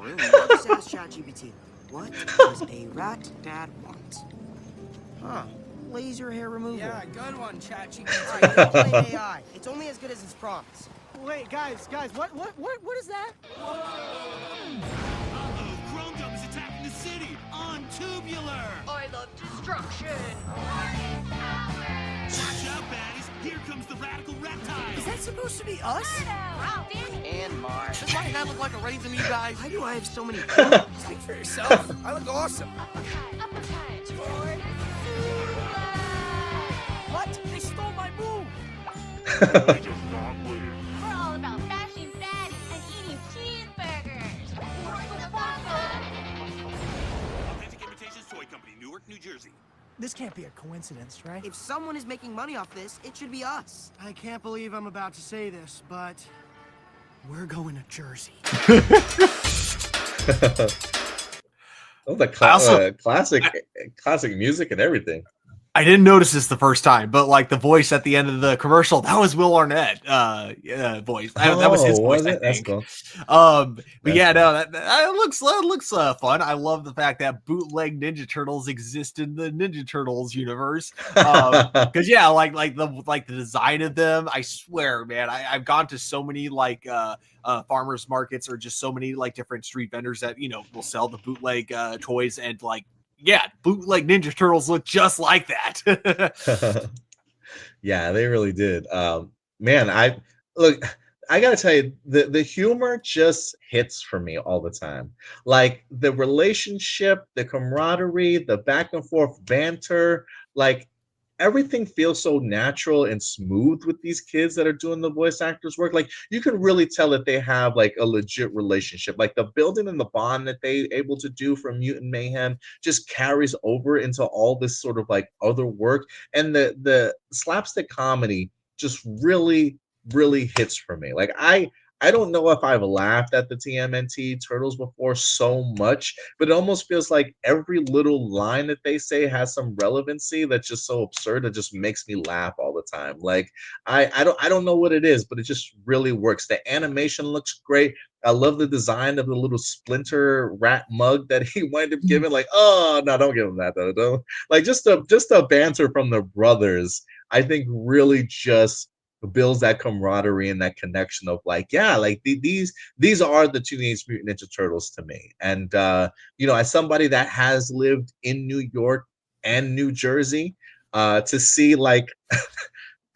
just ask ChatGPT. What does a rat dad want? Huh? Laser hair removal. Yeah, good one, ChatGPT. Blame AI. It's only as good as its prompts. Wait, guys, what is that? Chrome Dome is attacking the city on Tubular. I love destruction. Watch out, baddies! Here comes the radical reptile. Is that supposed to be us? And Mars. Does my head look like a raisin to you guys? Why do I have so many? Speak for yourself. I look awesome. What? They stole my move. We're all about bashing baddies and eating cheeseburgers. can't be a coincidence, right? If someone is making money off this, it should be us. I can't believe I'm about to say this, but we're going to Jersey. Oh, the classic music and everything. I didn't notice this the first time, but like the voice at the end of the commercial, that was Will Arnett voice. That was his voice, I think. That's cool. But yeah, no, that looks fun. I love the fact that bootleg Ninja Turtles exist in the Ninja Turtles universe. Because yeah, like the design of them, I swear, man, I've gone to so many like farmers markets or just so many like different street vendors that will sell the bootleg toys, and like, yeah, bootleg Ninja Turtles look just like that. Yeah, they really did. Man, I gotta tell you, the humor just hits for me all the time. Like the relationship, the camaraderie, the back and forth banter, like everything feels so natural and smooth with these kids that are doing the voice actors work. Like you can really tell that they have like a legit relationship. Like the building and the bond that they able to do for Mutant Mayhem just carries over into all this sort of like other work. And the slapstick comedy just really hits for me. Like I don't know if I've laughed at the TMNT Turtles before so much, but it almost feels like every little line that they say has some relevancy that's just so absurd that just makes me laugh all the time. Like I don't know what it is, but it just really works. The animation looks great. I love the design of the little Splinter rat mug that he wound up giving. Like, oh no, don't give him that though. Don't. Like just the banter from the brothers, I think really just builds that camaraderie and that connection of like, yeah, like these are the Teenage Mutant Ninja Turtles to me. And as somebody that has lived in New York and New Jersey, to see like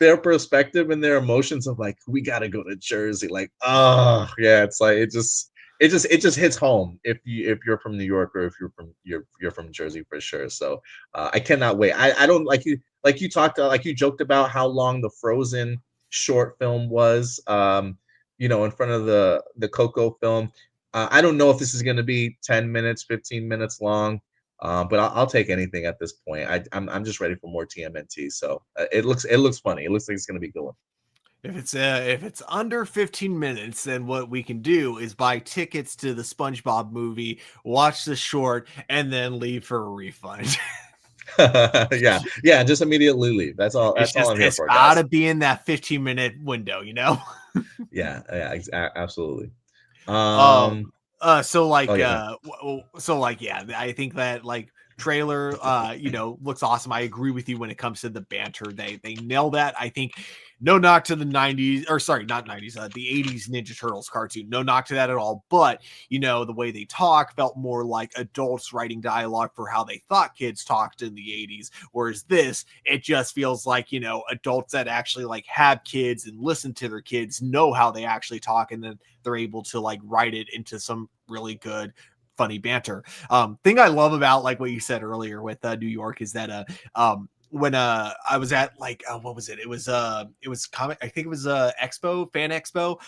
their perspective and their emotions of like, we gotta go to Jersey, like, oh yeah, it's like it just hits home if you're from New York or if you're from Jersey for sure. So I cannot wait. I don't like you joked about how long the Frozen short film was in front of the Coco film. I don't know if this is going to be 10 minutes 15 minutes long, but I'll take anything at this point. I'm just ready for more TMNT. So it looks funny. It looks like it's going to be good. If it's under 15 minutes, then what we can do is buy tickets to the SpongeBob movie, watch the short, and then leave for a refund. yeah, just immediately leave. That's all I'm here for. It's gotta be in that 15-minute window, yeah, absolutely. I think that like trailer looks awesome. I agree with you when it comes to the banter. They nail that. I think no knock to the 90s, or sorry, not 90s, the 80s Ninja Turtles cartoon. No knock to that at all. But the way they talk felt more like adults writing dialogue for how they thought kids talked in the 80s. Whereas this, it just feels like adults that actually like have kids and listen to their kids know how they actually talk, and then they're able to like write it into some really good funny banter. Thing I love about like what you said earlier with New York is that when I was at like what was it? It was comic. I think it was fan expo.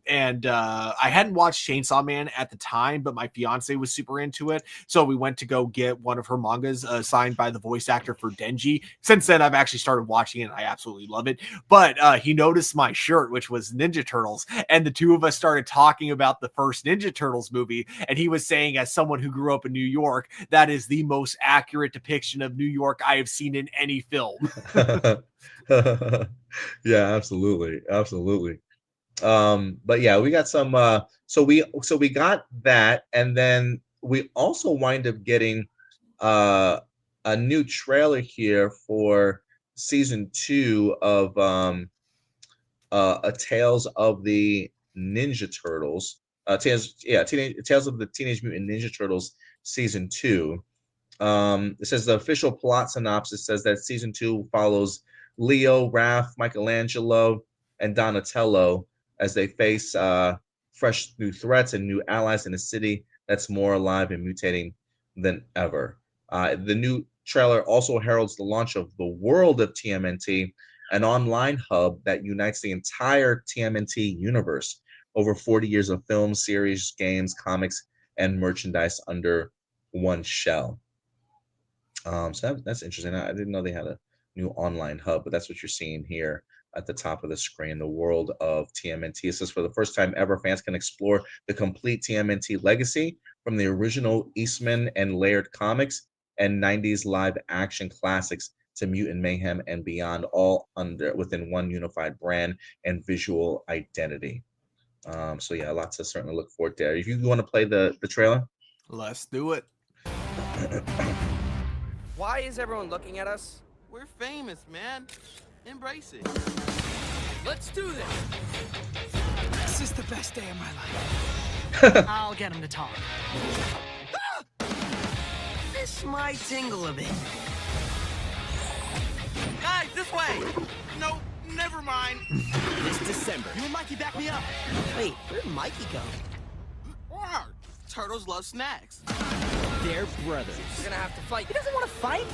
And I hadn't watched Chainsaw Man at the time, but my fiance was super into it, so we went to go get one of her mangas signed by the voice actor for Denji. Since then, I've actually started watching it, and I absolutely love it. But he noticed my shirt, which was Ninja Turtles, and the two of us started talking about the first Ninja Turtles movie. And he was saying, as someone who grew up in New York, that is the most accurate depiction of New York I have seen in any film. Yeah, absolutely. But yeah, we got some so we got that, and then we also wind up getting a new trailer here for season 2 of a Tales of the Ninja Turtles. Tales of the Teenage Mutant Ninja Turtles season 2. It says the official plot synopsis says that season 2 follows Leo, Raph, Michelangelo, and Donatello as they face fresh new threats and new allies in a city that's more alive and mutating than ever. The new trailer also heralds the launch of the World of TMNT, an online hub that unites the entire TMNT universe. Over 40 years of films, series, games, comics, and merchandise under one shell. So that's interesting. I didn't know they had a new online hub, but that's what you're seeing here at the top of the screen. The world of TMNT. It says for the first time ever, fans can explore the complete TMNT legacy from the original Eastman and Laird comics and 90s live action classics to Mutant Mayhem and beyond, all under within one unified brand and visual identity. So yeah, lots to certainly look forward to. If you want to play the trailer, Let's do it. Why is everyone looking at us? We're famous, man. Embrace it. Let's do this. This is the best day of my life. I'll get him to talk. This might tingle a bit. Guys, this way. No, never mind. This December. You and Mikey back me up. Wait, where'd Mikey go? Wow, turtles love snacks. They're brothers. We're gonna have to fight. He doesn't want to fight.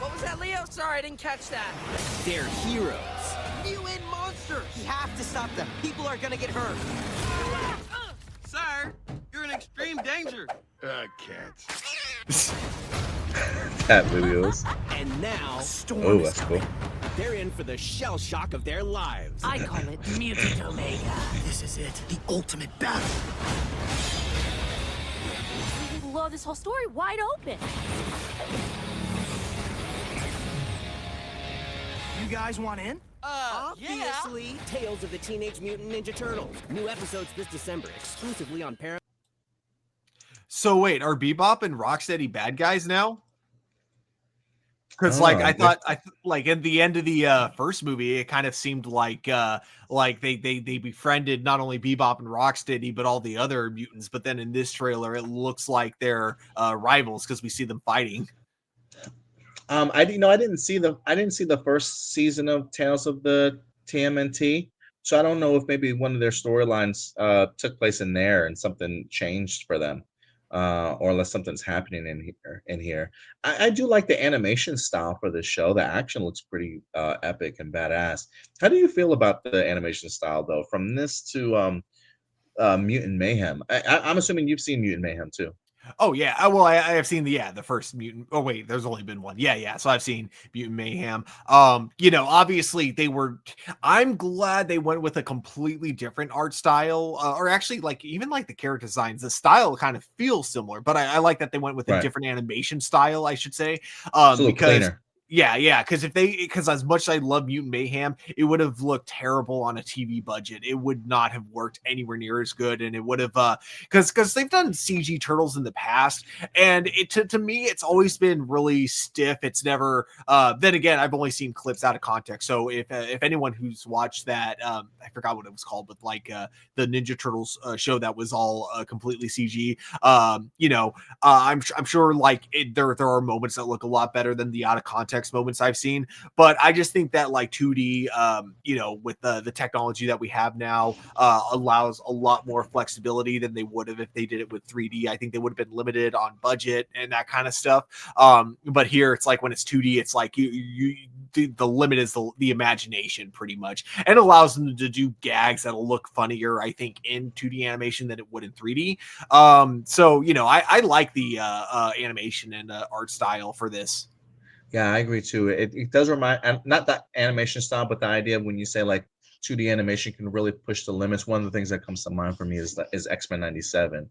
What was that, Leo? Sorry, I didn't catch that. They're heroes. Mutant monsters. We have to stop them. People are gonna get hurt. Sir, you're in extreme danger. Cats. cat videos. And now, Oh, that's cool. they're in for the shell shock of their lives. I call it Mutant Omega. This is it. The ultimate battle. We can blow this whole story wide open. You guys want in? Obviously. Tales of the Teenage Mutant Ninja Turtles. New episodes this December, exclusively on Paramount. So wait, are Bebop and Rocksteady bad guys now? Because Oh, like I thought, like at the end of the first movie, it kind of seemed like they befriended not only Bebop and Rocksteady but all the other mutants. But then in this trailer, it looks like they're rivals because we see them fighting. I didn't see the first season of Tales of the TMNT, so I don't know if maybe one of their storylines took place in there and something changed for them, or unless something's happening in here. I do like the animation style for this show. The action looks pretty epic and badass. How do you feel about the animation style though, from this to Mutant Mayhem? I'm assuming you've seen Mutant Mayhem too. Oh yeah, well I have seen the first mutant. Oh wait, there's only been one. Yeah. So I've seen Mutant Mayhem. Obviously they were. I'm glad they went with a completely different art style, or actually like even like the character designs. The style kind of feels similar, but I like that they went with a different animation style, I should say, It's a little because. cleaner. Yeah, because as much as I love Mutant Mayhem, it would have looked terrible on a TV budget. It would not have worked anywhere near as good, and it would have because they've done CG turtles in the past, and it to me it's always been really stiff. It's never. Then again, I've only seen clips out of context. So if anyone who's watched that, I forgot what it was called, but like the Ninja Turtles show that was all completely CG. I'm sure like there are moments that look a lot better than the out of context moments I've seen, but I just think that like 2D, with the technology that we have now, allows a lot more flexibility than they would have if they did it with 3D. I think they would have been limited on budget and that kind of stuff. But here it's like when it's 2D, it's like the limit is the imagination pretty much, and allows them to do gags that'll look funnier, I think, in 2D animation than it would in 3D. So I like the animation and art style for this. Yeah, I agree too. It does remind, and not that animation style, but the idea of when you say like 2D animation can really push the limits. One of the things that comes to mind for me is X-Men 97,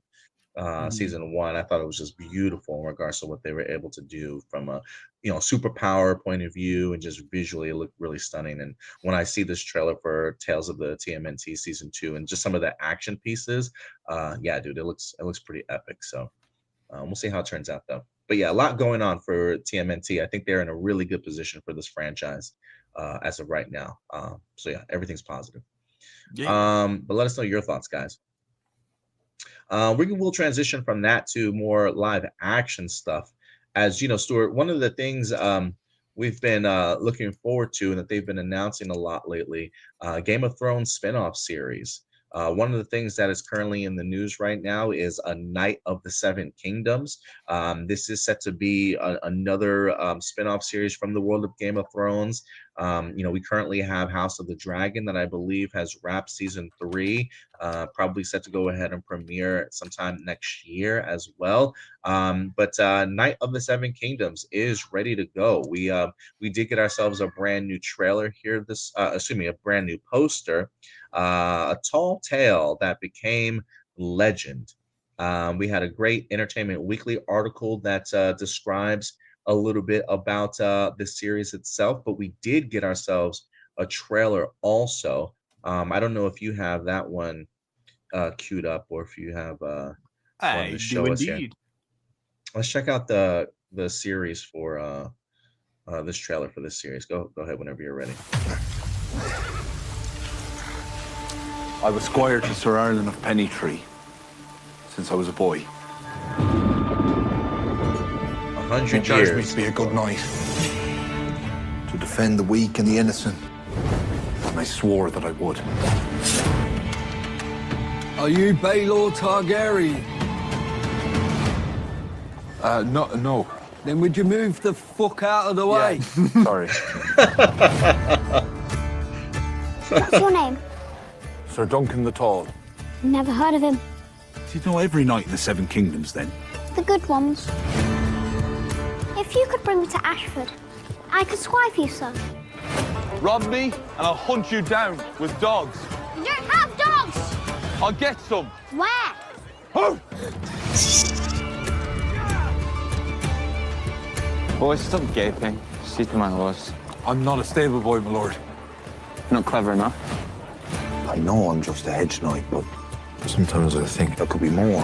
season 1. I thought it was just beautiful in regards to what they were able to do from a superpower point of view, and just visually it looked really stunning. And when I see this trailer for Tales of the TMNT season 2 and just some of the action pieces, yeah, dude, it looks pretty epic. So we'll see how it turns out though. But yeah, a lot going on for TMNT. I think they're in a really good position for this franchise as of right now. So yeah, everything's positive. Yeah. But let us know your thoughts, guys. We'll transition from that to more live action stuff. As you know, Stuart, one of the things we've been looking forward to and that they've been announcing a lot lately, Game of Thrones spinoff series. One of the things that is currently in the news right now is A Knight of the Seven Kingdoms. This is set to be another spinoff series from the world of Game of Thrones. We currently have House of the Dragon that I believe has wrapped season 3. Probably set to go ahead and premiere sometime next year as well. But Night of the Seven Kingdoms is ready to go. We did get ourselves a brand new trailer here. A brand new poster, a tall tale that became legend. We had a great Entertainment Weekly article that describes a little bit about the series itself, but we did get ourselves a trailer also. I don't know if you have that one queued up or if you have one I to do show us here. indeed. Let's check out the series for this trailer for this series. Go ahead whenever you're ready. I was squire to Sir Arlen of Pennytree since I was a boy. 100 charged me years. to be a good knight, to defend the weak and the innocent, and I swore that I would. Are you Baelor Targaryen? No. Then would you move the fuck out of the way? Sorry. What's your name? Sir Duncan the Tall. Never heard of him. Do you know every knight in the Seven Kingdoms, then? The good ones. If you could bring me to Ashford, I could squire for you, sir. Rob me, and I'll hunt you down with dogs. You don't have dogs! I'll get some. Where? Oh! Boy, stop gaping. Sit my horse. I'm not a stable boy, my lord. Not clever enough. I know I'm just a hedge knight, but sometimes I think there could be more.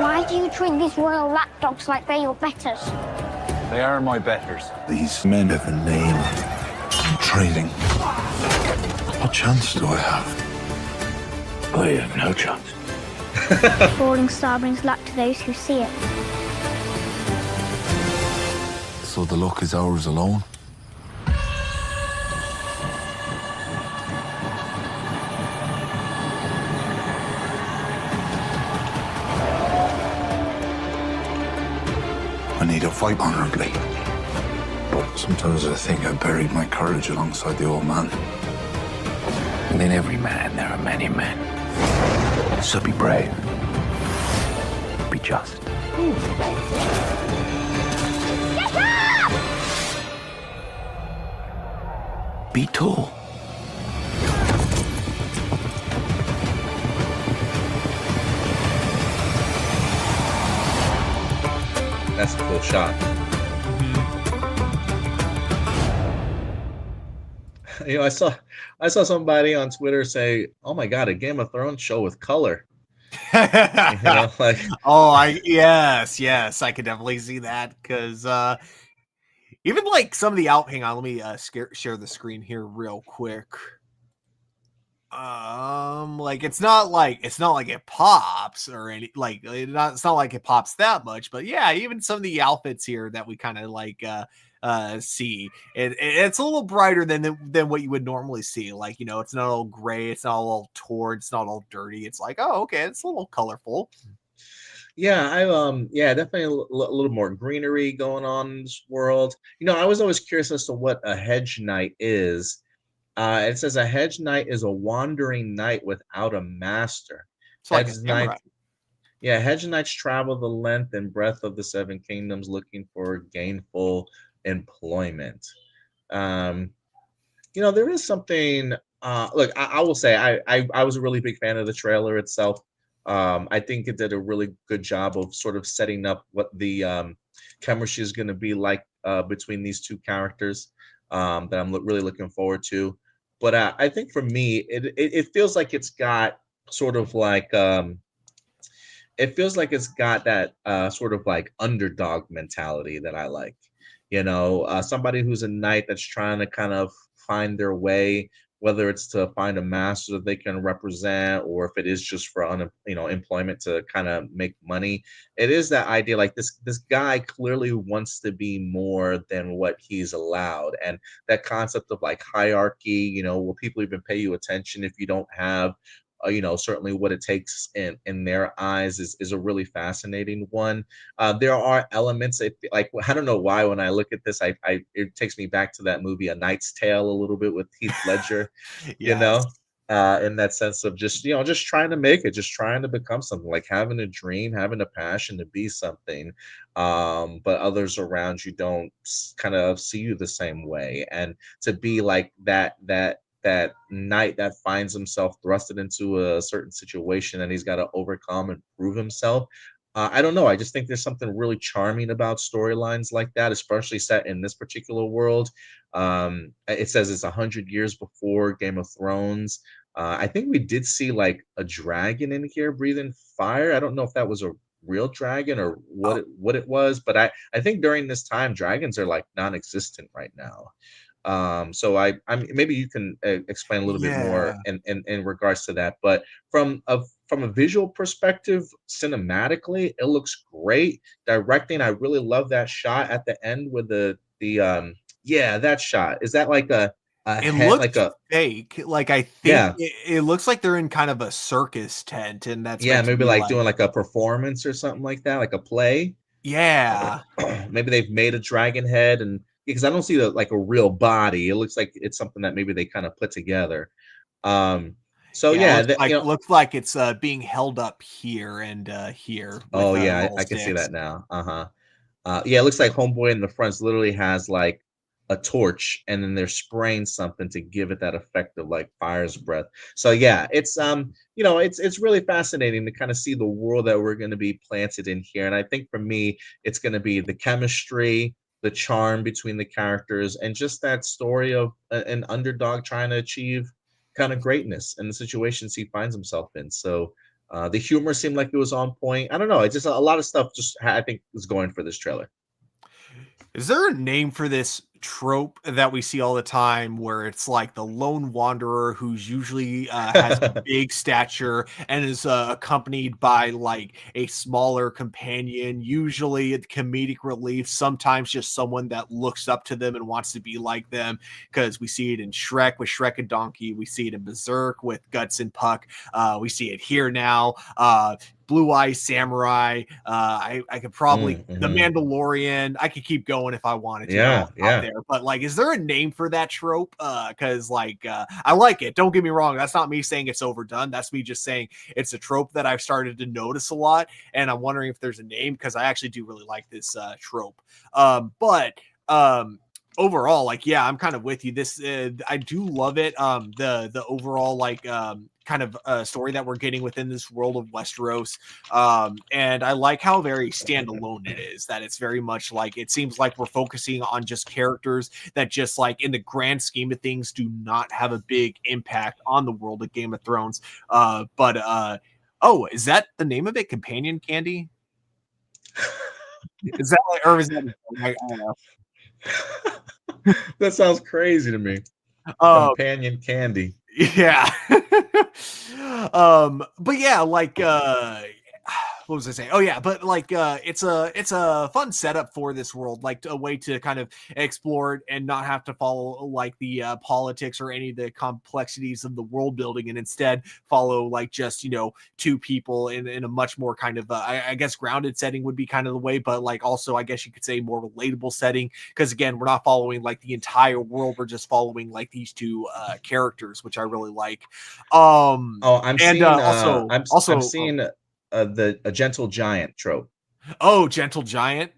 Why do you treat these royal lapdogs like they're your betters? They are my betters. These men have a name. I'm trading. What chance do I have? I have no chance. The falling star brings luck to those who see it. So the luck is ours alone? I need to fight honorably. But sometimes I think I buried my courage alongside the old man. And in every man, there are many men. So be brave. Be just. Get up! Be tall. That's a cool shot. You know, I saw somebody on Twitter say, "Oh my God, a Game of Thrones show with color." You know, like, yes, I could definitely see that because even like some of the out. Hang on, let me share the screen here real quick. Like it's not like it pops or any like it's not like it pops that much, but yeah, even some of the outfits here that we kind of like see it's a little brighter than what you would normally see. Like, you know, it's not all gray, it's not all torn, it's not all dirty. It's like, oh, okay, it's a little colorful. Yeah, definitely a little more greenery going on in this world. You know, I was always curious as to what a hedge knight is. It says a hedge knight is a wandering knight without a master. It's like Hedge a knight, samurai. yeah, hedge knights travel the length and breadth of the Seven Kingdoms looking for gainful employment. You know, there is something. Look, I will say I was a really big fan of the trailer itself. I think it did a really good job of sort of setting up what the chemistry is going to be like between these two characters that I'm really looking forward to. But I think for me, it feels like it's got sort of like it feels like it's got that sort of like underdog mentality that I like. You know, somebody who's a knight that's trying to kind of find their way, whether it's to find a master that they can represent, or if it is just for employment to kind of make money. It is that idea, like this guy clearly wants to be more than what he's allowed, and that concept of like hierarchy. You know, will people even pay you attention if you don't have certainly what it takes in their eyes is a really fascinating one. There are elements like, I don't know why when I look at this, it takes me back to that movie A Knight's Tale a little bit with Heath Ledger, Yes. in that sense of just trying to make it, just trying to become something, like having a dream, having a passion to be something, but others around you don't kind of see you the same way, and to be like that knight that finds himself thrusted into a certain situation and he's got to overcome and prove himself. I don't know. I just think there's something really charming about storylines like that, especially set in this particular world. It says it's 100 years before Game of Thrones. I think we did see like a dragon in here breathing fire. I don't know if that was a real dragon or what it was, but I think during this time dragons are like non-existent right now. So I'm maybe you can explain a little bit more in regards to that. But from a visual perspective, cinematically, it looks great. Directing, I really love that shot at the end with that shot. Is that like a It head, looks like a fake. Like I think it looks like they're in kind of a circus tent, and that's meant to maybe be like doing like a performance or something like that, like a play? Yeah. Maybe they've made a dragon head, and because I don't see like a real body, it looks like it's something that maybe they kind of put together. So Yeah, that, looks like it's being held up here and here with oh yeah, little I can see sticks. that now. Yeah, it looks like Homeboy in the front literally has like a torch, and then they're spraying something to give it that effect of like fire's breath. So yeah, it's really fascinating to kind of see the world that we're going to be planted in here. And I think for me, it's going to be the chemistry, the charm between the characters, and just that story of an underdog trying to achieve kind of greatness in the situations he finds himself in. So the humor seemed like it was on point. I don't know. It's just a lot of stuff I think is going for this trailer. Is there a name for this trope that we see all the time where it's like the lone wanderer who's usually has a big stature and is accompanied by like a smaller companion, usually a comedic relief, sometimes just someone that looks up to them and wants to be like them? Because we see it in Shrek with Shrek and Donkey. We see it in Berserk with Guts and Puck. We see it here now. Blue Eye Samurai. I could probably The Mandalorian. I could keep going if I wanted to. Yeah. There, but like, is there a name for that trope? Because like, I like it. Don't get me wrong. That's not me saying it's overdone. That's me just saying it's a trope that I've started to notice a lot, and I'm wondering if there's a name because I actually do really like this trope. But overall, like, yeah, I'm kind of with you. This I do love it. The overall like kind of story that we're getting within this world of Westeros, and I like how very standalone it is. That it's very much like it seems like we're focusing on just characters that just like in the grand scheme of things do not have a big impact on the world of Game of Thrones. But oh, is that the name of it? Companion Candy? Is that like, or is that I don't know. That sounds crazy to me. Companion candy. Yeah. But yeah, like what was I saying? Oh yeah, but like it's a fun setup for this world, like a way to kind of explore it and not have to follow like the politics or any of the complexities of the world building, and instead follow like just two people in a much more kind of I guess grounded setting would be kind of the way, but like also I guess you could say more relatable setting, because again we're not following like the entire world, we're just following like these two characters, which I really like. I'm I'm seeing a gentle giant trope. Oh, gentle giant.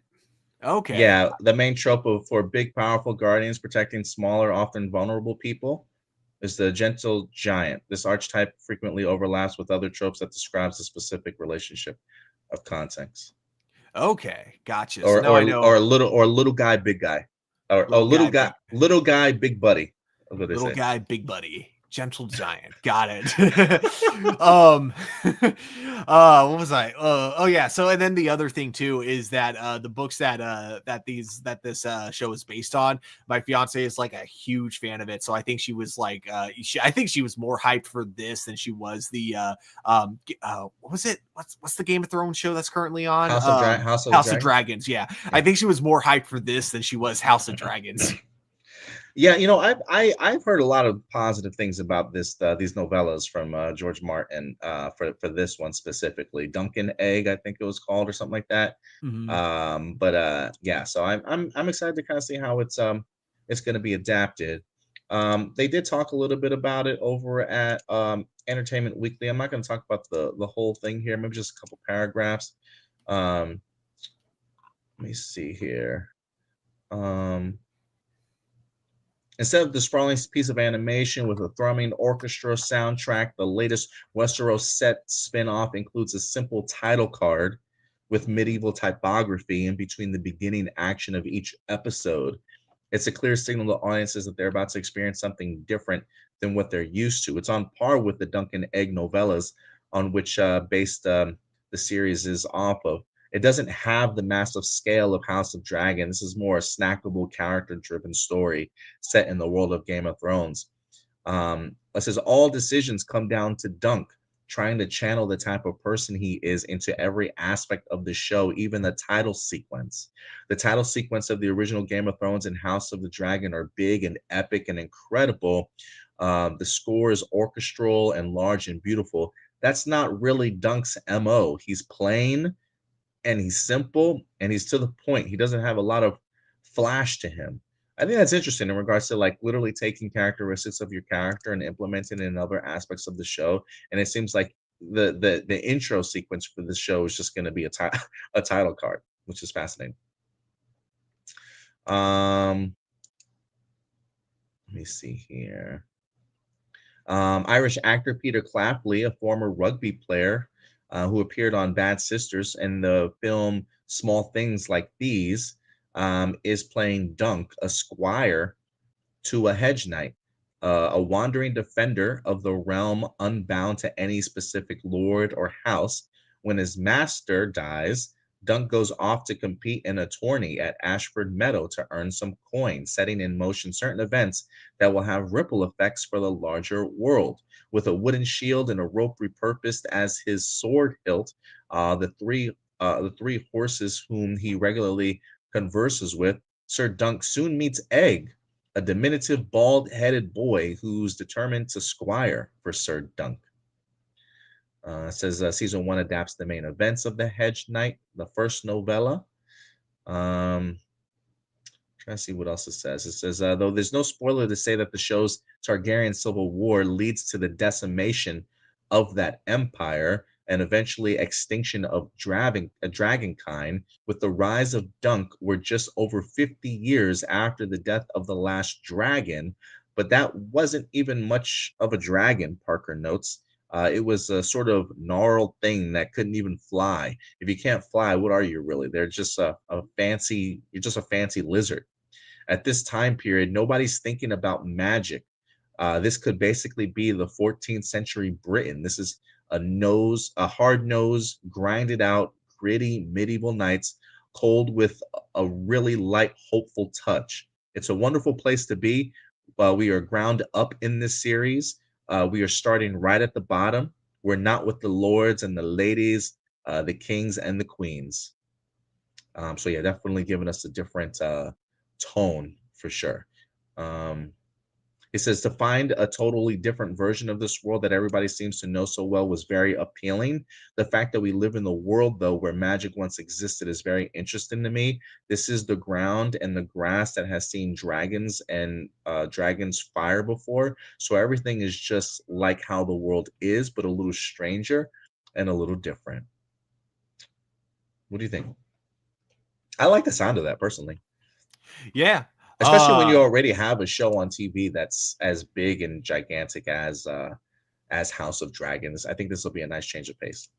Okay. Yeah, the main trope for big, powerful guardians protecting smaller, often vulnerable people is the gentle giant. This archetype frequently overlaps with other tropes that describes a specific relationship of context. Okay, gotcha. Or so I know. or little guy, big guy, or little guy, big buddy. Little guy, big buddy. Gentle giant. Got it. What was I? Oh yeah. So and then the other thing too is that the books that this show is based on, my fiance is like a huge fan of it. So I think she was like I think she was more hyped for this than she was the what was it? What's the Game of Thrones show that's currently on? House of Dragons. Yeah. I think she was more hyped for this than she was House of Dragons. Yeah, I've heard a lot of positive things about these novellas from George Martin for this one specifically. Duncan Egg, I think it was called, or something like that. Mhm. But yeah, so I'm excited to kind of see how it's going to be adapted. They did talk a little bit about it over at Entertainment Weekly. I'm not going to talk about the whole thing here, maybe just a couple paragraphs. Um, let me see here. Instead of the sprawling piece of animation with a thrumming orchestra soundtrack, the latest Westeros set spin-off includes a simple title card with medieval typography in between the beginning action of each episode. It's a clear signal to audiences that they're about to experience something different than what they're used to. It's on par with the Duncan Egg novellas on which based the series is off of. It doesn't have the massive scale of House of Dragon. This is more a snackable, character-driven story set in the world of Game of Thrones. It says all decisions come down to Dunk trying to channel the type of person he is into every aspect of the show, even the title sequence. The title sequence of the original Game of Thrones and House of the Dragon are big and epic and incredible. The score is orchestral and large and beautiful. That's not really Dunk's MO. He's plain and he's simple and he's to the point. He doesn't have a lot of flash to him. I think that's interesting in regards to like literally taking characteristics of your character and implementing it in other aspects of the show. And it seems like the intro sequence for the show is just going to be a title card, which is fascinating. Let me see here. Irish actor Peter Clafley, a former rugby player who appeared on Bad Sisters and the film Small Things Like These, is playing Dunk, a squire to a hedge knight, a wandering defender of the realm unbound to any specific lord or house. When his master dies, Dunk goes off to compete in a tourney at Ashford Meadow to earn some coin, setting in motion certain events that will have ripple effects for the larger world. With a wooden shield and a rope repurposed as his sword hilt, the three horses whom he regularly converses with, Sir Dunk soon meets Egg, a diminutive, bald-headed boy who's determined to squire for Sir Dunk. It says season 1 adapts the main events of the Hedge Knight, the first novella. Trying to see what else it says. It says, though there's no spoiler to say that the show's Targaryen civil war leads to the decimation of that empire and eventually extinction of dragonkind, with the rise of Dunk, we're just over 50 years after the death of the last dragon, but that wasn't even much of a dragon, Parker notes. It was a sort of gnarled thing that couldn't even fly. If you can't fly, what are you really? They're just you're just a fancy lizard. At this time period, nobody's thinking about magic. This could basically be the 14th century Britain. This is a hard nose, grinded out, gritty medieval knights, cold with a really light, hopeful touch. It's a wonderful place to be. We are ground up in this series. We are starting right at the bottom. We're not with the lords and the ladies, the kings and the queens. So yeah, definitely giving us a different tone for sure. It says to find a totally different version of this world that everybody seems to know so well was very appealing. The fact that we live in the world, though, where magic once existed is very interesting to me. This is the ground and the grass that has seen dragons and dragons fire before. So everything is just like how the world is, but a little stranger and a little different. What do you think? I like the sound of that personally. Yeah. Especially when you already have a show on TV that's as big and gigantic as House of Dragons. I think this will be a nice change of pace.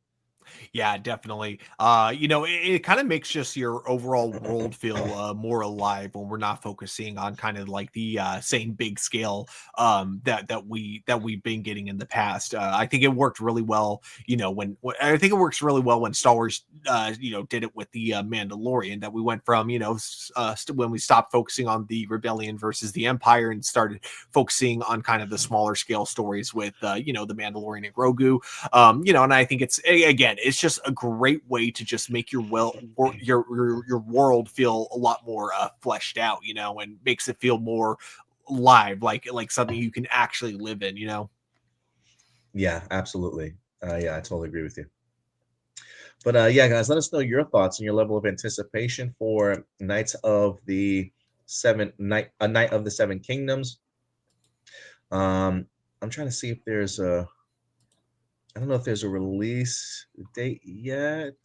Yeah, definitely. It kind of makes just your overall world feel more alive when we're not focusing on kind of like the same big scale that we've been getting in the past. I think it worked really well. I think it works really well when Star Wars did it with the Mandalorian, that we went from when we stopped focusing on the rebellion versus the Empire and started focusing on kind of the smaller scale stories with the Mandalorian and Grogu. And I think it's just a great way to just make your world feel a lot more fleshed out, and makes it feel more live, like something you can actually live in, Yeah, absolutely. Yeah, I totally agree with you. But yeah, guys, let us know your thoughts and your level of anticipation for Knights of the Night of the Seven Kingdoms. I'm trying to see if there's I don't know if there's a release date yet.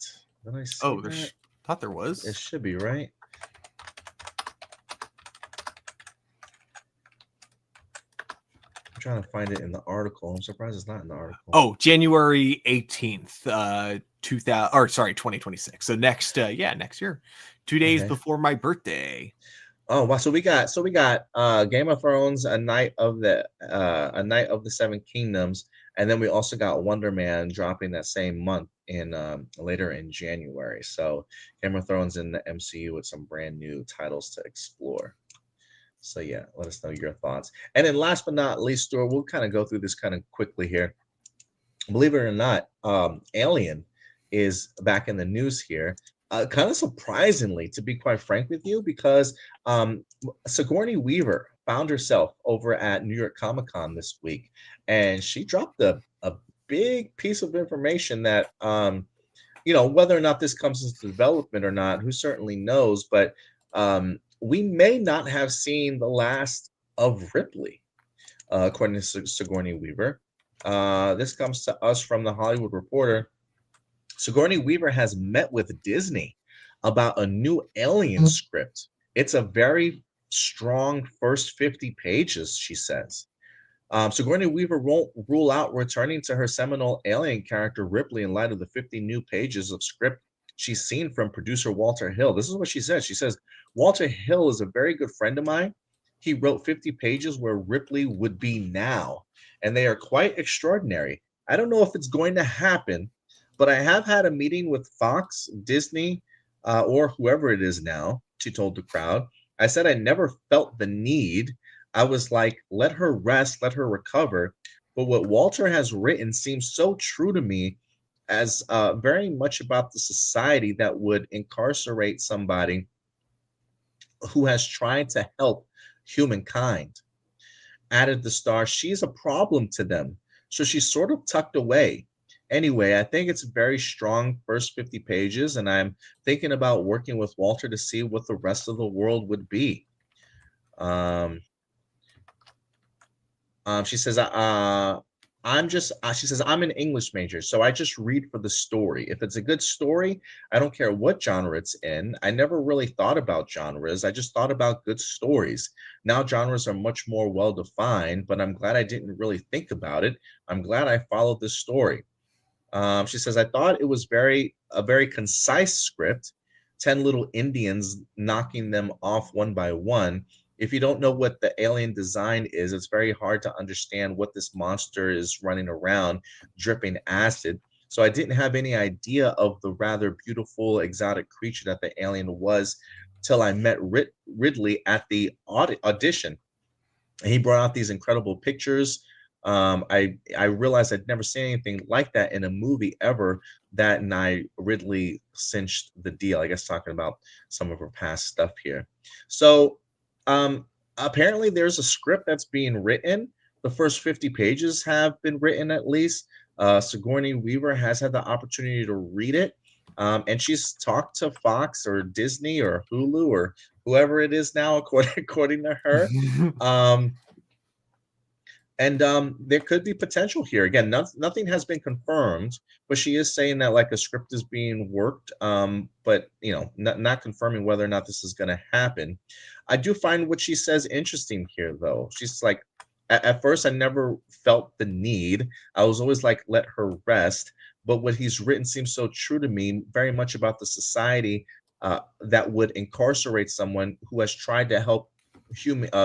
Did I see that? Thought there was. It should be, right? I'm trying to find it in the article. I'm surprised it's not in the article. Oh, January 18th, 2026. So next year, 2 days before my birthday. Oh wow! So we got Game of Thrones, a Night of the Seven Kingdoms, and then we also got Wonder Man dropping that same month in later in January. So Game of Thrones in the MCU with some brand new titles to explore. So yeah, let us know your thoughts. And then last but not least, Stuart, we'll kind of go through this kind of quickly here. Believe it or not, Alien is back in the news here. Kind of surprisingly, to be quite frank with you, because Sigourney Weaver found herself over at New York Comic Con this week, and she dropped a big piece of information that, whether or not this comes into development or not, who certainly knows, but we may not have seen the last of Ripley, according to Sigourney Weaver. This comes to us from the Hollywood Reporter. Sigourney Weaver has met with Disney about a new Alien script. It's a very strong first 50 pages, she says. Sigourney Weaver won't rule out returning to her seminal Alien character Ripley in light of the 50 new pages of script she's seen from producer Walter Hill. This is what she says. She says, Walter Hill is a very good friend of mine. He wrote 50 pages where Ripley would be now, and they are quite extraordinary. I don't know if it's going to happen, but I have had a meeting with Fox, Disney, or whoever it is now, she told the crowd. I said I never felt the need. I was like, let her rest, let her recover. But what Walter has written seems so true to me, as very much about the society that would incarcerate somebody who has tried to help humankind. Added the star, she's a problem to them. So she's sort of tucked away. Anyway, I think it's a very strong first 50 pages, and I'm thinking about working with Walter to see what the rest of the world would be. She says, she says, I'm an English major, so I just read for the story. If it's a good story, I don't care what genre it's in. I never really thought about genres. I just thought about good stories. Now genres are much more well-defined, but I'm glad I didn't really think about it. I'm glad I followed this story. She says, I thought it was a very concise script, 10 little Indians knocking them off one by one. If you don't know what the alien design is, it's very hard to understand what this monster is running around, dripping acid. So I didn't have any idea of the rather beautiful, exotic creature that the alien was till I met Ridley at the audition. And he brought out these incredible pictures. I realized I'd never seen anything like that in a movie ever. That night, Ridley cinched the deal. I guess talking about some of her past stuff here. So apparently there's a script that's being written. The first 50 pages have been written at least. Sigourney Weaver has had the opportunity to read it. And she's talked to Fox or Disney or Hulu or whoever it is now, according to her. And there could be potential here. Again, nothing has been confirmed, but she is saying that like a script is being worked, but not confirming whether or not this is going to happen. I do find what she says interesting here, though. She's like, at first, I never felt the need. I was always like, let her rest. But what he's written seems so true to me, very much about the society that would incarcerate someone who has tried to help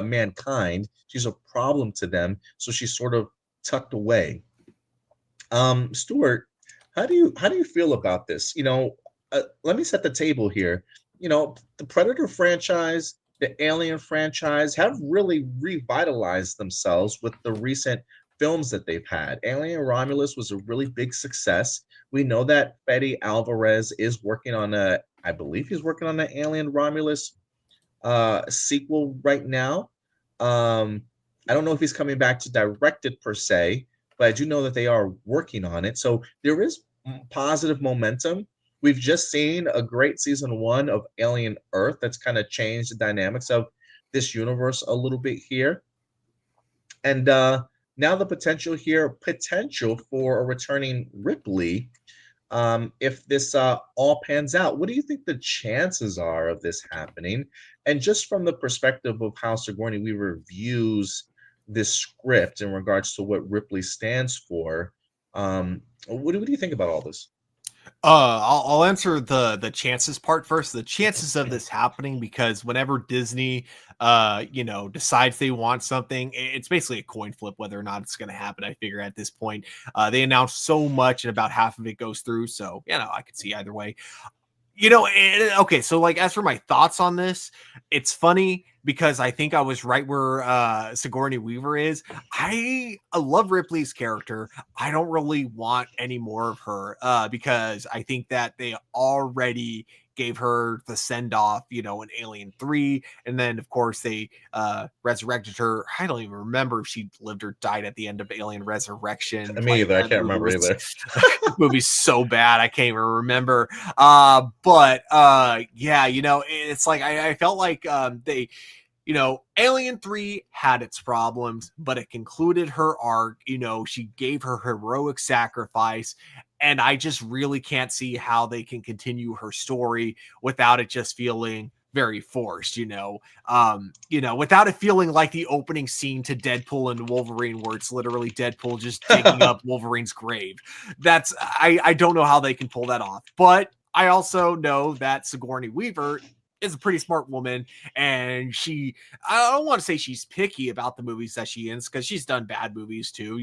mankind. She's a problem to them, so she's sort of tucked away. Stuart, how do you feel about this? Let me set the table here. The Predator franchise, the Alien franchise have really revitalized themselves with the recent films that they've had. Alien Romulus was a really big success. We know that Fede Alvarez is working on I believe he's working on an Alien Romulus sequel right now. I don't know if he's coming back to direct it per se, but I do know that they are working on it. So there is positive momentum. We've just seen a great season 1 of Alien Earth that's kind of changed the dynamics of this universe a little bit here. And now the potential for a returning Ripley, if this all pans out. What do you think the chances are of this happening? And just from the perspective of how Sigourney Weaver views this script in regards to what Ripley stands for, what do you think about all this? I'll answer the chances part first. The chances of this happening, because whenever Disney decides they want something, it's basically a coin flip whether or not it's going to happen. I figure at this point, they announced so much and about half of it goes through, so I could see either way. Okay, so like, as for my thoughts on this, it's funny because I think I was right where Sigourney Weaver is. I love Ripley's character. I don't really want any more of her because I think that they already gave her the send-off, in Alien 3, and then of course they resurrected her. I don't even remember if she lived or died at the end of Alien Resurrection. Me either. I can't remember either. The movie's so bad I can't even remember. But it's like I felt like they, Alien 3 had its problems, but it concluded her arc. She gave her heroic sacrifice, and I just really can't see how they can continue her story without it just feeling very forced, without it feeling like the opening scene to Deadpool and Wolverine, where it's literally Deadpool just digging up Wolverine's grave. I don't know how they can pull that off, but I also know that Sigourney Weaver is a pretty smart woman, and I don't want to say she's picky about the movies that she is, because she's done bad movies too,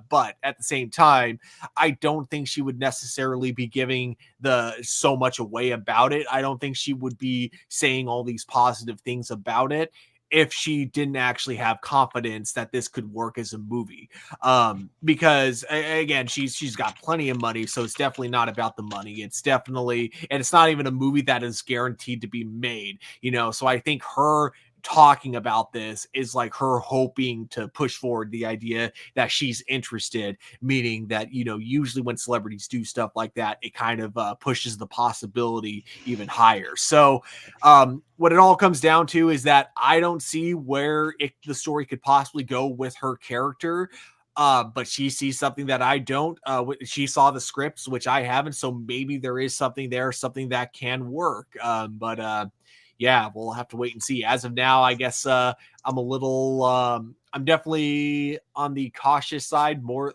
but at the same time, I don't think she would necessarily be giving so much away about it. I don't think she would be saying all these positive things about it if she didn't actually have confidence that this could work as a movie. Because again, she's got plenty of money, so it's definitely not about the money. It's not even a movie that is guaranteed to be made, so I think her talking about this is like her hoping to push forward the idea that she's interested, meaning that, usually when celebrities do stuff like that, it kind of pushes the possibility even higher. So what it all comes down to is that I don't see where the story could possibly go with her character. But she sees something that I don't. She saw the scripts, which I haven't, so maybe there is something there, something that can work. Yeah, we'll have to wait and see. As of now, I guess I'm definitely on the cautious side, more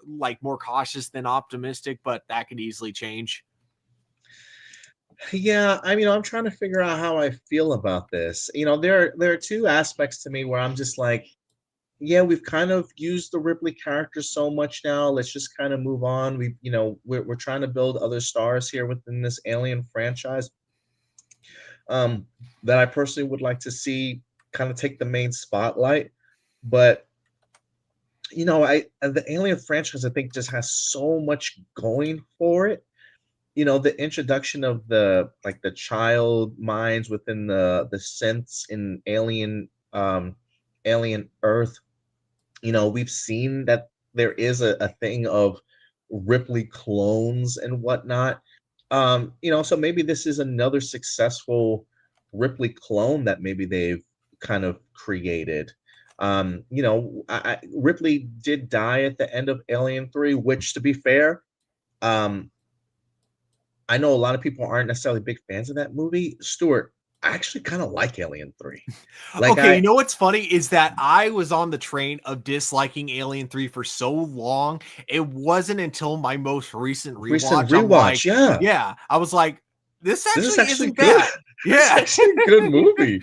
cautious than optimistic, but that could easily change. Yeah, I'm trying to figure out how I feel about this. There are two aspects to me where I'm just like, yeah, we've kind of used the Ripley character so much now. Let's just kind of move on. We're trying to build other stars here within this Alien franchise. That I personally would like to see kind of take the main spotlight. But the Alien franchise, I think, just has so much going for it. The introduction of the child minds within the synths in Alien Earth. We've seen that there is a thing of Ripley clones and whatnot. So maybe this is another successful Ripley clone that maybe they've kind of created. Ripley did die at the end of Alien 3, which, to be fair, I know a lot of people aren't necessarily big fans of that movie. Stuart, I actually kind of like Alien 3. Okay, what's funny is that I was on the train of disliking Alien 3 for so long. It wasn't until my most recent rewatch. Yeah, I was like, this actually isn't good. bad. Yeah, it's actually a good movie.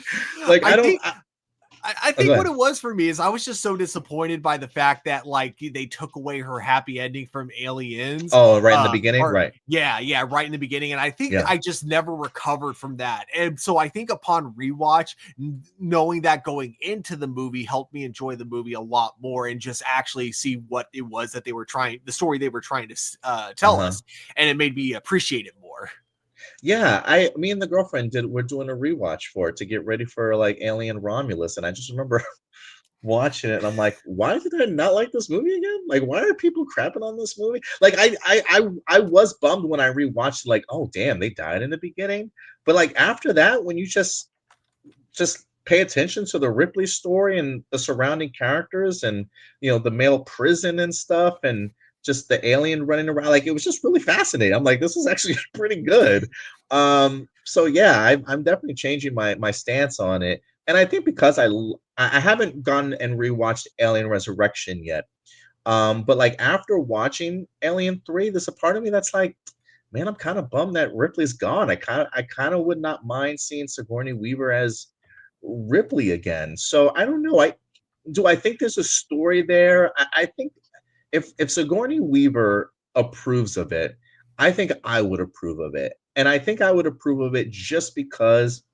I think what it was for me is I was just so disappointed by the fact that they took away her happy ending from Aliens. Oh, right in the beginning, right? Yeah, right in the beginning, and I think I just never recovered from that. And so I think upon rewatch, knowing that going into the movie helped me enjoy the movie a lot more and just actually see what it was that the story they were trying to tell us, and it made me appreciate it more. Yeah, me and the girlfriend we're doing a rewatch for it to get ready for like Alien Romulus, and I just remember watching it and I'm like, why did I not like this movie again? Like, why are people crapping on this movie? Like, I was bummed when I rewatched it, like, oh damn, they died in the beginning. But like after that, when you just pay attention to the Ripley story and the surrounding characters and the male prison and stuff and just the alien running around, like it was just really fascinating. I'm like, this is actually pretty good. So yeah, I'm definitely changing my stance on it. And I think because I haven't gone and rewatched Alien Resurrection yet. But like after watching Alien 3, there's a part of me that's like, man, I'm kind of bummed that Ripley's gone. I kind of would not mind seeing Sigourney Weaver as Ripley again. So I don't know. I think there's a story there. I think if Sigourney Weaver approves of it, I think I would approve of it. And I think I would approve of it just because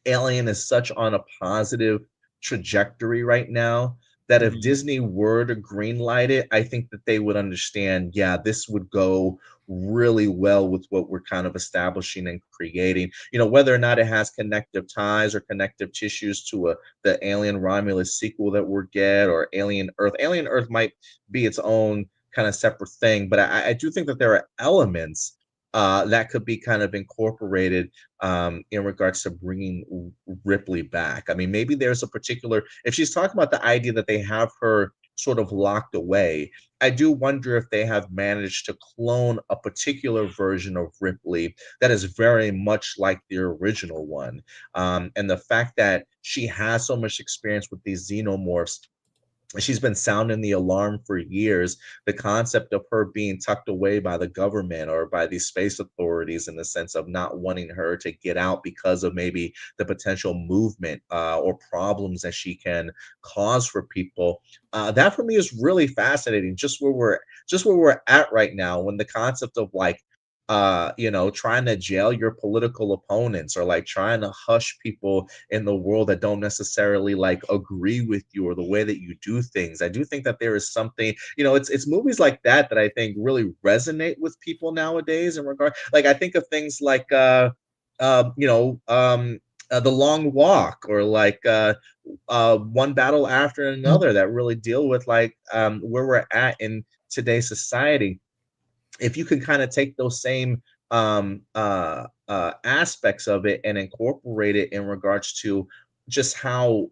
Alien is such on a positive trajectory right now that if Disney were to greenlight it, I think that they would understand, yeah, this would go really well with what we're kind of establishing and creating. Whether or not it has connective ties or connective tissues to the Alien Romulus sequel that we'll get, or Alien Earth. Alien Earth might be its own kind of separate thing, but I do think that there are elements that could be kind of incorporated in regards to bringing Ripley back. I mean, maybe there's a particular, if she's talking about the idea that they have her sort of locked away, I do wonder if they have managed to clone a particular version of Ripley that is very much like the original one. And the fact that she has so much experience with these xenomorphs, she's been sounding the alarm for years. The concept of her being tucked away by the government or by these space authorities in the sense of not wanting her to get out because of maybe the potential movement or problems that she can cause for people. That for me is really fascinating. Just where we're at right now, when the concept of like trying to jail your political opponents or like trying to hush people in the world that don't necessarily like agree with you or the way that you do things. I do think that there is something, it's movies like that I think really resonate with people nowadays in regard. Like I think of things like The Long Walk, or like One Battle After Another, that really deal with like where we're at in today's society. If you can kind of take those same aspects of it and incorporate it in regards to just how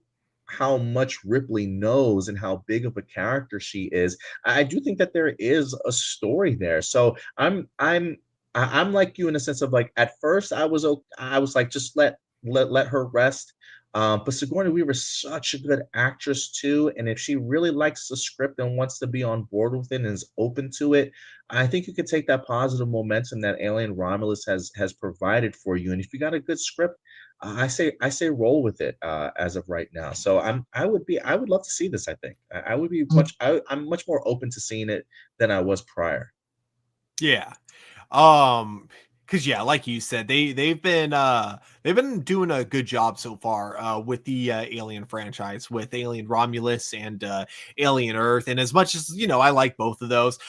much Ripley knows and how big of a character she is, I do think that there is a story there. So I'm like you in the sense of like, at first I was like, just let her rest. But Sigourney Weaver is such a good actress too, and if she really likes the script and wants to be on board with it and is open to it, I think you could take that positive momentum that Alien Romulus has provided for you. And if you got a good script, I say roll with it as of right now. So I would love to see this. I think I would be I'm much more open to seeing it than I was prior. Yeah. Because yeah, like you said, they've been doing a good job so far with the Alien franchise, with Alien Romulus and Alien Earth. And as much as I like both of those,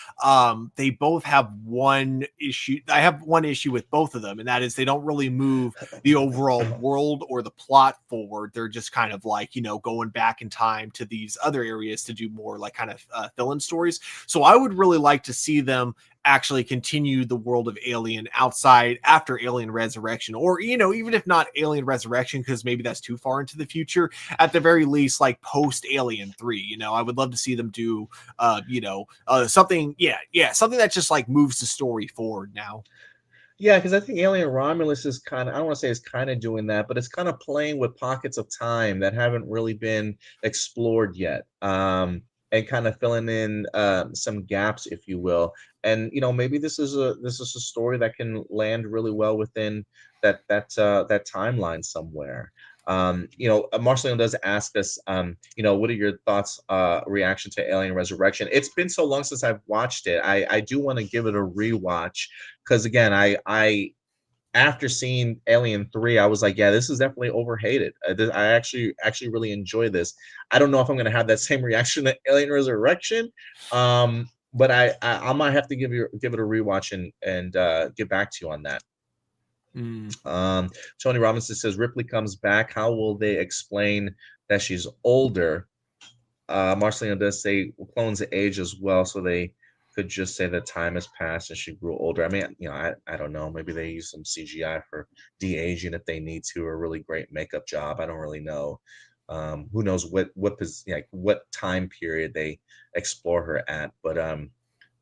they both have one issue. I have one issue with both of them, and that is they don't really move the overall world or the plot forward. They're just kind of like going back in time to these other areas to do more like kind of fill-in stories. So I would really like to see them actually continue the world of Alien outside after Alien Resurrection, or even if not Alien Resurrection, because maybe that's too far into the future, at the very least like post Alien 3. I would love to see them do something something that just like moves the story forward now. Yeah, because I think Alien Romulus is kind of, I don't want to say it's kind of doing that, but it's kind of playing with pockets of time that haven't really been explored yet. And kind of filling in some gaps, if you will. And maybe this is a story that can land really well within that timeline somewhere. Marcelino does ask us, what are your thoughts, reaction to Alien Resurrection? It's been so long since I've watched it. I do want to give it a rewatch because again, I after seeing Alien 3, I was like, yeah, this is definitely overhated. I actually really enjoy this. I don't know if I'm going to have that same reaction to Alien Resurrection, but I might have to give it a rewatch and get back to you on that. Tony Robinson says Ripley comes back. How will they explain that she's older? Marcelino does say clones age as well, so they could just say that time has passed and she grew older. I mean, I don't know. Maybe they use some CGI for de-aging if they need to, or a really great makeup job. I don't really know. Who knows what time period they explore her at? But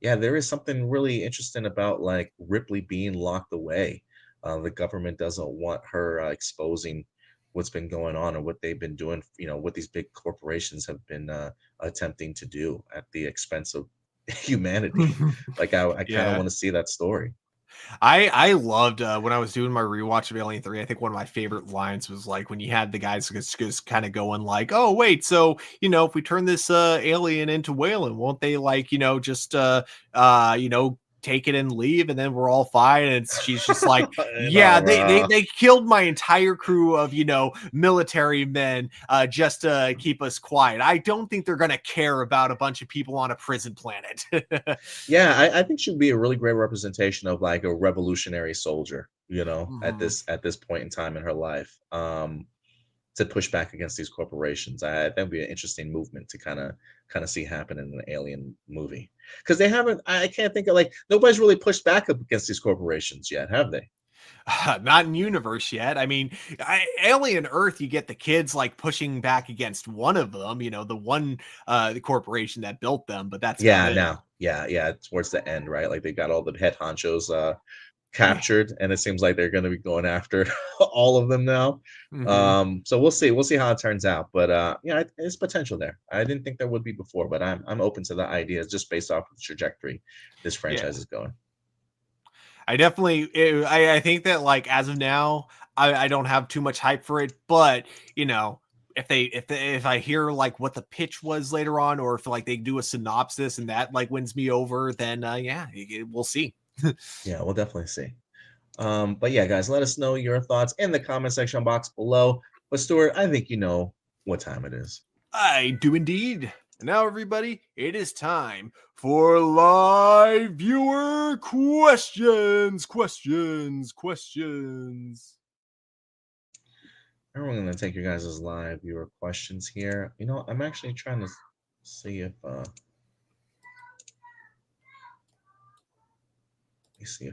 yeah, there is something really interesting about like Ripley being locked away. The government doesn't want her exposing what's been going on or what they've been doing, what these big corporations have been attempting to do at the expense of humanity. Like I kind of want to see that story. I loved when I was doing my rewatch of Alien 3. I think one of my favorite lines was like when you had the guys just kind of going like, "Oh wait, so if we turn this alien into Whalen, won't they like just take it and leave, and then we're all fine?" And she's just like, "Yeah, they killed my entire crew of military men just to keep us quiet. I don't think they're gonna care about a bunch of people on a prison planet." Yeah, I think she'd be a really great representation of like a revolutionary soldier, at this point in time in her life, to push back against these corporations. I think would be an interesting movement to kind of see happen in an Alien movie, because they haven't. I can't think of like nobody's really pushed back up against these corporations yet, have they? Not in universe yet. I mean, Alien Earth, you get the kids like pushing back against one of them, the one the corporation that built them, but that's about it. Yeah, towards the end, right? Like they got all the head honchos captured, and it seems like they're going to be going after all of them now. So we'll see how it turns out, but it's potential there. I didn't think there would be before, but I'm open to the ideas just based off of the trajectory this franchise is going. I definitely, I think that like as of now, I don't have too much hype for it, but if I hear like what the pitch was later on, or if like they do a synopsis and that like wins me over, then we'll see. Yeah, we'll definitely see. But yeah, guys, let us know your thoughts in the comment section box below. But Stuart, I think you know what time it is. I do indeed. And now, everybody, it is time for live viewer questions. We're going to take your guys' live viewer questions here. I'm actually trying to see if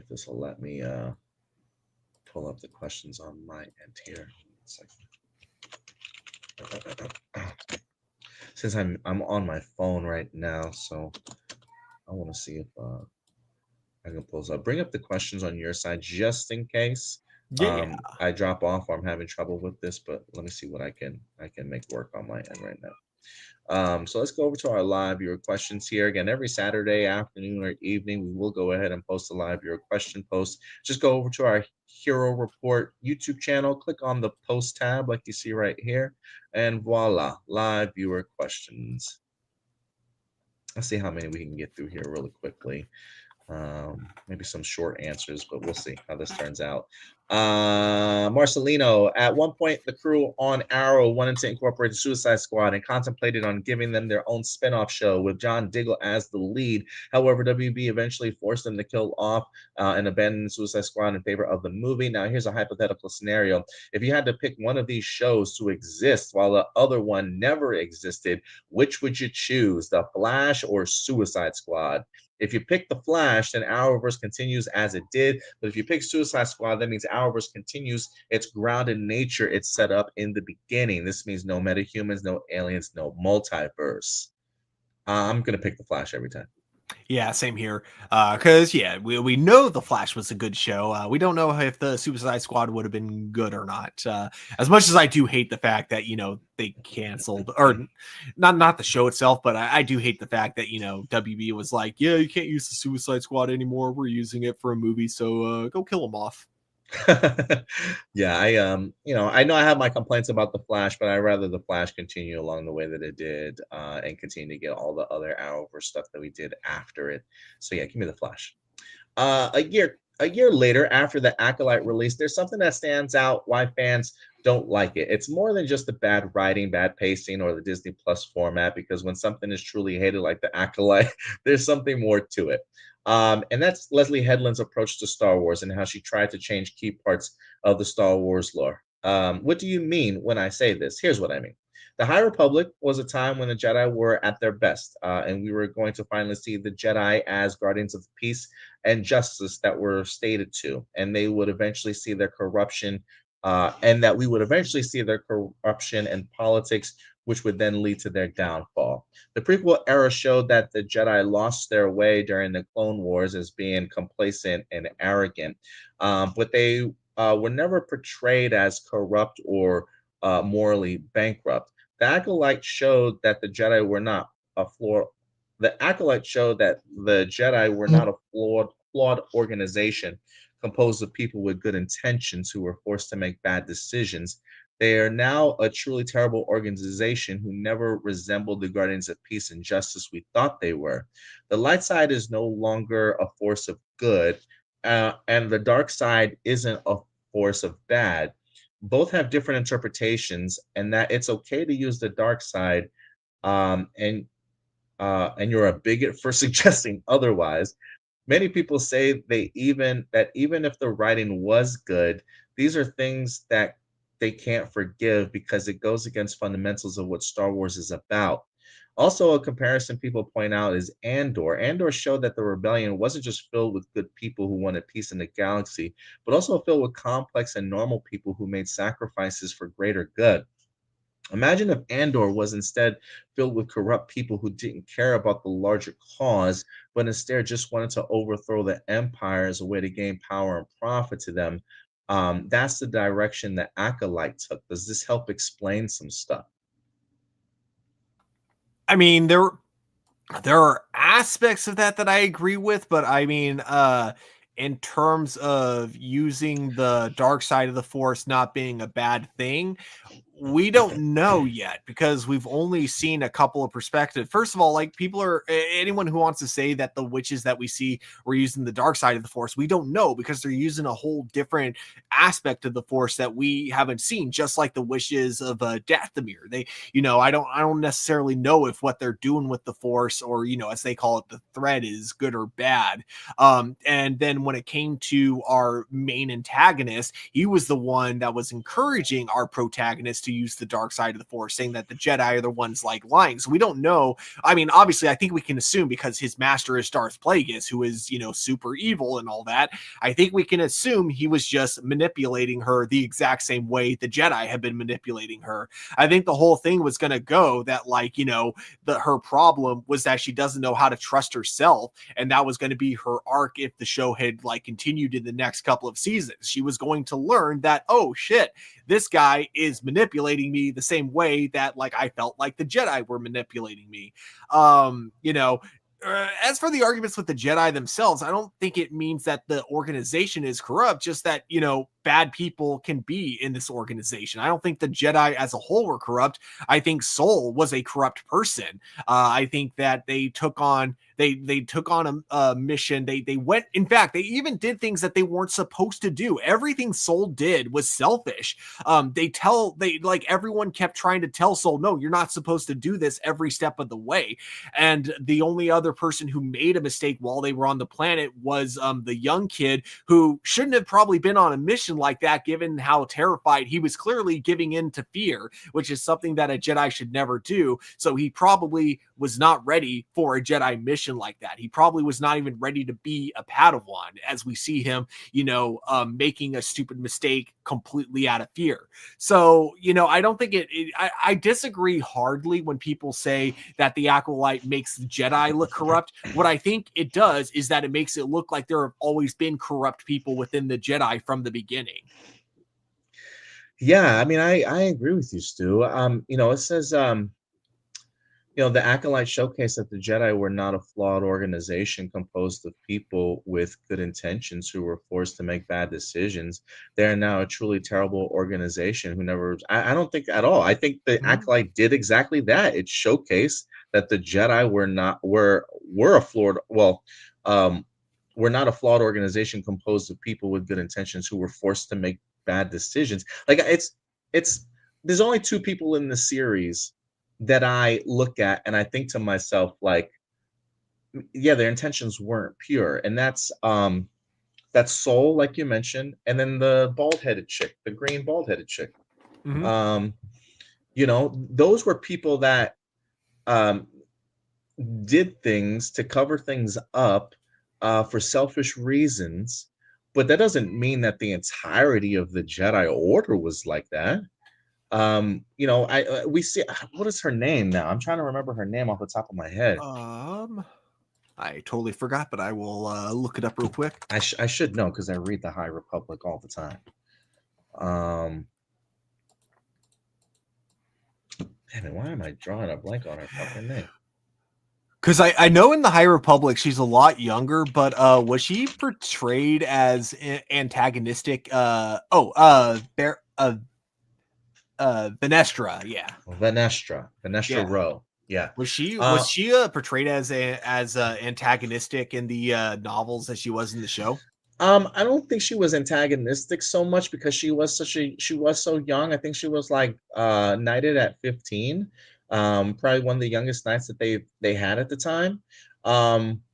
this will let me pull up the questions on my end here. Since I'm on my phone right now, so I want to see if I can pull this up. Bring up the questions on your side just in case I drop off or I'm having trouble with this, but let me see what I can make work on my end right now. So let's go over to our live viewer questions here. Again, every Saturday afternoon or evening, we will go ahead and post a live viewer question post. Just go over to our Hero Report YouTube channel, click on the post tab like you see right here, and voila, live viewer questions. Let's see how many we can get through here really quickly. Maybe some short answers, but we'll see how this turns out. Marcelino, at one point, the crew on Arrow wanted to incorporate the Suicide Squad and contemplated on giving them their own spin-off show with John Diggle as the lead. However, WB eventually forced them to kill off and abandon the Suicide Squad in favor of the movie. Now, here's a hypothetical scenario. If you had to pick one of these shows to exist while the other one never existed, which would you choose, The Flash or Suicide Squad? If you pick The Flash, then Arrowverse continues as it did. But if you pick Suicide Squad, that means Arrowverse continues its grounded nature it's set up in the beginning. This means no metahumans, no aliens, no multiverse. I'm going to pick The Flash every time. Yeah, same here. Because, we know The Flash was a good show. We don't know if the Suicide Squad would have been good or not. As much as I do hate the fact that, they canceled, or not the show itself, but I do hate the fact that, WB was like, yeah, you can't use the Suicide Squad anymore. We're using it for a movie, so go kill them off. Yeah, I know I have my complaints about The Flash, but I'd rather The Flash continue along the way that it did and continue to get all the other Arrowverse stuff that we did after it. So yeah, give me The Flash. A year later, after the Acolyte release, there's something that stands out why fans don't like it. It's more than just the bad writing, bad pacing, or the Disney Plus format, because when something is truly hated like the Acolyte, there's something more to it. And that's Leslie Headland's approach to Star Wars and how she tried to change key parts of the Star Wars lore. What do you mean when I say this? Here's what I mean. The High Republic was a time when the Jedi were at their best, and we were going to finally see the Jedi as guardians of peace and justice that were stated to, and they would eventually see their corruption, and that we would eventually see their corruption and politics, which would then lead to their downfall. The prequel era showed that the Jedi lost their way during the Clone Wars as being complacent and arrogant, but they were never portrayed as corrupt or morally bankrupt. The Acolyte showed that the Jedi were not a flawed. The Acolyte showed that the Jedi were not a flawed organization composed of people with good intentions who were forced to make bad decisions. They are now a truly terrible organization who never resembled the guardians of peace and justice we thought they were. The light side is no longer a force of good, and the dark side isn't a force of bad. Both have different interpretations, and that it's okay to use the dark side, and you're a bigot for suggesting otherwise. Many people say even if the writing was good, these are things that they can't forgive because it goes against fundamentals of what Star Wars is about. Also, a comparison people point out is Andor. Andor showed that the rebellion wasn't just filled with good people who wanted peace in the galaxy, but also filled with complex and normal people who made sacrifices for greater good. Imagine if Andor was instead filled with corrupt people who didn't care about the larger cause, but instead just wanted to overthrow the empire as a way to gain power and profit to them. That's the direction that Acolyte took. Does this help explain some stuff? I mean, there are aspects of that I agree with, but I mean, in terms of using the dark side of the force not being a bad thing, we don't know yet because we've only seen a couple of perspectives. First of all, like anyone who wants to say that the witches that we see were using the dark side of the force, we don't know because they're using a whole different aspect of the force that we haven't seen, just like the wishes of Dathomir. They, I don't necessarily know if what they're doing with the force, or, as they call it, the thread, is good or bad. And then when it came to our main antagonist, he was the one that was encouraging our protagonist to use the dark side of the force, saying that the Jedi are the ones like lying. So we don't know. I mean, obviously, I think we can assume because his master is Darth Plagueis, who is, super evil and all that. I think we can assume he was just manipulating her the exact same way the Jedi have been manipulating her. I think the whole thing was going to go that, her problem was that she doesn't know how to trust herself, and that was going to be her arc if the show had continued in the next couple of seasons. She was going to learn that, oh shit, this guy is manipulating me the same way that I felt like the Jedi were manipulating me. As for the arguments with the Jedi themselves, I don't think it means that the organization is corrupt, just that, bad people can be in this organization. I don't think the Jedi as a whole were corrupt. I think Sol was a corrupt person. I think that they took on a mission. They went, in fact, they even did things that they weren't supposed to do. Everything Sol did was selfish. Everyone kept trying to tell Sol, no, you're not supposed to do this every step of the way. And the only other person who made a mistake while they were on the planet was the young kid who shouldn't have probably been on a mission like that, given how terrified he was, clearly giving in to fear, which is something that a Jedi should never do. So he probably was not ready for a Jedi mission like that. He probably was not even ready to be a Padawan, as we see him, making a stupid mistake completely out of fear. So, I don't think I disagree hardly when people say that the Acolyte makes the Jedi look corrupt. What I think it does is that it makes it look like there have always been corrupt people within the Jedi from the beginning. Yeah, I mean, I agree with you, Stu. It says, the Acolyte showcased that the Jedi were not a flawed organization composed of people with good intentions who were forced to make bad decisions. They are now a truly terrible organization who never. I don't think at all. I think the Acolyte did exactly that. It showcased that the Jedi were a flawed. we're not a flawed organization composed of people with good intentions who were forced to make bad decisions. Like it's there's only two people in the series that I look at and I think to myself, like, yeah, their intentions weren't pure, and that's Soul, like you mentioned, and then the bald-headed chick, the green bald-headed chick. Mhm. Those were people that um did things to cover things up for selfish reasons, but that doesn't mean that the entirety of the Jedi Order was like that. We see, what is her name now? I'm trying to remember her name off the top of my head. I totally forgot, but I will look it up real quick. I should know because I read the High Republic all the time. Damn it, why am I drawing a blank on her fucking name? Because I know in the High Republic she's a lot younger, but was she portrayed as antagonistic? Venestra, yeah. Venestra Rowe, yeah. Was she portrayed as antagonistic in the novels as she was in the show? I don't think she was antagonistic so much because she was so young. I think she was like knighted at 15. Probably one of the youngest knights that they had at the time. But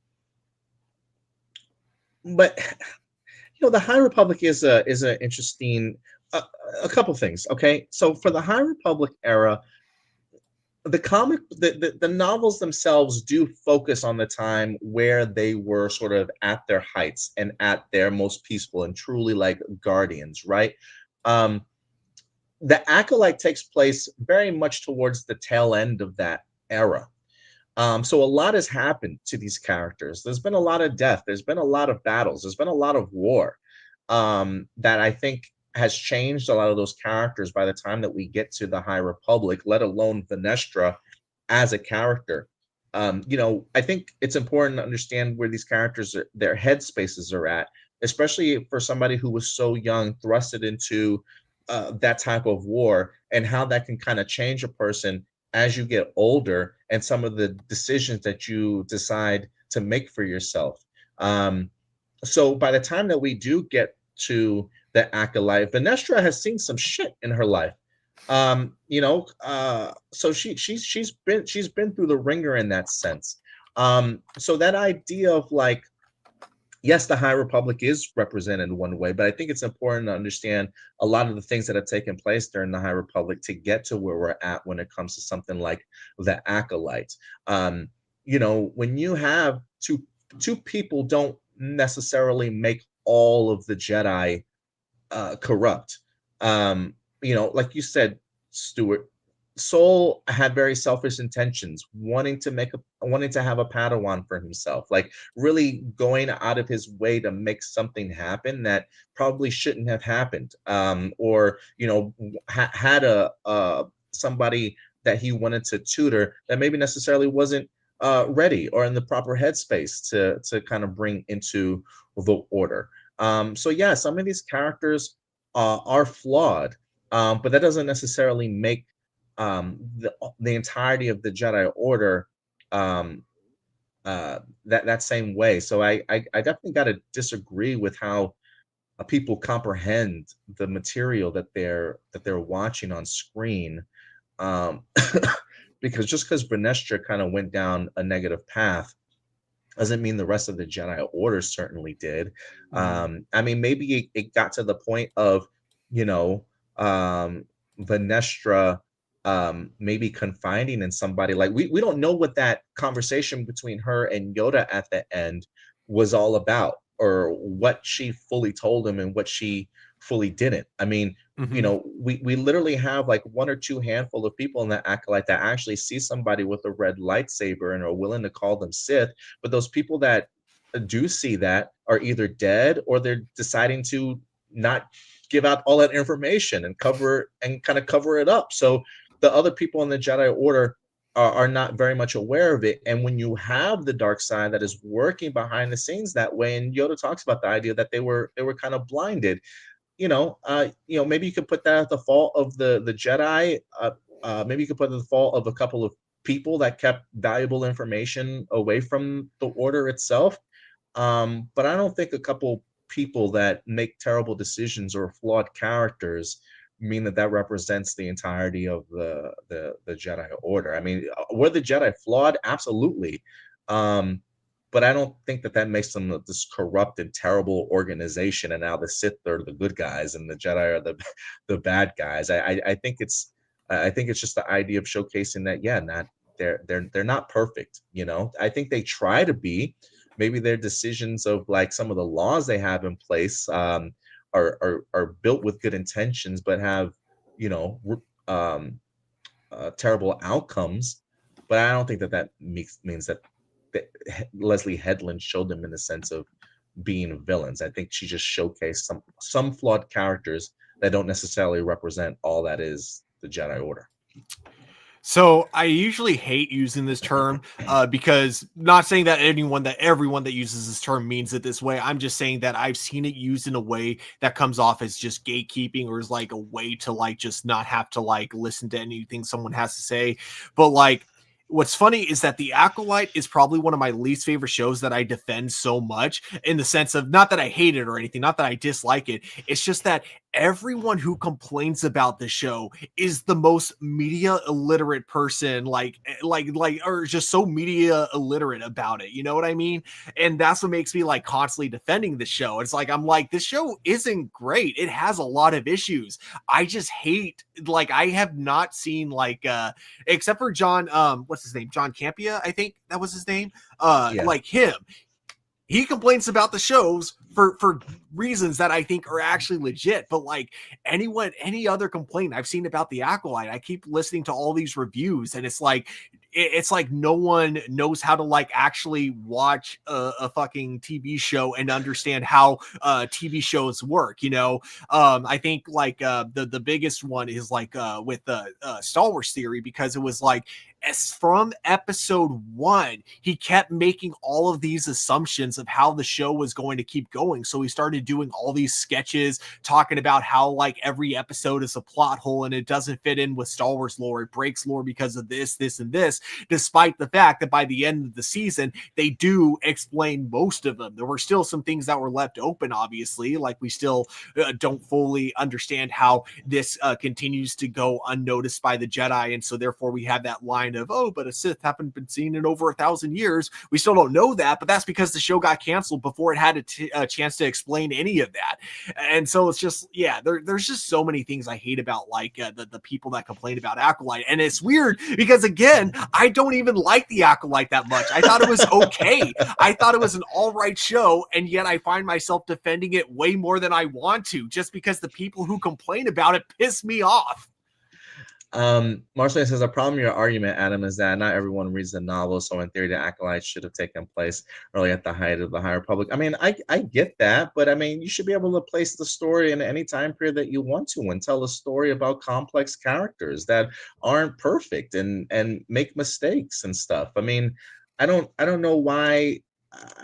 the High Republic is an interesting a couple things. Okay, so for the High Republic era, the novels themselves do focus on the time where they were sort of at their heights and at their most peaceful and truly like guardians, right? The Acolyte takes place very much towards the tail end of that era. So a lot has happened to these characters. There's been a lot of death. There's been a lot of battles. There's been a lot of war that I think has changed a lot of those characters by the time that we get to the High Republic, let alone Venestra as a character. I think it's important to understand where these characters, their headspaces are at, especially for somebody who was so young, thrusted into that type of war, and how that can kind of change a person as you get older and some of the decisions that you decide to make for yourself. So by the time that we do get to the Acolyte, Venestra has seen some shit in her life. So she's been through the ringer in that sense. So that idea of like, yes, the High Republic is represented one way, but I think it's important to understand a lot of the things that have taken place during the High Republic to get to where we're at when it comes to something like the Acolyte. When you have two people don't necessarily make all of the Jedi corrupt. Like you said, Stuart, Soul had very selfish intentions, wanting to have a Padawan for himself, like really going out of his way to make something happen that probably shouldn't have happened, or had a somebody that he wanted to tutor that maybe necessarily wasn't ready or in the proper headspace to kind of bring into the order. So yeah, some of these characters are flawed, but that doesn't necessarily make the entirety of the Jedi Order that same way. So I definitely got to disagree with how people comprehend the material that they're watching on screen, because just because Venestra kind of went down a negative path doesn't mean the rest of the Jedi Order certainly did. I mean, maybe it got to the point of, Venestra maybe confiding in somebody. Like we don't know what that conversation between her and Yoda at the end was all about, or what she fully told him and what she fully didn't. I mean, we literally have like one or two handful of people in the Acolyte that actually see somebody with a red lightsaber and are willing to call them Sith. But those people that do see that are either dead or they're deciding to not give out all that information and kind of cover it up. So the other people in the Jedi Order are not very much aware of it. And when you have the dark side that is working behind the scenes that way, and Yoda talks about the idea that they were kind of blinded, maybe you could put that at the fault of the Jedi. Maybe you could put it at the fault of a couple of people that kept valuable information away from the Order itself. But I don't think a couple people that make terrible decisions or flawed characters mean that that represents the entirety of the Jedi Order. I mean, were the Jedi flawed? Absolutely. But I don't think that that makes them this corrupt and terrible organization. And now the Sith are the good guys and the Jedi are the bad guys. I think it's just the idea of showcasing that, yeah, not they're not perfect. You know, I think they try to be. Maybe their decisions of like some of the laws they have in place are built with good intentions, but have, you know, terrible outcomes. But I don't think that that means that Leslie Headland showed them in the sense of being villains. I think she just showcased some flawed characters that don't necessarily represent all that is the Jedi Order. So I usually hate using this term because not saying that everyone that uses this term means it this way. I'm just saying that I've seen it used in a way that comes off as just gatekeeping or is like a way to like just not have to like listen to anything someone has to say. But like, what's funny is that The Acolyte is probably one of my least favorite shows that I defend so much, in the sense of not that I hate it or anything, not that I dislike it. It's just that everyone who complains about the show is the most media illiterate person, or just so media illiterate about it. You know what I mean? And that's what makes me like constantly defending the show. It's like, I'm like, this show isn't great. It has a lot of issues. I just hate, like, I have not seen like, except for John, what's his name? John Campea, I think that was his name. Like him. He complains about the shows for reasons that I think are actually legit. But like any other complaint I've seen about The Acolyte, I keep listening to all these reviews, and it's like no one knows how to like actually watch a fucking TV show and understand how TV shows work. You know, I think like the biggest one is like with the Star Wars theory, because it was like, as from episode 1, he kept making all of these assumptions of how the show was going to keep going. So he started doing all these sketches talking about how like every episode is a plot hole and it doesn't fit in with Star Wars lore. It breaks lore because of this, and this, despite the fact that by the end of the season, they do explain most of them. There were still some things that were left open, obviously, like we still don't fully understand how this continues to go unnoticed by the Jedi. And so therefore we have that line of, oh, but a Sith haven't been seen in over 1,000 years. We still don't know that, but that's because the show got canceled before it had a chance to explain any of that. And so it's just, yeah, there's just so many things I hate about like the people that complain about Acolyte. And it's weird because, again, I don't even like The Acolyte that much. I thought it was okay. I thought it was an all right show, and yet I find myself defending it way more than I want to, just because the people who complain about it piss me off. Marcel says, a problem with your argument, Adam, is that not everyone reads the novel, so in theory the Acolytes should have taken place early at the height of the High Republic. I mean, I get that, but I mean, you should be able to place the story in any time period that you want to and tell a story about complex characters that aren't perfect and make mistakes and stuff. I mean, I don't know why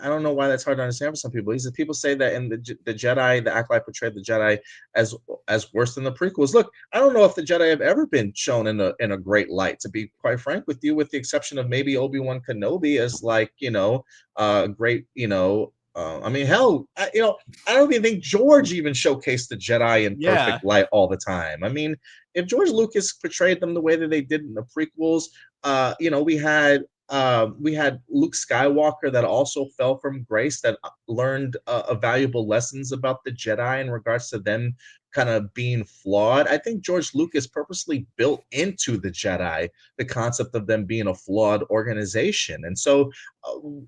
that's hard to understand for some people. People say that in the Jedi, the Acolyte portrayed the Jedi as worse than the prequels. Look, I don't know if the Jedi have ever been shown in a great light, to be quite frank with you, with the exception of maybe Obi-Wan Kenobi as like, you know, great, you know, I mean, hell, I don't even think George even showcased the Jedi in perfect light all the time. I mean, if George Lucas portrayed them the way that they did in the prequels, you know, we had Luke Skywalker that also fell from grace, that learned valuable lessons about the Jedi in regards to them kind of being flawed. I think George Lucas purposely built into the Jedi the concept of them being a flawed organization. And so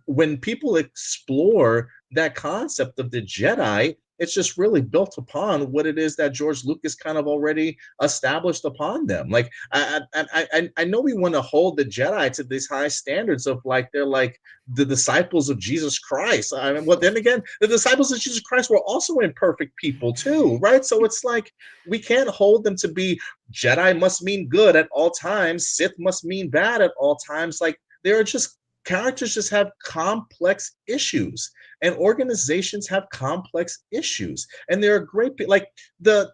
when people explore that concept of the Jedi, it's just really built upon what it is that George Lucas kind of already established upon them. Like, I know we want to hold the Jedi to these high standards of like, they're like the disciples of Jesus Christ. I mean, well, then again, the disciples of Jesus Christ were also imperfect people too, right? So it's like, we can't hold them to be Jedi must mean good at all times, Sith must mean bad at all times. Like, they're just characters just have complex issues, and organizations have complex issues, and there are great people like the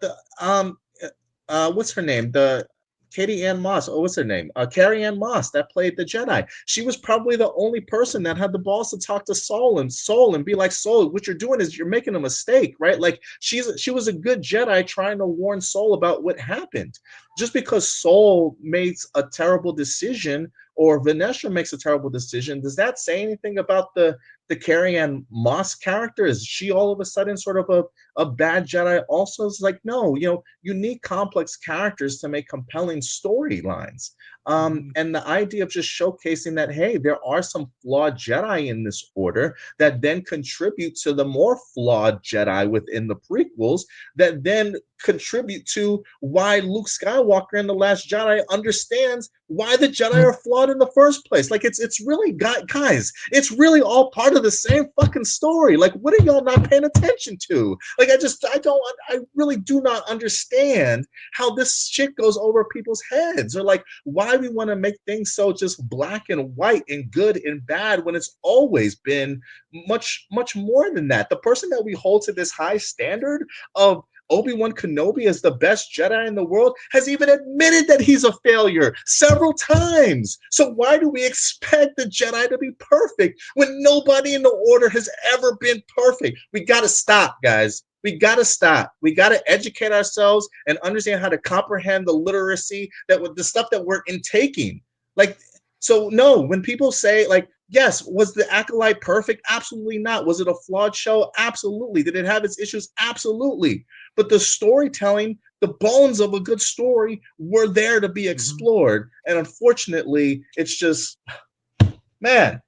what's her name, the Katie Ann Moss. Oh, what's her name? Carrie Ann Moss that played the Jedi. She was probably the only person that had the balls to talk to Soul and be like, Soul, what you're doing is you're making a mistake, right? Like she was a good Jedi trying to warn Soul about what happened. Just because Soul makes a terrible decision or Vanessa makes a terrible decision, does that say anything about the Carrie Ann Moss character? Is she all of a sudden sort of a bad Jedi? Also, it's like, no, you need complex characters to make compelling storylines. And the idea of just showcasing that, hey, there are some flawed Jedi in this order that then contribute to the more flawed Jedi within the prequels that then contribute to why Luke Skywalker in The Last Jedi understands why the Jedi are flawed in the first place. Like it's really, guys, it's really all part of the same fucking story. Like, what are y'all not paying attention to? Like, I really do not understand how this shit goes over people's heads, or like why we want to make things so just black and white and good and bad when it's always been much, much more than that. The person that we hold to this high standard of Obi-Wan Kenobi as the best Jedi in the world has even admitted that he's a failure several times. So why do we expect the Jedi to be perfect when nobody in the Order has ever been perfect? We got to stop, guys. We got to stop. We got to educate ourselves and understand how to comprehend the literacy that the stuff that we're intaking. Like, so no, when people say like, yes, was the Acolyte perfect? Absolutely not. Was it a flawed show? Absolutely. Did it have its issues? Absolutely. But the storytelling, the bones of a good story were there to be explored. And unfortunately, it's just, man,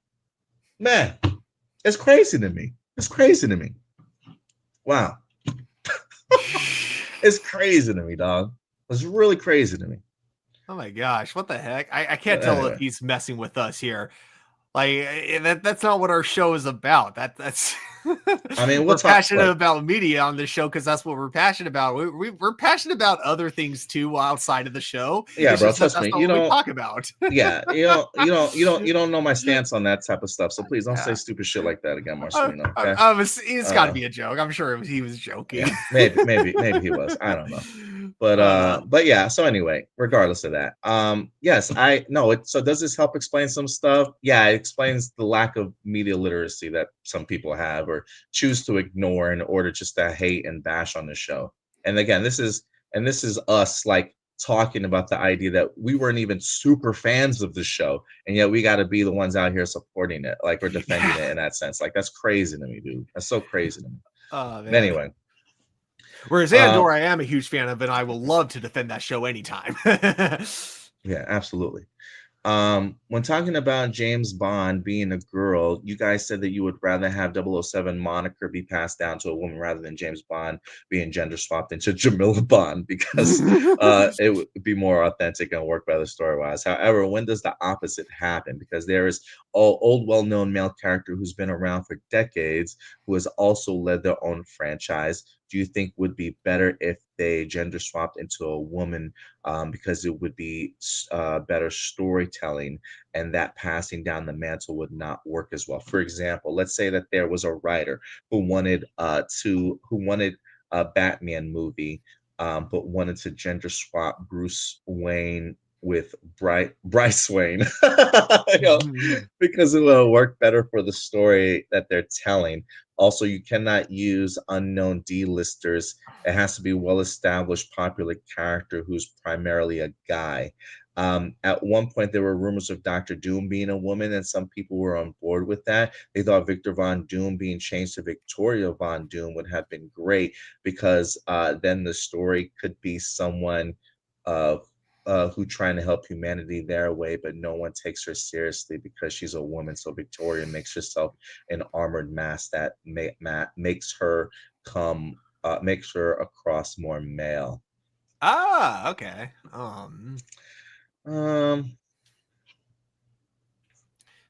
it's crazy to me. It's crazy to me. Wow. It's crazy to me, dog. It's really crazy to me. Oh my gosh, what the heck? I can't tell if he's messing with us here. Like that's not what our show is about. That's I mean, we're passionate about media on this show because that's what we're passionate about. We're passionate about other things too outside of the show. Yeah, bro. Trust me, you don't talk about. Yeah, you don't know my stance on that type of stuff. So please don't say stupid shit like that again, Marcelino. Okay? It's got to be a joke. I'm sure he was joking. Yeah, maybe he was. I don't know. But yeah. So anyway, regardless of that, yes, I know it. So does this help explain some stuff? Yeah, it explains the lack of media literacy that some people have or choose to ignore in order just to hate and bash on the show. And again, this is us like talking about the idea that we weren't even super fans of the show, and yet we got to be the ones out here supporting it, like we're defending it in that sense. Like that's crazy to me, dude. That's so crazy to me. But anyway. Whereas Andor, I am a huge fan of, and I will love to defend that show anytime. Yeah, absolutely. When talking about James Bond being a girl, you guys said that you would rather have 007 moniker be passed down to a woman rather than James Bond being gender swapped into Jamila Bond because it would be more authentic and work better story-wise. However, when does the opposite happen? Because there is an old well-known male character who's been around for decades who has also led their own franchise. Do you think would be better if they gender swapped into a woman because it would be better storytelling and that passing down the mantle would not work as well? For example, let's say that there was a writer who wanted a Batman movie, but wanted to gender swap Bruce Wayne with Bryce Wayne because it will work better for the story that they're telling. Also, you cannot use unknown D-listers. It has to be well-established, popular character who's primarily a guy. At one point, there were rumors of Dr. Doom being a woman, and some people were on board with that. They thought Victor Von Doom being changed to Victoria Von Doom would have been great because then the story could be someone who trying to help humanity their way, but no one takes her seriously because she's a woman. So Victoria makes herself an armored mass that makes her across more male. Ah, okay.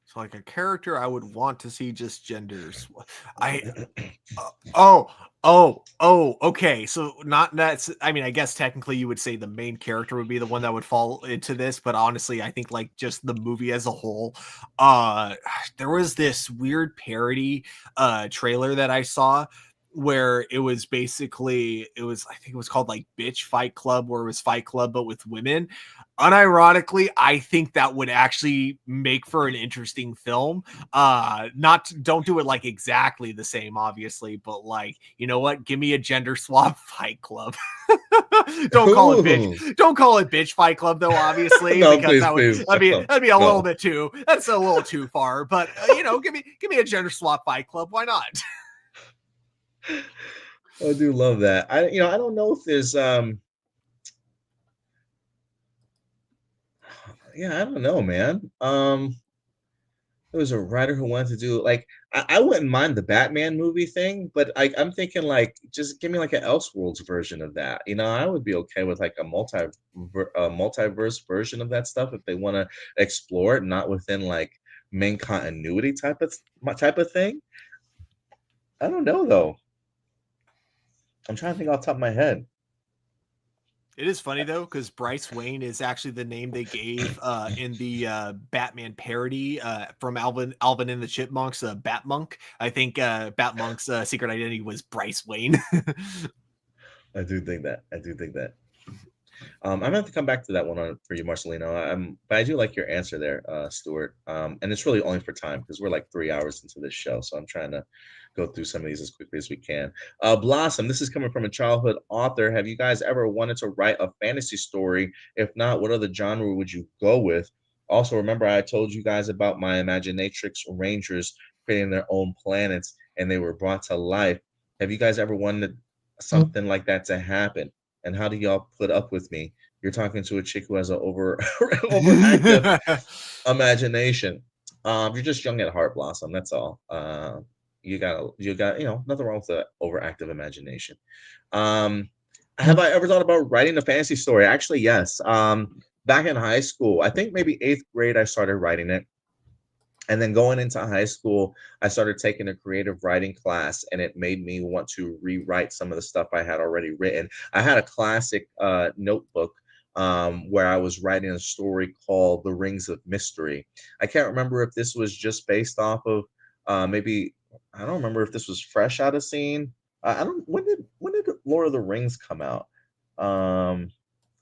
So like a character I would want to see just genders. Okay. So not that's. I mean, I guess technically you would say the main character would be the one that would fall into this, but honestly, I think like just the movie as a whole. There was this weird parody trailer that I saw where it was basically, I think it was called like Bitch Fight Club, where it was Fight Club but with women. Unironically, I think that would actually make for an interesting film. Don't do it like exactly the same, obviously, but like, you know what? Give me a gender swap Fight Club. Don't call it bitch. Don't call it Bitch Fight Club, though. Obviously, No, because please, that'd be a no. little bit too. That's a little too far. But give me a gender swap Fight Club. Why not? I do love that. I don't know if there's yeah, I don't know, man. There was a writer who wanted to do like I wouldn't mind the Batman movie thing, but I'm thinking like just give me like an Elseworlds version of that. I would be okay with like a multiverse version of that stuff if they want to explore it, not within like main continuity type of thing. I don't know though. I'm trying to think off the top of my head. It is funny though, because Bryce Wayne is actually the name they gave in the Batman parody from Alvin and the Chipmunks, Batmonk. I think Batmonk's secret identity was Bryce Wayne. I do think that. I'm gonna have to come back to that one for you, Marcelino. But I do like your answer there, Stuart. And it's really only for time because we're like 3 hours into this show, so I'm trying to go through some of these as quickly as we can. Blossom, this is coming from a childhood author. Have you guys ever wanted to write a fantasy story? If not, what other genre would you go with? Also, remember I told you guys about my Imaginatrix Rangers creating their own planets, and they were brought to life. Have you guys ever wanted something like that to happen? And how do y'all put up with me? You're talking to a chick who has an overactive imagination. You're just young at heart, Blossom. That's all. You got nothing wrong with the overactive imagination. Have I ever thought about writing a fantasy story? Actually, yes. Back in high school, I think maybe 8th grade, I started writing it. And then going into high school, I started taking a creative writing class, and it made me want to rewrite some of the stuff I had already written. I had a classic notebook where I was writing a story called The Rings of Mystery. I can't remember if this was just based off of maybe, I don't remember if this was fresh out of scene. When did Lord of the Rings come out? I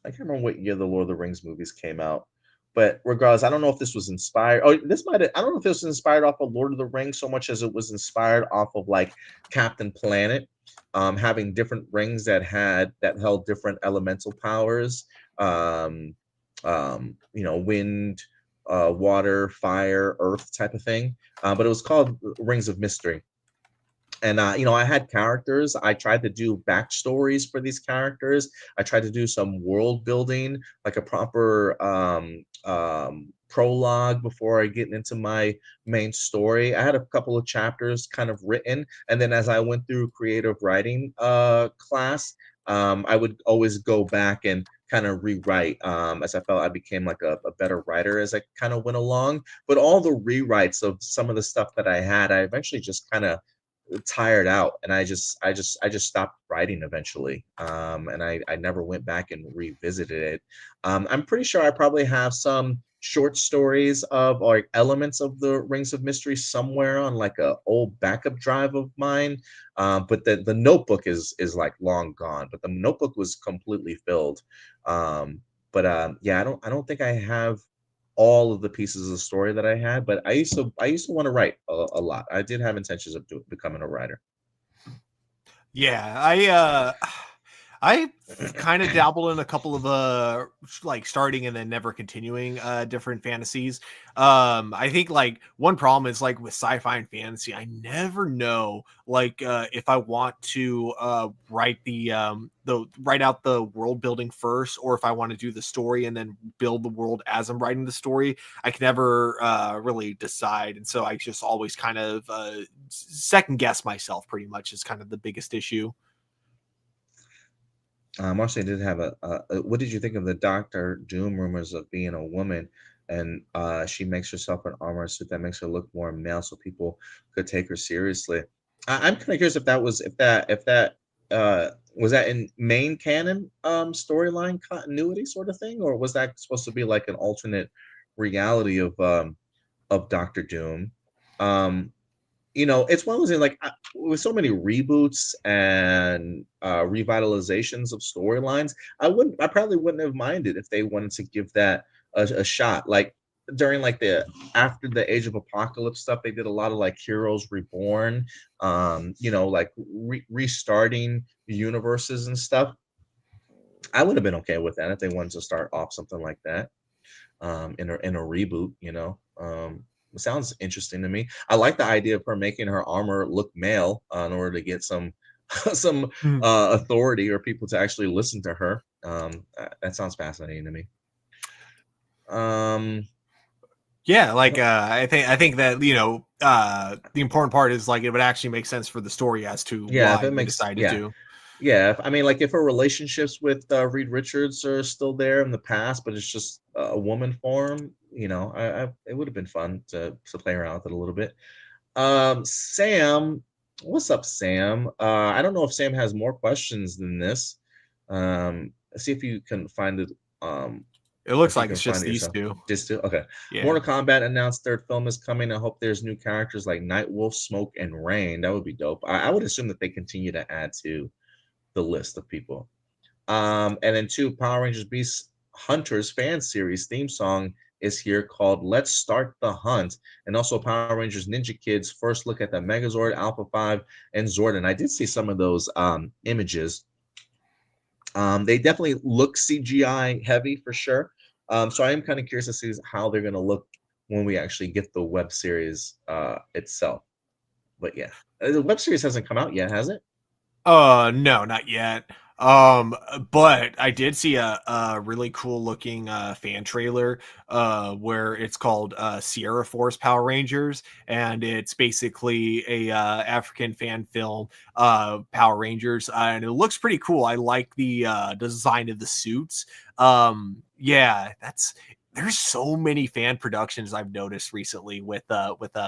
can't remember what year the Lord of the Rings movies came out. But regardless, I don't know if this was inspired. I don't know if this was inspired off of Lord of the Rings so much as it was inspired off of like Captain Planet, having different rings that held different elemental powers. Wind, water, fire, earth type of thing. But it was called Rings of Mystery. And I had characters. I tried to do backstories for these characters. I tried to do some world building, like a proper prologue before I get into my main story. I had a couple of chapters kind of written, and then as I went through creative writing class, I would always go back and kind of rewrite as I felt I became like a better writer as I kind of went along. But all the rewrites of some of the stuff that I had, I eventually just kind of tired out, and I just stopped writing eventually, and I never went back and revisited it. I'm pretty sure I probably have some short stories of like elements of the Rings of Mystery somewhere on like a old backup drive of mine, but the notebook is like long gone, but the notebook was completely filled. Yeah, I don't think I have all of the pieces of the story that I had, but I used to want to write a lot. I did have intentions of becoming a writer. Yeah, I kind of dabbled in a couple of like starting and then never continuing different fantasies. I think like one problem is like with sci-fi and fantasy, I never know like if I want to write write out the world building first, or if I want to do the story and then build the world as I'm writing the story. I can never really decide, and so I just always kind of second guess myself. Pretty much is kind of the biggest issue. Marcy did have what did you think of the Doctor Doom rumors of being a woman, and she makes herself an armor suit that makes her look more male so people could take her seriously? I'm kind of curious if that was was that in main canon storyline continuity sort of thing, or was that supposed to be like an alternate reality of Doctor Doom? you know, it's one of those things, like, with so many reboots and revitalizations of storylines, I probably wouldn't have minded if they wanted to give that a shot. Like during like the after the Age of Apocalypse stuff, they did a lot of like Heroes Reborn, you know, like restarting universes and stuff. I would have been okay with that if they wanted to start off something like that, in a reboot, you know. It sounds interesting to me. I like the idea of her making her armor look male, in order to get some some authority or people to actually listen to her. That sounds fascinating to me. Yeah, like I think that, you know, the important part is like it would actually make sense for the story as to Yeah, if why it they makes decided to. yeah. I mean, like if her relationships with Reed Richards are still there in the past, but it's just a woman form, you know, it would have been fun to play around with it a little bit. Sam, what's up, Sam? I don't know if Sam has more questions than this. Let's see if you can find it. It looks If you like can it's just find it these yourself. two. Just two? Okay. Yeah. Mortal Kombat announced third film is coming. I hope there's new characters like Nightwolf, Smoke, and Rain. That would be dope. I would assume that they continue to add to the list of people. And then two, Power Rangers Beast Hunters fan series theme song is here called Let's Start the Hunt. And also Power Rangers Ninja Kids first look at the Megazord, Alpha 5, and Zordon. I did see some of those images. They definitely look CGI heavy for sure. So I am kind of curious to see how they're going to look when we actually get the web series itself. But yeah, the web series hasn't come out yet, has it? No, not yet. But I did see a really cool looking fan trailer where it's called Sierra Force Power Rangers, and it's basically a African fan film Power Rangers, and it looks pretty cool. I like the design of the suits. Yeah, there's so many fan productions I've noticed recently with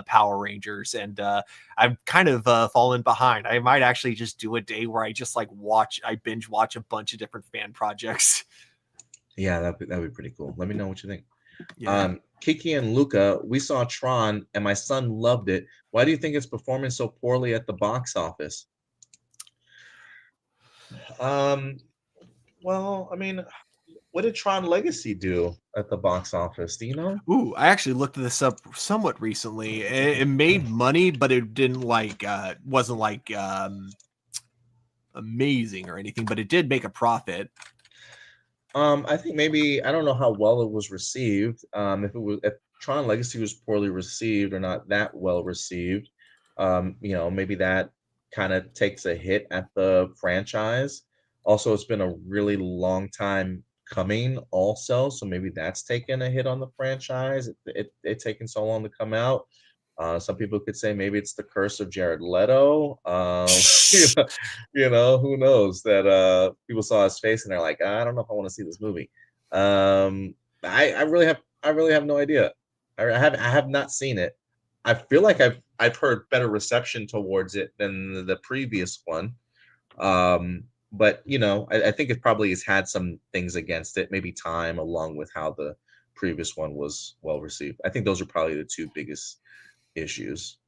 Power Rangers, and I've kind of fallen behind. I might actually just do a day where I just like binge watch a bunch of different fan projects. Yeah, that'd be pretty cool. Let me know what you think. Yeah. Kiki and Luca, we saw Tron and my son loved it. Why do you think it's performing so poorly at the box office? Well, I mean, what did Tron Legacy do at the box office? Do you know? Ooh, I actually looked this up somewhat recently. It made money, but it didn't wasn't like amazing or anything, but it did make a profit. I think maybe I don't know how well it was received. If Tron Legacy was poorly received or not that well received, you know, maybe that kind of takes a hit at the franchise. Also, it's been a really long time coming also, so maybe that's taken a hit on the franchise. It taking so long to come out. Some people could say maybe it's the curse of Jared Leto. You know, who knows that people saw his face and they're like, I don't know if I want to see this movie. I really have no idea. I have not seen it. I feel like I've heard better reception towards it than the previous one. But you know, I think it probably has had some things against it, maybe time, along with how the previous one was well received. I think those are probably the two biggest issues.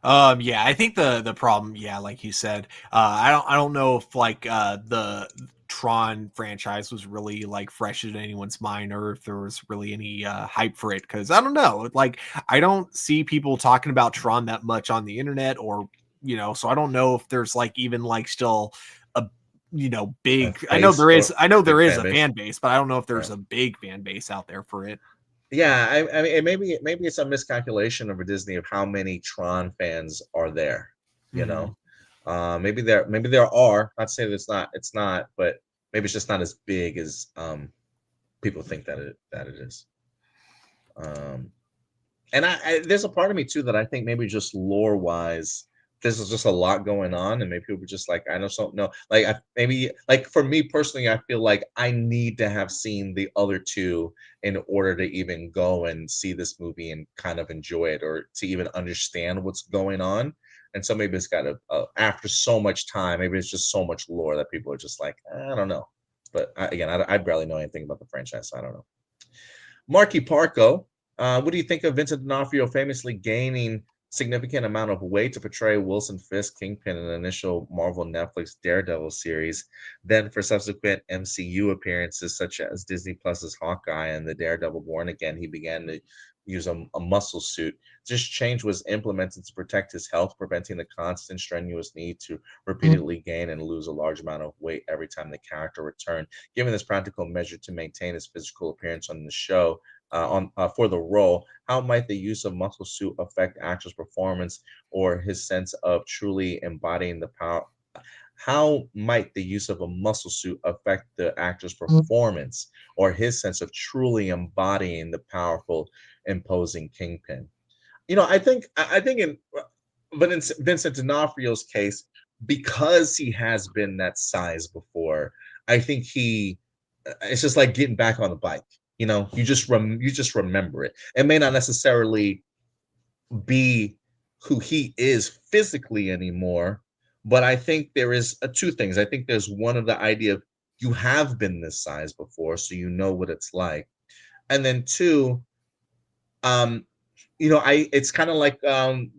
Yeah, I think the problem, yeah, like you said, I don't know if like the Tron franchise was really like fresh in anyone's mind, or if there was really any hype for it, because I don't know, like I don't see people talking about Tron that much on the internet, or you know, so I don't know if there's like even like still a, you know, big, I know there is a fan base, but I don't know if there's a big fan base out there for it. Yeah, I mean, maybe it's a miscalculation over Disney of how many Tron fans are there. You know, maybe there are. Not to say that it's not, but maybe it's just not as big as people think that it is. And there's a part of me too that I think maybe just lore wise, this is just a lot going on, and maybe people are just like, I just don't know. Like maybe like for me personally, I feel like I need to have seen the other two in order to even go and see this movie and kind of enjoy it, or to even understand what's going on. And so maybe it's got after so much time, maybe it's just so much lore that people are just like, I don't know. But again, I barely know anything about the franchise, so I don't know. Marky Parko, What do you think of Vincent D'Onofrio famously gaining significant amount of weight to portray Wilson Fisk, Kingpin in the initial Marvel Netflix Daredevil series, then for subsequent MCU appearances such as Disney Plus's Hawkeye and the Daredevil Born Again, he began to use a muscle suit. This change was implemented to protect his health, preventing the constant strenuous need to repeatedly gain and lose a large amount of weight every time the character returned. Given this practical measure to maintain his physical appearance on the show, for the role, how might the use of muscle suit affect actor's performance or his sense of truly embodying the power? How might the use of a muscle suit affect the actor's performance or his sense of truly embodying the powerful, imposing Kingpin? I think in Vincent D'Onofrio's case, because he has been that size before, I think it's just like getting back on the bike. You just remember it. It may not necessarily be who he is physically anymore, but I think there is two things. I think there's one of the idea of you have been this size before, so you know what it's like, and then two, it's kind of like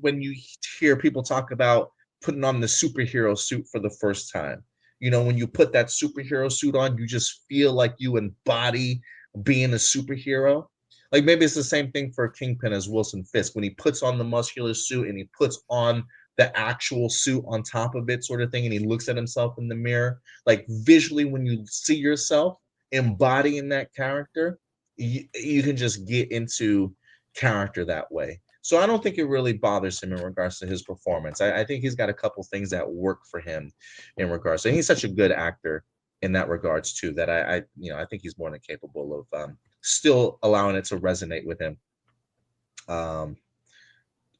when you hear people talk about putting on the superhero suit for the first time. When you put that superhero suit on, you just feel like you embody being a superhero. Like maybe it's the same thing for Kingpin as Wilson Fisk. When he puts on the muscular suit and he puts on the actual suit on top of it, sort of thing, and he looks at himself in the mirror, like visually, when you see yourself embodying that character, you can just get into character that way. So I don't think it really bothers him in regards to his performance. I think he's got a couple things that work for him in regards. And he's such a good actor in that regards too, that I think he's more than capable of still allowing it to resonate with him,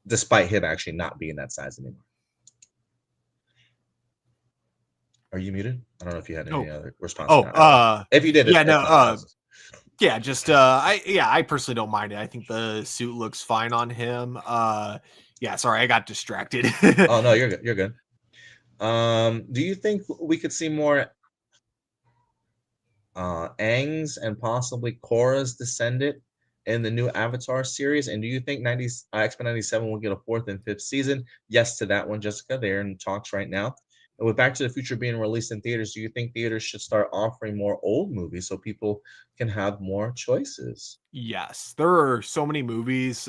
despite him actually not being that size anymore. Are you muted? I don't know if you had any other response. If you did, I personally don't mind it. I think the suit looks fine on him. Sorry, I got distracted. Oh no, you're good. You're good. Do you think we could see more Aang's and possibly Korra's descendant in the new Avatar series? And do you think X-Men 97 will get a 4th and 5th season? Yes to that one, Jessica. They're in talks right now. And with Back to the Future being released in theaters, do you think theaters should start offering more old movies so people can have more choices? Yes, there are so many movies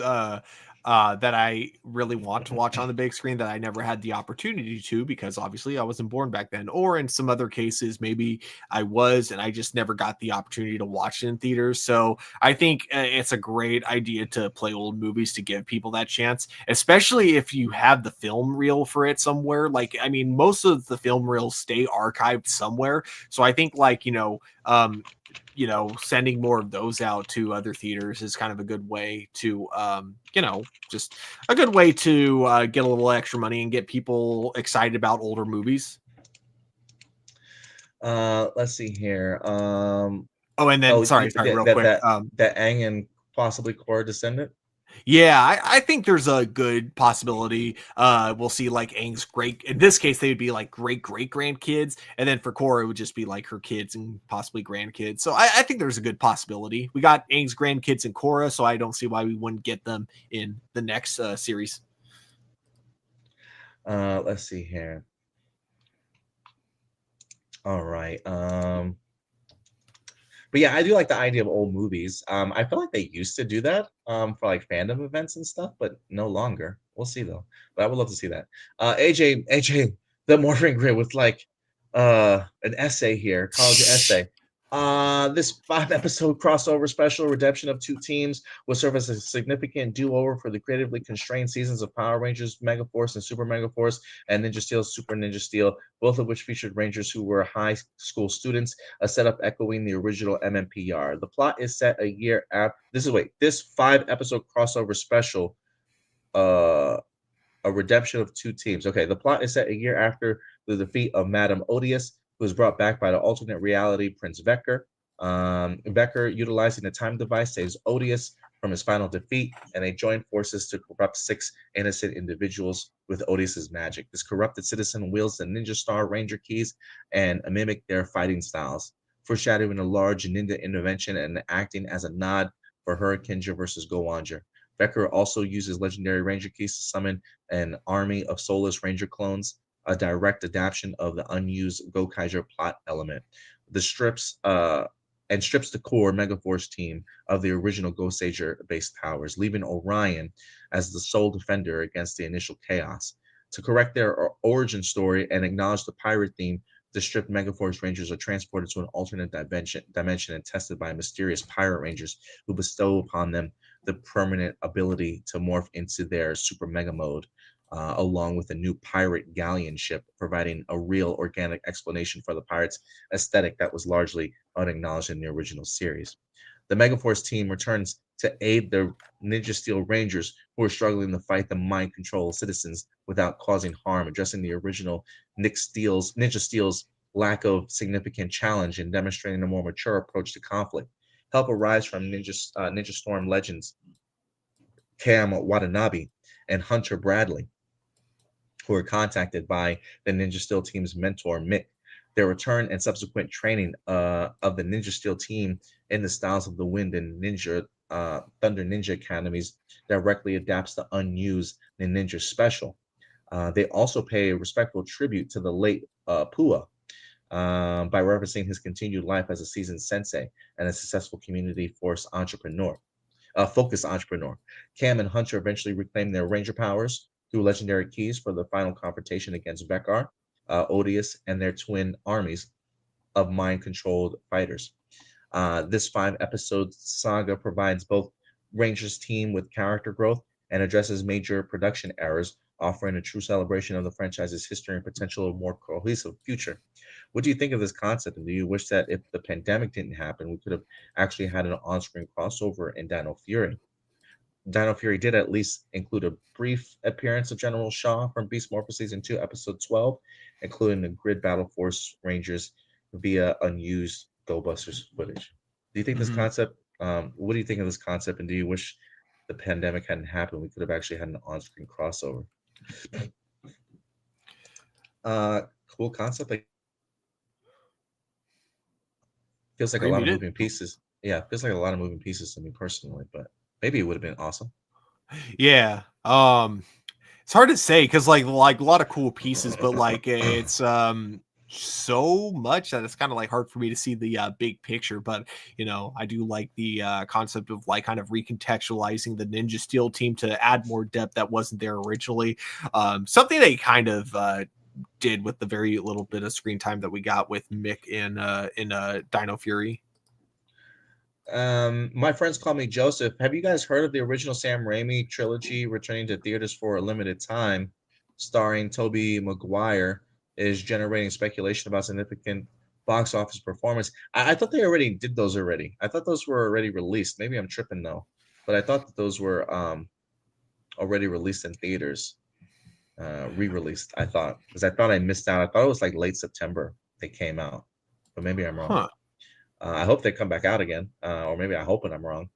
that I really want to watch on the big screen that I never had the opportunity to, because obviously I wasn't born back then, or in some other cases maybe I was and I just never got the opportunity to watch it in theaters. So I think it's a great idea to play old movies to give people that chance, especially if you have the film reel for it somewhere. Like, I mean, most of the film reels stay archived somewhere, so I think sending more of those out to other theaters is kind of a good way to, just a good way to get a little extra money and get people excited about older movies. Let's see here. Real quick. That Aang and possibly Korra descendant. Yeah, I think there's a good possibility we'll see like Aang's in this case they would be like great grandkids, and then for Korra it would just be like her kids and possibly grandkids. So I think there's a good possibility. We got Aang's grandkids in Korra, so I don't see why we wouldn't get them in the next series. Let's see here. All right. But yeah, I do like the idea of old movies. I feel like they used to do that for like fandom events and stuff, but no longer. We'll see though. But I would love to see that. AJ, the Morphing Grid with like an essay here, college essay. This 5-episode crossover special, Redemption of Two Teams, will serve as a significant do-over for the creatively constrained seasons of Power Rangers Megaforce and Super Megaforce and Ninja Steel Super Ninja Steel, both of which featured Rangers who were high school students, a setup echoing the original MMPR. The plot is set a year after this 5-episode crossover special, a Redemption of Two Teams. Okay, the plot is set a year after the defeat of Madame Odious, who was brought back by the alternate reality Prince Vecker. Vecker, utilizing the time device, saves Odious from his final defeat, and they join forces to corrupt 6 innocent individuals with Odious's magic. This corrupted citizen wields the Ninja Star Ranger keys and mimic their fighting styles, foreshadowing a large ninja intervention and acting as a nod for Hurricaneja versus Gowanja. Becker also uses legendary Ranger keys to summon an army of soulless Ranger clones, a direct adaptation of the unused Gokaiger plot element. The strips the core Megaforce team of the original Gossager-based powers, leaving Orion as the sole defender against the initial chaos. To correct their origin story and acknowledge the pirate theme, the stripped Megaforce Rangers are transported to an alternate dimension and tested by mysterious pirate rangers who bestow upon them the permanent ability to morph into their super mega mode, along with a new pirate galleon ship, providing a real organic explanation for the pirates' aesthetic that was largely unacknowledged in the original series. The Megaforce team returns to aid the Ninja Steel Rangers, who are struggling to fight the mind control citizens without causing harm, addressing the original Ninja Steel's lack of significant challenge and demonstrating a more mature approach to conflict. Help arrives from Ninja Storm legends Cam Watanabe and Hunter Bradley, who are contacted by the Ninja Steel team's mentor, Mick. Their return and subsequent training of the Ninja Steel team in the Styles of the Wind and Thunder Ninja Academies directly adapts the unused Ninja Special. They also pay a respectful tribute to the late Pua by referencing his continued life as a seasoned sensei and a successful community focused entrepreneur. Cam and Hunter eventually reclaim their Ranger powers through legendary keys for the final confrontation against Vekar, Odious, and their twin armies of mind-controlled fighters. This 5-episode saga provides both Rangers team with character growth and addresses major production errors, offering a true celebration of the franchise's history and potential of a more cohesive future. What do you think of this concept, and do you wish that if the pandemic didn't happen, we could have actually had an on-screen crossover in Dino Fury? Dino Fury did at least include a brief appearance of General Shaw from Beast Morpher Season 2, Episode 12, including the Grid Battle Force Rangers via unused Go Busters footage. Do you think this concept, what do you think of this concept, and do you wish the pandemic hadn't happened, we could have actually had an on-screen crossover? Cool concept. Like, feels like a lot of moving pieces. Yeah, feels like a lot of moving pieces to me personally, but maybe it would have been awesome. Yeah. It's hard to say because like a lot of cool pieces, but like it's so much that it's kind of like hard for me to see the big picture. But you know, I do like the concept of like kind of recontextualizing the Ninja Steel team to add more depth that wasn't there originally. Something they kind of did with the very little bit of screen time that we got with Mick in Dino Fury. My friends call me Joseph. Have you guys heard of the original Sam Raimi trilogy returning to theaters for a limited time, starring Tobey Maguire, is generating speculation about significant box office performance? I thought they already did those already. I thought those were already released. Maybe I'm tripping though, but I thought that those were already released in theaters, re-released. I thought, because I thought I missed out. I thought it was like late September they came out, but maybe I'm wrong. Huh. I hope they come back out again, or maybe I hope and I'm wrong.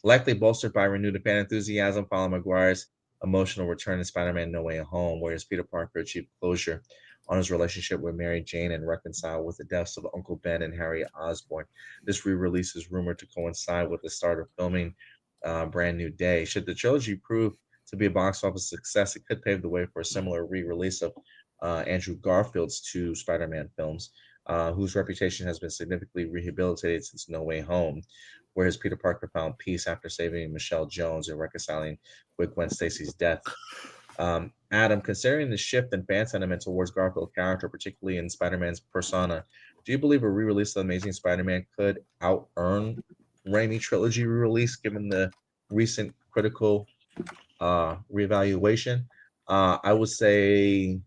Likely bolstered by renewed fan enthusiasm following Maguire's emotional return in Spider-Man No Way Home, whereas Peter Parker achieved closure on his relationship with Mary Jane and reconciled with the deaths of Uncle Ben and Harry Osborn. This re-release is rumored to coincide with the start of filming Brand New Day. Should the trilogy prove to be a box office success, it could pave the way for a similar re-release of Andrew Garfield's 2 Spider-Man films, whose reputation has been significantly rehabilitated since No Way Home, where his Peter Parker found peace after saving Michelle Jones and reconciling with Gwen Stacy's death. Adam, considering the shift in fan sentiment towards Garfield's character, particularly in Spider-Man's persona, do you believe a re-release of Amazing Spider-Man could out-earn Raimi trilogy re-release, given the recent critical reevaluation? I would say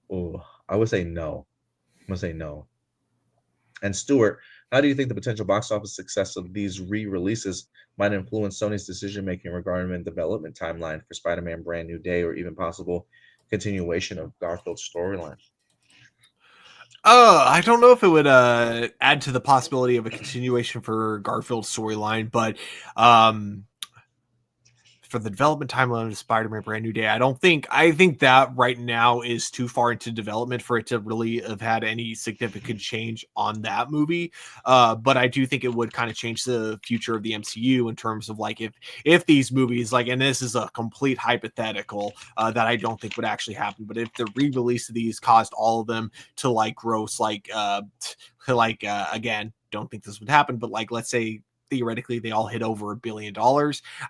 no. I'm gonna say no. And Stuart, how do you think the potential box office success of these re-releases might influence Sony's decision-making regarding the development timeline for Spider-Man Brand New Day, or even possible continuation of Garfield's storyline? I don't know if it would add to the possibility of a continuation for Garfield's storyline, but for the development timeline of Spider-Man Brand New Day, I think that right now is too far into development for it to really have had any significant change on that movie. But I do think it would kind of change the future of the MCU in terms of like if these movies, like, and this is a complete hypothetical that I don't think would actually happen, but if the re-release of these caused all of them to like gross again, don't think this would happen, but like, let's say theoretically they all hit over $1 billion,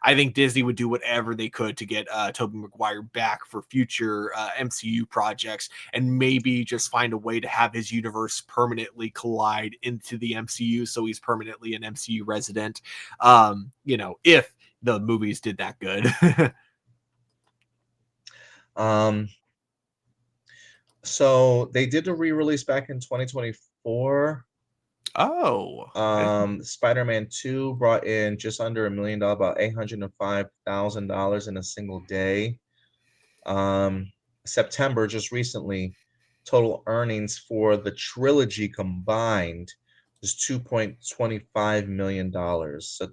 I think Disney would do whatever they could to get Tobey Maguire back for future MCU projects, and maybe just find a way to have his universe permanently collide into the MCU, so he's permanently an MCU resident. If the movies did that good. So they did a re-release back in 2024. Spider-Man 2 brought in just under $1 million, about $805,000 in a single day. September, just recently, total earnings for the trilogy combined is $2.25 million. So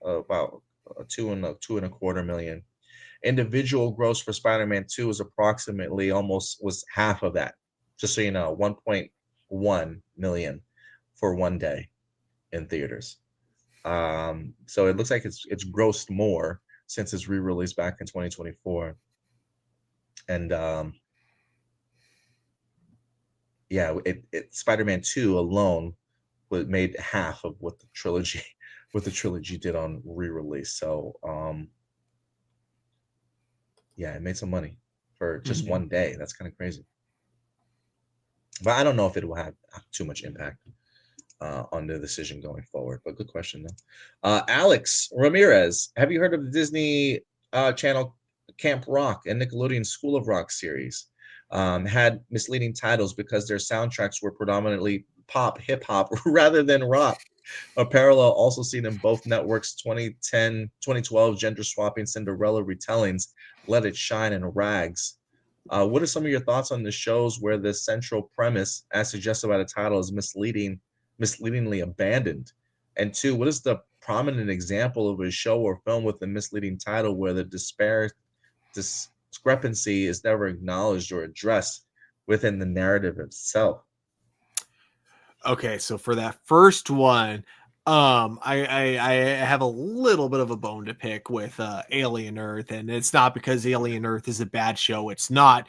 about $2.25 million. Individual gross for Spider-Man 2 was approximately was half of that. Just so you know, 1.1 million for one day in theaters. So it looks like it's grossed more since it's re-released back in 2024. And Spider-Man 2 alone made half of what the trilogy did on re-release. So it made some money for just one day. That's kind of crazy. But I don't know if it will have too much impact on the decision going forward. But good question, though. Alex Ramirez, have you heard of the Disney Channel Camp Rock and Nickelodeon School of Rock series? Had misleading titles because their soundtracks were predominantly pop, hip hop, rather than rock. A parallel also seen in both networks' 2012 gender swapping Cinderella retellings, Let It Shine and Rags. What are some of your thoughts on the shows where the central premise, as suggested by the title, is misleadingly abandoned? And two, what is the prominent example of a show or film with a misleading title where the discrepancy is never acknowledged or addressed within the narrative itself? Okay, so for that first one, I have a little bit of a bone to pick with Alien Earth, and it's not because Alien Earth is a bad show. It's not.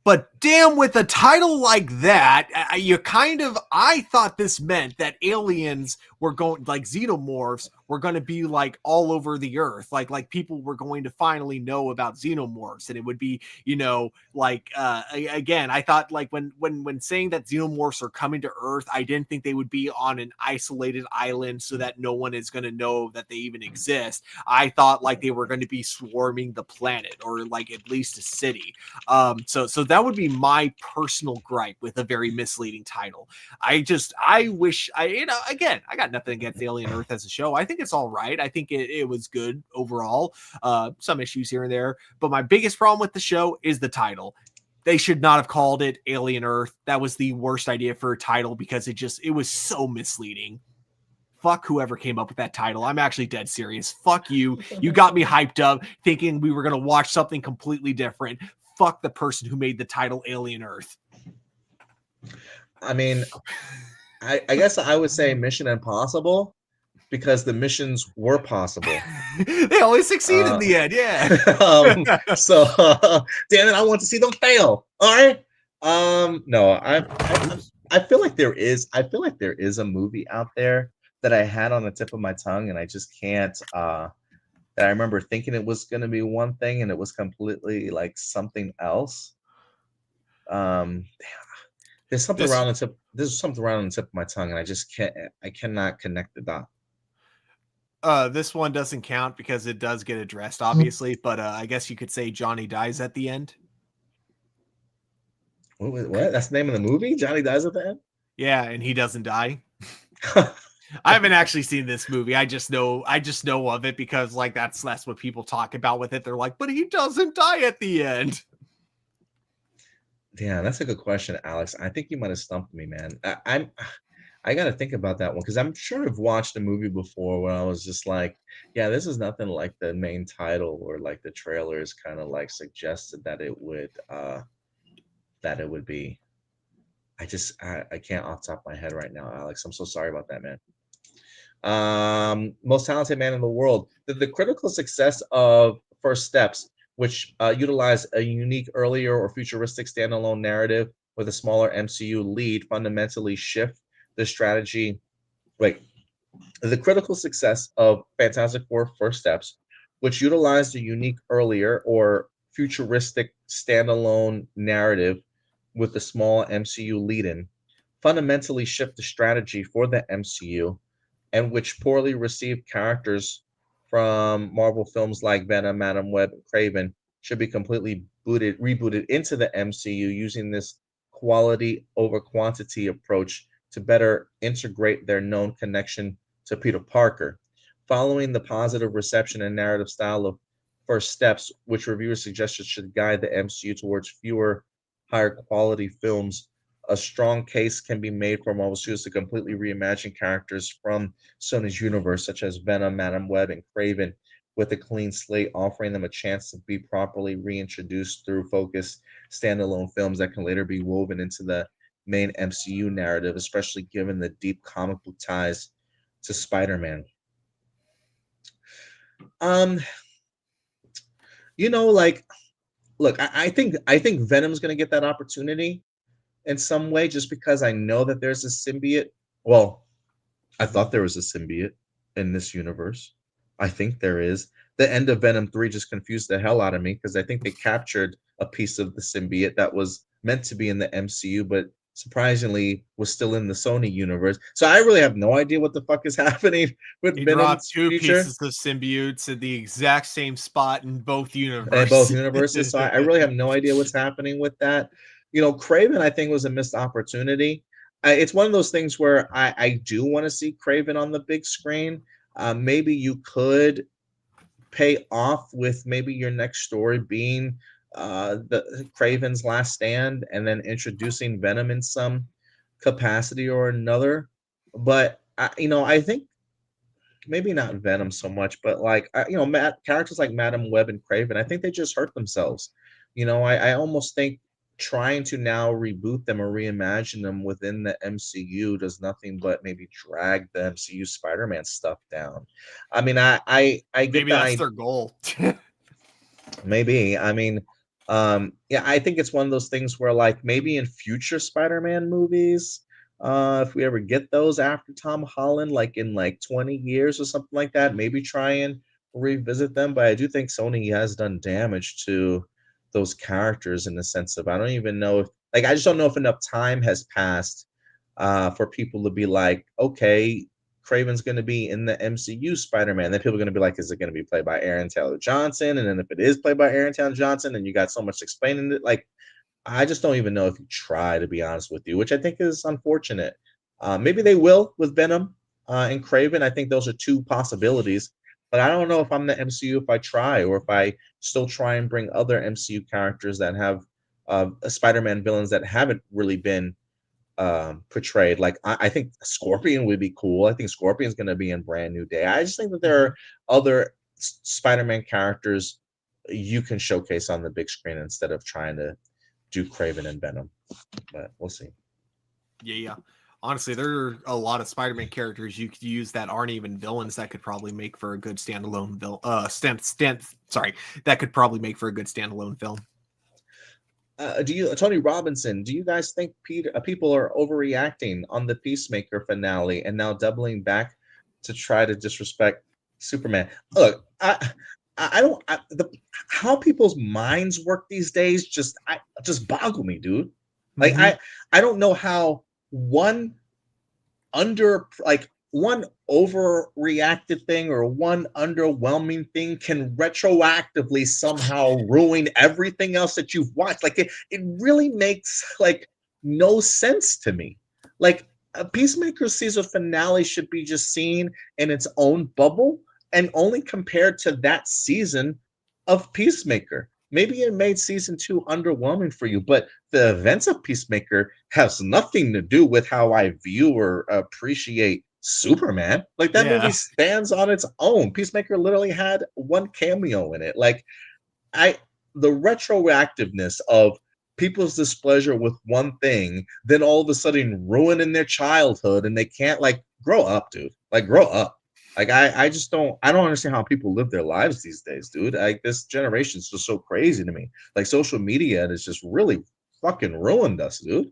But damn, with a title like that, I thought this meant that aliens were going, like xenomorphs were going to be like all over the earth. Like people were going to finally know about xenomorphs, and it would be, again, I thought like when saying that xenomorphs are coming to Earth, I didn't think they would be on an isolated island so that no one is going to know that they even exist. I thought like they were going to be swarming the planet, or like at least a city. So that would be my personal gripe with a very misleading title. I wish again, I got nothing against Alien Earth as a show. I think it's all right. I think it was good overall. Some issues here and there, but my biggest problem with the show is the title. They should not have called it Alien Earth. That was the worst idea for a title because it was so misleading. Fuck whoever came up with that title. I'm actually dead serious. Fuck you. You got me hyped up thinking we were going to watch something completely different. Fuck the person who made the title Alien Earth. I mean, I guess I would say Mission Impossible because the missions were possible. They always succeed in the end, yeah. Damn it, I want to see them fail. All right. No, I feel like there is a movie out there that I had on the tip of my tongue, and I just can't. That I remember thinking it was going to be one thing, and it was completely like something else. There's something around the tip. There's something around the tip of my tongue, and I just can't. I cannot connect the dot. This one doesn't count because it does get addressed, obviously. But I guess you could say Johnny dies at the end. What? That's the name of the movie? Johnny dies at the end? Yeah, and he doesn't die. I haven't actually seen this movie. I just know of it because like that's what people talk about with it. They're like, but he doesn't die at the end. Yeah, that's a good question, Alex. I think you might have stumped me, man. I got to think about that one because I'm sure I've watched a movie before where I was just like, yeah, this is nothing like the main title or like the trailers kind of like suggested that it would be. I can't off the top of my head right now, Alex. I'm so sorry about that, man. Most talented man in the world. The critical success of First Steps, which utilize a unique earlier or futuristic standalone narrative with a smaller MCU lead, fundamentally shift the strategy. Wait, the critical success of Fantastic Four First Steps, which utilized a unique earlier or futuristic standalone narrative with a small MCU lead-in, fundamentally shift the strategy for the MCU, and which poorly received characters from Marvel films like Venom, Madam Web, and Kraven should be completely rebooted into the MCU using this quality over quantity approach to better integrate their known connection to Peter Parker. Following the positive reception and narrative style of First Steps, which reviewers suggested should guide the MCU towards fewer, higher quality films, a strong case can be made for Marvel Studios to completely reimagine characters from Sony's universe, such as Venom, Madam Web, and Kraven, with a clean slate, offering them a chance to be properly reintroduced through focused standalone films that can later be woven into the main MCU narrative, especially given the deep comic book ties to Spider-Man. Like, look, I think Venom's gonna get that opportunity in some way, just because I know that there's a symbiote. Well, I thought there was a symbiote in this universe. I think there is. The end of Venom 3 just confused the hell out of me because I think they captured a piece of the symbiote that was meant to be in the MCU, but surprisingly was still in the Sony universe. So I really have no idea what the fuck is happening with He dropped Venom's two future. pieces of symbiotes at the exact same spot in both universes. In both universes. So I really have no idea what's happening with that. Kraven, I think, was a missed opportunity. It's one of those things where I do want to see Kraven on the big screen. Maybe you could pay off with maybe your next story being the Kraven's last stand and then introducing Venom in some capacity or another. But I think maybe not Venom so much, but like characters like Madam Web and Kraven, I think they just hurt themselves. I almost think trying to now reboot them or reimagine them within the MCU does nothing but maybe drag the MCU Spider-Man stuff down. I mean, I get maybe that's their goal. Maybe. I mean, yeah, I think it's one of those things where like maybe in future Spider-Man movies, if we ever get those after Tom Holland, like in like 20 years or something like that, maybe try and revisit them. But I do think Sony has done damage to those characters in the sense of I don't even know if I just don't know if enough time has passed for people to be like, okay, Kraven's going to be in the MCU Spider-Man. Then people are going to be like, is it going to be played by Aaron Taylor Johnson? And then if it is played by Aaron Taylor Johnson, and you got so much explaining it, like I just don't even know if you try, to be honest with you, which I think is unfortunate. Maybe they will with Venom and Kraven. I think those are two possibilities. But I don't know if I'm the MCU if I try, or if I still try and bring other MCU characters that have Spider-Man villains that haven't really been portrayed. Like I think Scorpion would be cool. I think Scorpion's going to be in Brand New Day. I just think that there are other Spider-Man characters you can showcase on the big screen instead of trying to do Kraven and Venom. But we'll see. Yeah. Honestly, there are a lot of Spider-Man characters you could use that aren't even villains that could probably make for a good standalone that could probably make for a good standalone film. Tony Robinson, do you guys think people are overreacting on the Peacemaker finale and now doubling back to try to disrespect Superman? Look, how people's minds work these days just boggle me, dude. Like I don't know how one overreacted thing or one underwhelming thing can retroactively somehow ruin everything else that you've watched. Like it really makes like no sense to me. Like a Peacemaker season finale should be just seen in its own bubble and only compared to that season of Peacemaker. maybe it made season 2 underwhelming for you, but the events of Peacemaker has nothing to do with how I view or appreciate Superman. Like, that movie stands on its own. Peacemaker literally had one cameo in it. Like, the retroactiveness of people's displeasure with one thing, then all of a sudden ruining their childhood, and they can't, like, grow up, dude. Like, grow up. Like, I just don't understand how people live their lives these days, dude. Like, this generation is just so crazy to me. Like, social media has just really fucking ruined us, dude.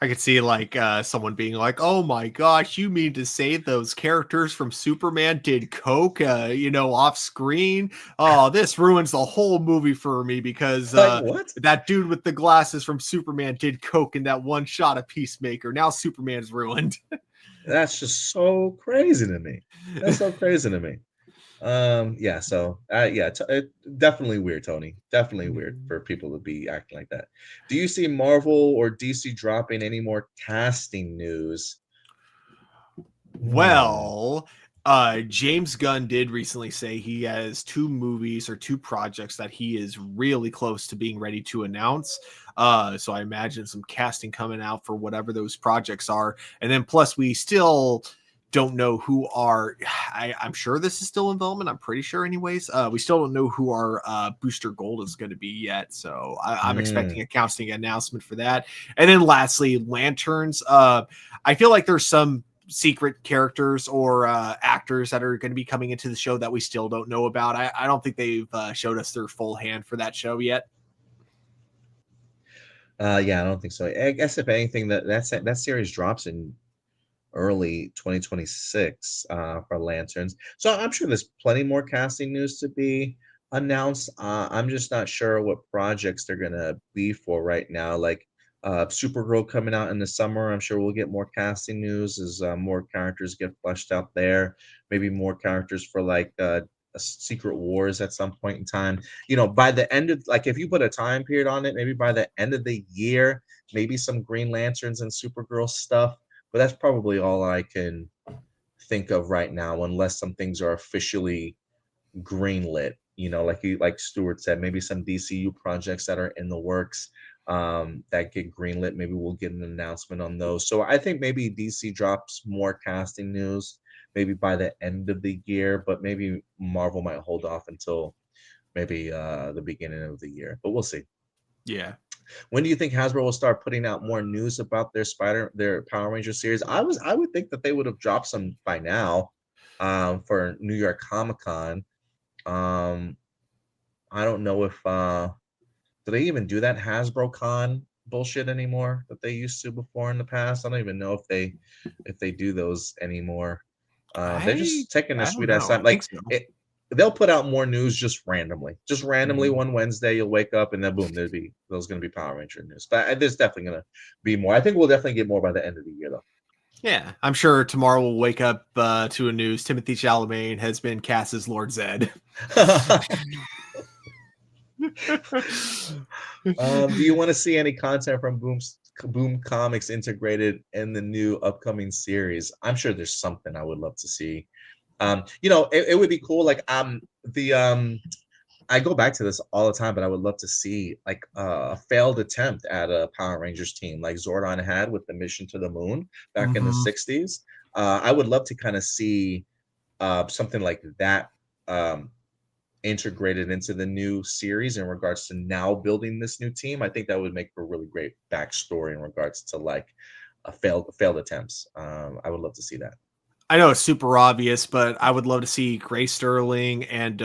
I could see like someone being like, "Oh my gosh, you mean to say those characters from Superman did coke, off screen? Oh, this ruins the whole movie for me because Like, what? that dude with the glasses from Superman did coke in that one shot of Peacemaker. Now Superman's ruined." That's just so crazy to me. That's so crazy to me. Definitely weird, Tony. Definitely weird for people to be acting like that. Do you see Marvel or DC dropping any more casting news? Well, James Gunn did recently say he has 2 movies or 2 projects that he is really close to being ready to announce. So I imagine some casting coming out for whatever those projects are. And then plus we still don't know who are, I'm sure this is still in development. I'm pretty sure anyways. We still don't know who our Booster Gold is going to be yet. So I'm expecting a casting announcement for that. And then lastly, Lanterns. I feel like there's some secret characters or actors that are going to be coming into the show that we still don't know about. I don't think they've showed us their full hand for that show yet. I don't think so. I guess if anything, that series drops in early 2026 for Lanterns. So I'm sure there's plenty more casting news to be announced. I'm just not sure what projects they're gonna be for right now. Like Supergirl coming out in the summer. I'm sure we'll get more casting news as more characters get fleshed out there. Maybe more characters for like Secret Wars at some point in time. By the end of, like, if you put a time period on it, maybe by the end of the year, maybe some Green Lanterns and Supergirl stuff. But that's probably all I can think of right now, unless some things are officially greenlit. Like Stuart said, maybe some DCU projects that are in the works that get greenlit. Maybe we'll get an announcement on those. So I think maybe DC drops more casting news maybe by the end of the year, but maybe Marvel might hold off until maybe the beginning of the year. But we'll see. Yeah. When do you think Hasbro will start putting out more news about their Power Ranger series? I would think that they would have dropped some by now for New York Comic-Con. I don't know if do they even do that Hasbro Con bullshit anymore that they used to before in the past? I don't even know if they do those anymore. They're just taking their sweet ass time. Like they'll put out more news just randomly. Just randomly one Wednesday, you'll wake up and then boom, there's going to be Power Ranger news. But there's definitely going to be more. I think we'll definitely get more by the end of the year, though. Yeah, I'm sure tomorrow we'll wake up to a news. Timothy Chalamet has been cast as Lord Zed. Do you want to see any content from Boom Comics integrated in the new upcoming series? I'm sure there's something I would love to see. It would be cool. Like I go back to this all the time, but I would love to see like a failed attempt at a Power Rangers team like Zordon had with the Mission to the Moon back in the 60s. I would love to kind of see something like that integrated into the new series in regards to now building this new team. I think that would make for a really great backstory in regards to like a failed attempts. I would love to see that. I know it's super obvious, but I would love to see Grace Sterling and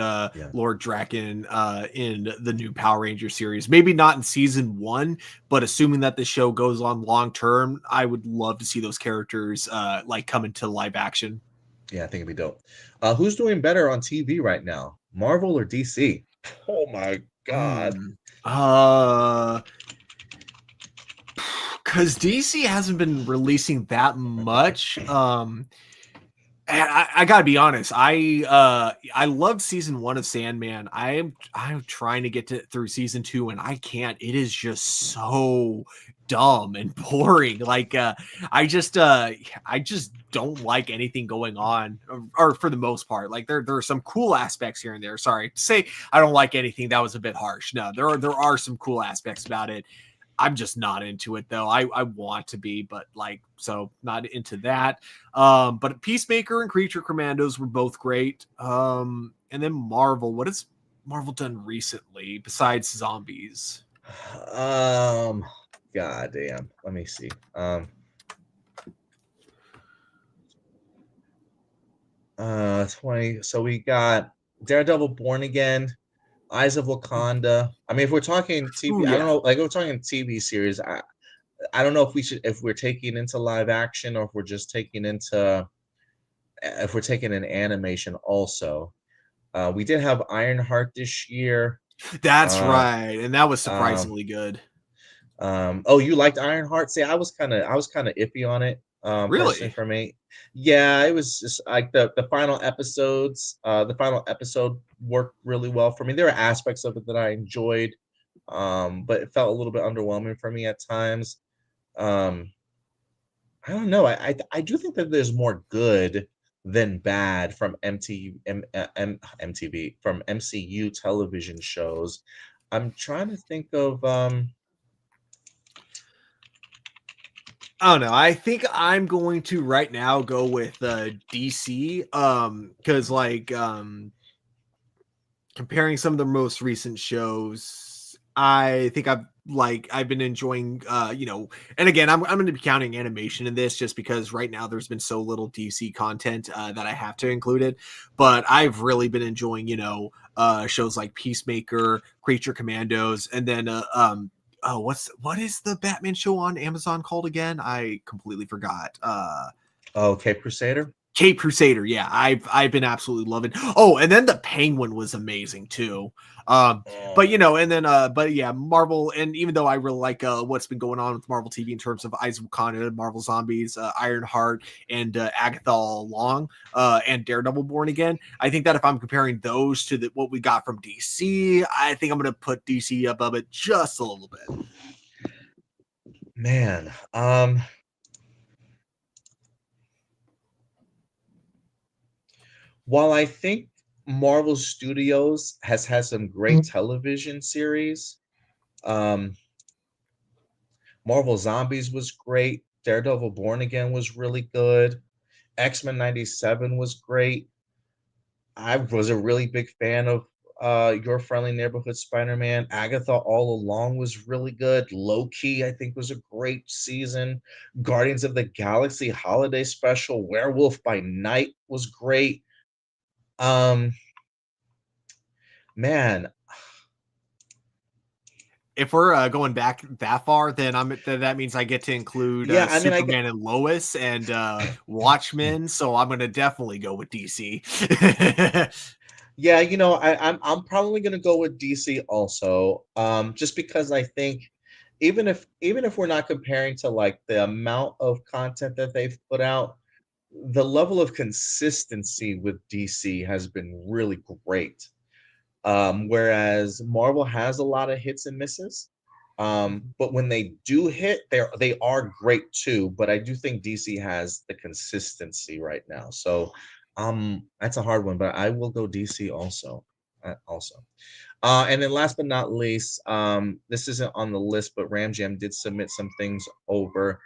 Lord Draken in the new Power Ranger series. Maybe not in season 1, but assuming that the show goes on long term, I would love to see those characters like come into live action. Yeah, I think it'd be dope. Who's doing better on TV right now, Marvel or DC? Oh my god. Because DC hasn't been releasing that much. And I gotta be honest. I loved season 1 of Sandman. I'm trying to get through season 2, and I can't. It is just so dumb and boring. Like I just don't like anything going on, or for the most part. Like there are some cool aspects here and there. Sorry to say I don't like anything. That was a bit harsh. No, there are some cool aspects about it. I'm just not into it though. I want to be, but like, so not into that. But Peacemaker and Creature Commandos were both great. And then Marvel, what has Marvel done recently besides zombies? God damn. Let me see. 20. So we got Daredevil Born Again, Eyes of Wakanda. I mean, if we're talking TV, Ooh, I yeah. don't know, like if we're talking TV series, I don't know if we're taking into live action or if we're just taking into if we're taking an animation also. We did have Ironheart this year. That's right, and that was surprisingly good. Oh, you liked Ironheart? See, I was kind of iffy on it. Really? Personally for me. Yeah, it was just like the final episodes. The final episode worked really well for me. There were aspects of it that I enjoyed, but it felt a little bit underwhelming for me at times. I don't know. I do think that there's more good than bad from MTV from MCU television shows. I'm trying to think of I don't know. I think I'm going to right now go with DC. Because like comparing some of the most recent shows, I think I've been enjoying and again I'm going to be counting animation in this just because right now there's been so little DC content that I have to include it, but I've really been enjoying shows like Peacemaker, Creature Commandos, and then what is the Batman show on Amazon called again? I completely forgot. Cape Crusader. Cape Crusader, yeah, I've been absolutely loving. Oh, and then the Penguin was amazing too. But and then but yeah, Marvel, and even though I really like what's been going on with Marvel TV in terms of Eyes of Wakanda, Marvel Zombies, Ironheart, and Agatha All Along, and Daredevil Born Again, I think that if I'm comparing those to what we got from DC, I think I'm gonna put DC above it just a little bit. Man, while I think Marvel Studios has had some great television series, Marvel Zombies was great. Daredevil Born Again was really good. X-Men 97 was great. I was a really big fan of Your Friendly Neighborhood Spider-Man. Agatha All Along was really good. Low-Key, I think, was a great season. Guardians of the Galaxy Holiday Special, Werewolf by Night was great. Man, if we're going back that far, then that means I get to include Superman and Lois and Watchmen. So I'm gonna definitely go with DC. Yeah, I'm probably gonna go with DC also. Just because I think even if we're not comparing to like the amount of content that they've put out, the level of consistency with DC has been really great. Whereas Marvel has a lot of hits and misses. But when they do hit, they are great too. But I do think DC has the consistency right now. So that's a hard one, but I will go DC also. And then last but not least, this isn't on the list, but Ram Jam did submit some things over.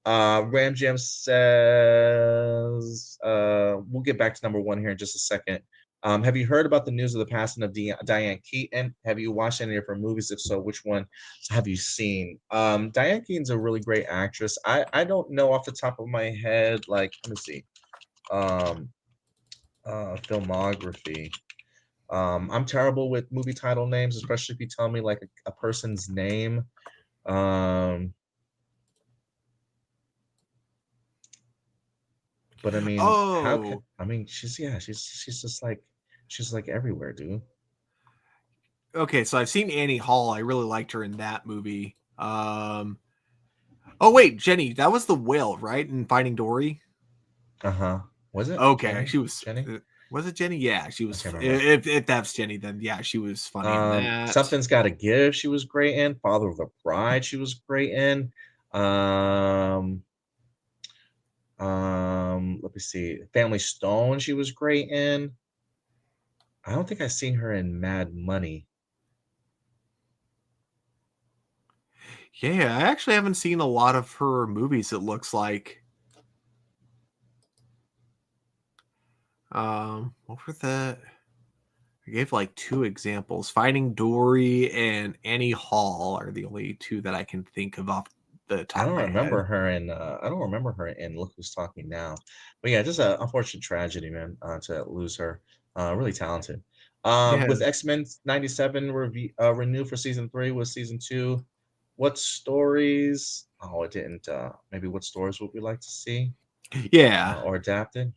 Ram Jam says, we'll get back to number one here in just a second. Have you heard about the news of the passing of Diane Keaton? Have you watched any of her movies? If so, which one have you seen? Diane Keaton's a really great actress. I don't know off the top of my head. Like, let me see. Filmography. I'm terrible with movie title names, especially if you tell me like a person's name. But I mean, she's just like she's like everywhere, dude. Okay, so I've seen Annie Hall. I really liked her in that movie. Oh wait, Jenny, that was the whale, right? In Finding Dory. Uh-huh. Was it? Okay, Jenny? she was. Jenny? Was it Jenny? Yeah, she was. I can't remember. If that's Jenny, then yeah, she was funny in that. Something's Gotta Give. She was great in. Father of the Bride. She was great in. Let me see. Family Stone. She was great in. I don't think I've seen her in Mad Money. Yeah, I actually haven't seen a lot of her movies. It looks like. What were the? I gave like 2 examples. Finding Dory and Annie Hall are the only 2 that I can think of off the top I don't of my remember head. her in. I don't remember her in Look Who's Talking Now. But yeah, just an unfortunate tragedy, man, to lose her. Really talented. Yeah. With X-Men 97 renew for season 3 with season 2. What stories? Oh, it didn't. Maybe what stories would we like to see? Yeah. Or adapted?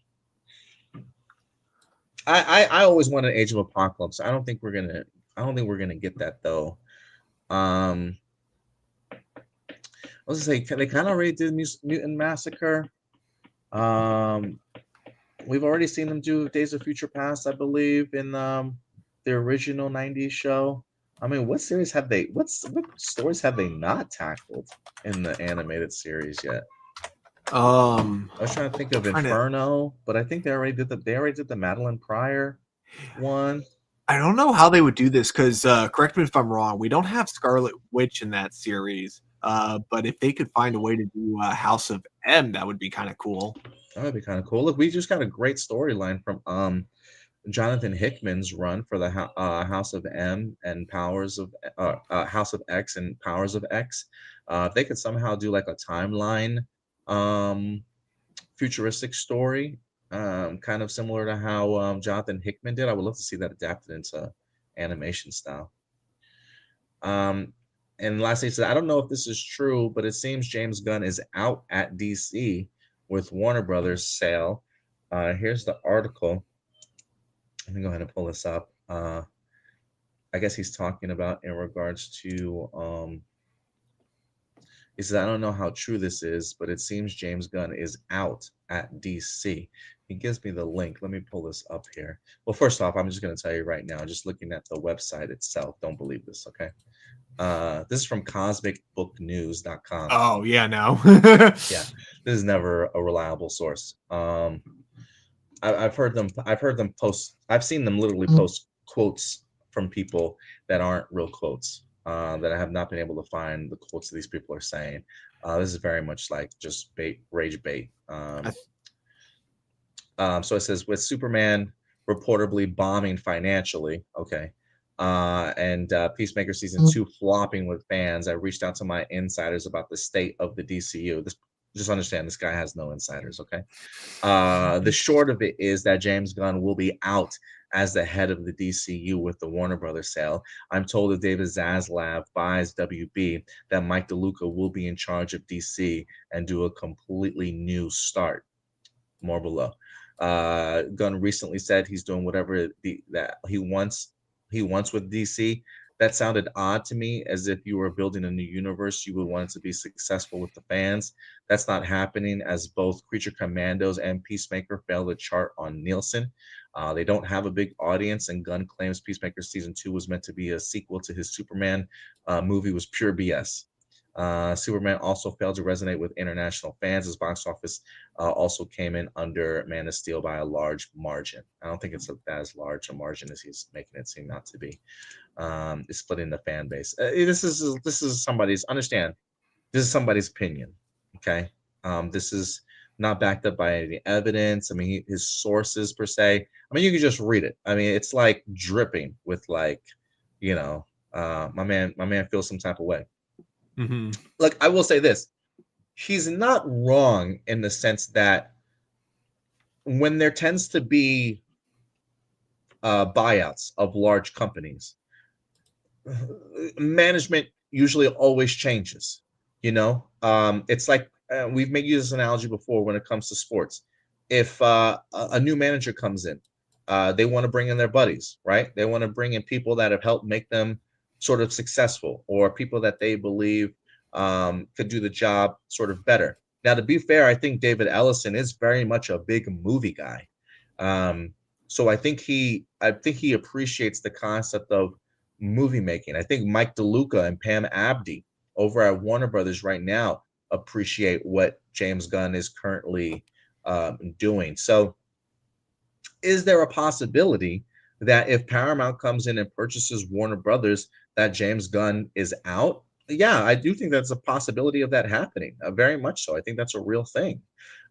I always wanted Age of Apocalypse. I don't think we're gonna get that though. I was gonna say they kind of already did Mutant Massacre. We've already seen them do Days of Future Past, I believe, in the original '90s show. I mean, what stories have they not tackled in the animated series yet? I was trying to think of Inferno, but I think they already did the Madeline Pryor one. I don't know how they would do this because, correct me if I'm wrong, we don't have Scarlet Witch in that series. But if they could find a way to do House of M, that would be kind of cool. That would be kind of cool. Look, we just got a great storyline from Jonathan Hickman's run for the House of M and Powers of House of X and Powers of X. If they could somehow do like a timeline futuristic story, kind of similar to how Jonathan Hickman did, I would love to see that adapted into animation style. And lastly, he said, I don't know if this is true, but it seems James Gunn is out at DC with Warner Brothers sale. Here's the article. Let me go ahead and pull this up. I guess he's talking about in regards to he says, I don't know how true this is, but it seems James Gunn is out at DC. He gives me the link. Let me pull this up here. Well, first off, I'm just going to tell you right now, just looking at the website itself, don't believe this, okay? This is from cosmicbooknews.com. Oh, yeah, no. Yeah, this is never a reliable source. I've heard them post, I've seen them literally post quotes from people that aren't real quotes. That I have not been able to find the quotes that these people are saying. This is very much like just rage bait. So it says, with Superman reportedly bombing financially, okay, and Peacemaker season 2 flopping with fans, I reached out to my insiders about the state of the DCU. Just understand, this guy has no insiders, okay? The short of it is that James Gunn will be out as the head of the DCU with the Warner Brothers sale. I'm told that David Zaslav buys WB, that Mike DeLuca will be in charge of DC and do a completely new start. More below. Gunn recently said he's doing whatever that he wants with DC. That sounded odd to me, as if you were building a new universe, you would want it to be successful with the fans. That's not happening, as both Creature Commandos and Peacemaker failed to chart on Nielsen. They don't have a big audience, and Gunn claims Peacemaker season 2 was meant to be a sequel to his Superman movie was pure BS. Superman also failed to resonate with international fans. His box office also came in under Man of Steel by a large margin. I don't think it's as large a margin as he's making it seem not to be. It's splitting the fan base. This is somebody's, understand, this is somebody's opinion, okay? This is not backed up by any evidence. I mean, his sources per se. I mean, you can just read it. I mean, it's like dripping with like, you know, my man feels some type of way. Mm-hmm. Look, I will say this. He's not wrong in the sense that when there tends to be buyouts of large companies, management usually always changes. You know, it's like we've made use this analogy before when it comes to sports. If a new manager comes in, they want to bring in their buddies, right? They want to bring in people that have helped make them sort of successful, or people that they believe could do the job sort of better. Now, to be fair, I think David Ellison is very much a big movie guy. So I think he appreciates the concept of movie making. I think Mike DeLuca and Pam Abdi over at Warner Brothers right now appreciate what James Gunn is currently doing. So is there a possibility that if Paramount comes in and purchases Warner Brothers, that James Gunn is out? Yeah, I do think that's a possibility of that happening. Very much so. I think that's a real thing.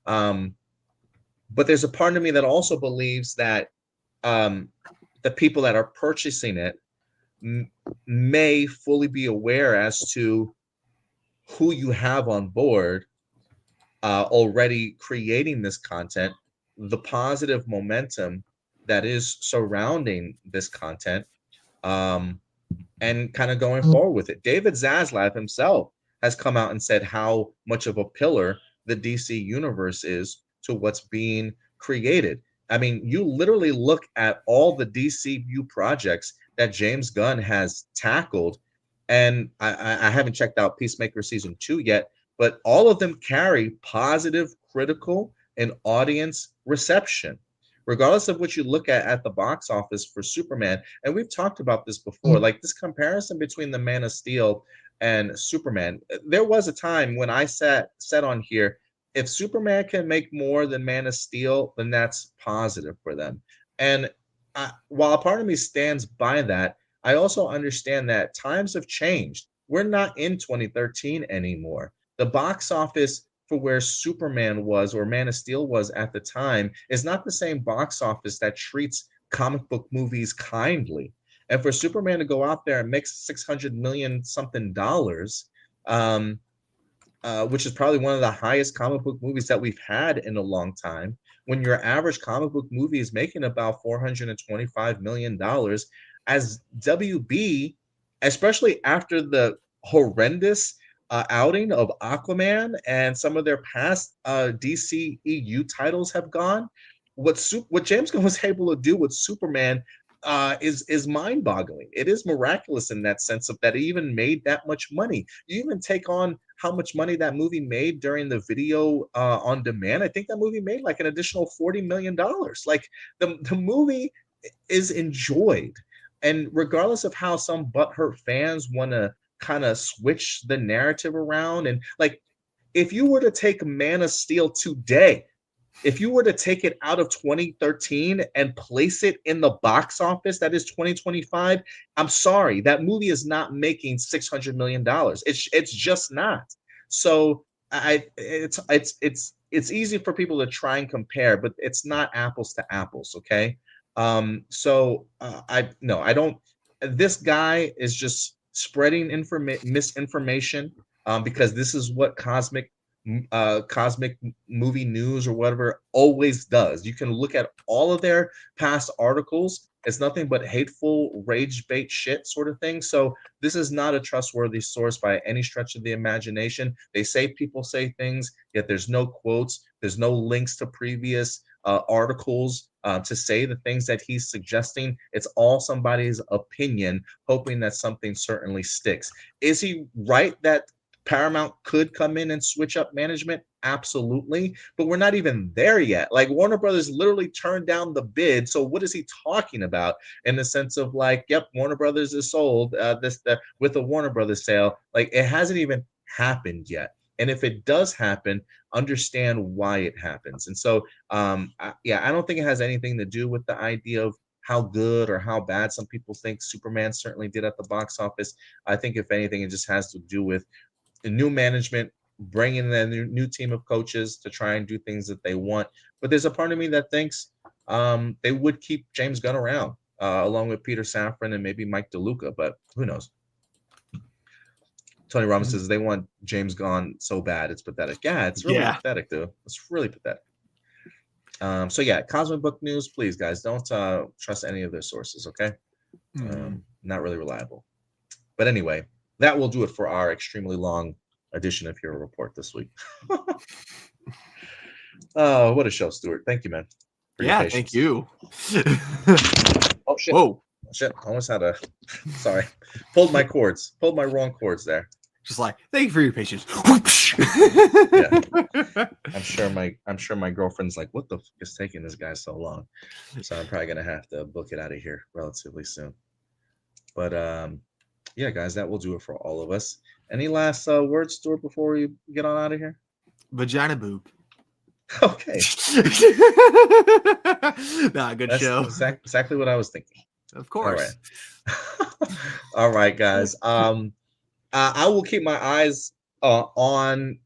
But there's a part of me that also believes that the people that are purchasing it may fully be aware as to who you have on board already creating this content, the positive momentum that is surrounding this content, and kind of going forward with it. David Zaslav himself has come out and said how much of a pillar the DC universe is to what's being created. I mean, you literally look at all the DCU projects that James Gunn has tackled, and I haven't checked out Peacemaker season 2 yet, but all of them carry positive, critical, and audience reception, regardless of what you look at the box office for Superman. And we've talked about this before, like this comparison between the Man of Steel and Superman. There was a time when I said on here, if Superman can make more than Man of Steel, then that's positive for them. And while a part of me stands by that, I also understand that times have changed. We're not in 2013 anymore. The box office for where Superman was or Man of Steel was at the time is not the same box office that treats comic book movies kindly. And for Superman to go out there and make $600 million something, which is probably one of the highest comic book movies that we've had in a long time, when your average comic book movie is making about $425 million, as WB, especially after the horrendous outing of Aquaman and some of their past DC EU titles have gone, what James Gunn was able to do with Superman is mind-boggling. It is miraculous in that sense of that it even made that much money. You even take on how much money that movie made during the video on demand. I think that movie made like an additional $40 million. Like the movie is enjoyed. And regardless of how some butthurt fans want to kind of switch the narrative around, and like if you were to take Man of Steel today, if you were to take it out of 2013 and place it in the box office, that is 2025, I'm sorry, that movie is not making $600 million. It's just not. So it's easy for people to try and compare, but it's not apples to apples, okay? I don't. This guy is just spreading misinformation because this is what cosmic movie news or whatever always does. You can look at all of their past articles. It's nothing but hateful rage bait shit sort of thing. So this is not a trustworthy source by any stretch of the imagination. They say people say things, yet there's no quotes, there's no links to previous articles to say the things that he's suggesting. It's all somebody's opinion, hoping that something certainly sticks. Is he right that Paramount could come in and switch up management? Absolutely. But we're not even there yet. Like Warner Brothers literally turned down the bid. So what is he talking about in the sense of like, yep, Warner Brothers is sold with the Warner Brothers sale? Like it hasn't even happened yet. And if it does happen, understand why it happens. And so, I don't think it has anything to do with the idea of how good or how bad some people think Superman certainly did at the box office. I think if anything, it just has to do with the new management, bringing in a new team of coaches to try and do things that they want. But there's a part of me that thinks they would keep James Gunn around, along with Peter Safran and maybe Mike DeLuca, but who knows? Tony Robbins says they want James Gunn so bad it's pathetic. Yeah, it's really pathetic, dude. It's really pathetic. Cosmic book news, please, guys, don't trust any of their sources, okay? Not really reliable. But anyway, that will do it for our extremely long edition of Hero Report this week. Oh, what a show, Stuart. Thank you, man. Thank you. Oh, shit. Whoa. Shit, almost had a... Sorry. Pulled my wrong cords there. Just like, thank you for your patience. Whoosh. Yeah. I'm sure my girlfriend's like, what the fuck is taking this guy so long? So I'm probably gonna have to book it out of here relatively soon. But yeah, guys, that will do it for all of us. Any last words, Stuart, before we get on out of here? Vagina boob. Okay. Nah, good That's show. Exactly what I was thinking. Of course. All right. All right, guys. I will keep my eyes on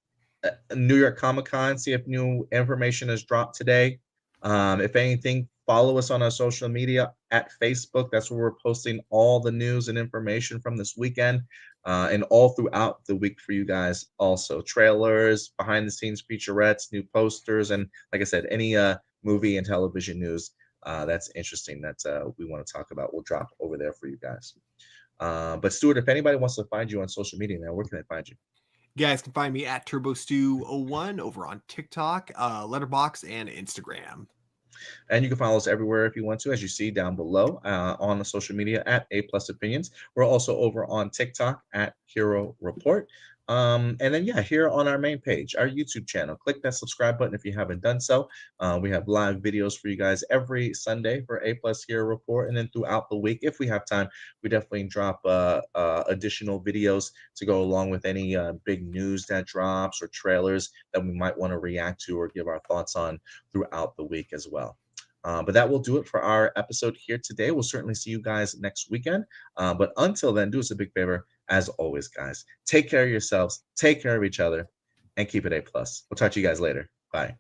New York Comic Con, see if new information has dropped today. If anything, follow us on our social media at Facebook. That's where we're posting all the news and information from this weekend, and all throughout the week for you guys. Also, trailers, behind the scenes featurettes, new posters, and like I said, any movie and television news that's interesting that we want to talk about will drop over there for you guys. But Stuart, if anybody wants to find you on social media now, where can they find you? You guys can find me at TurboStew01 over on TikTok, Letterboxd, and Instagram. And you can follow us everywhere if you want to, as you see down below on the social media at A+ Opinions. We're also over on TikTok at Hero Report. And then, yeah, here on our main page, our YouTube channel, click that subscribe button if you haven't done so. We have live videos for you guys every Sunday for A+ Hero Report. And then throughout the week, if we have time, we definitely drop additional videos to go along with any big news that drops or trailers that we might want to react to or give our thoughts on throughout the week as well. But that will do it for our episode here today. We'll certainly see you guys next weekend. But until then, do us a big favor. As always, guys, take care of yourselves, take care of each other, and keep it A+. We'll talk to you guys later. Bye.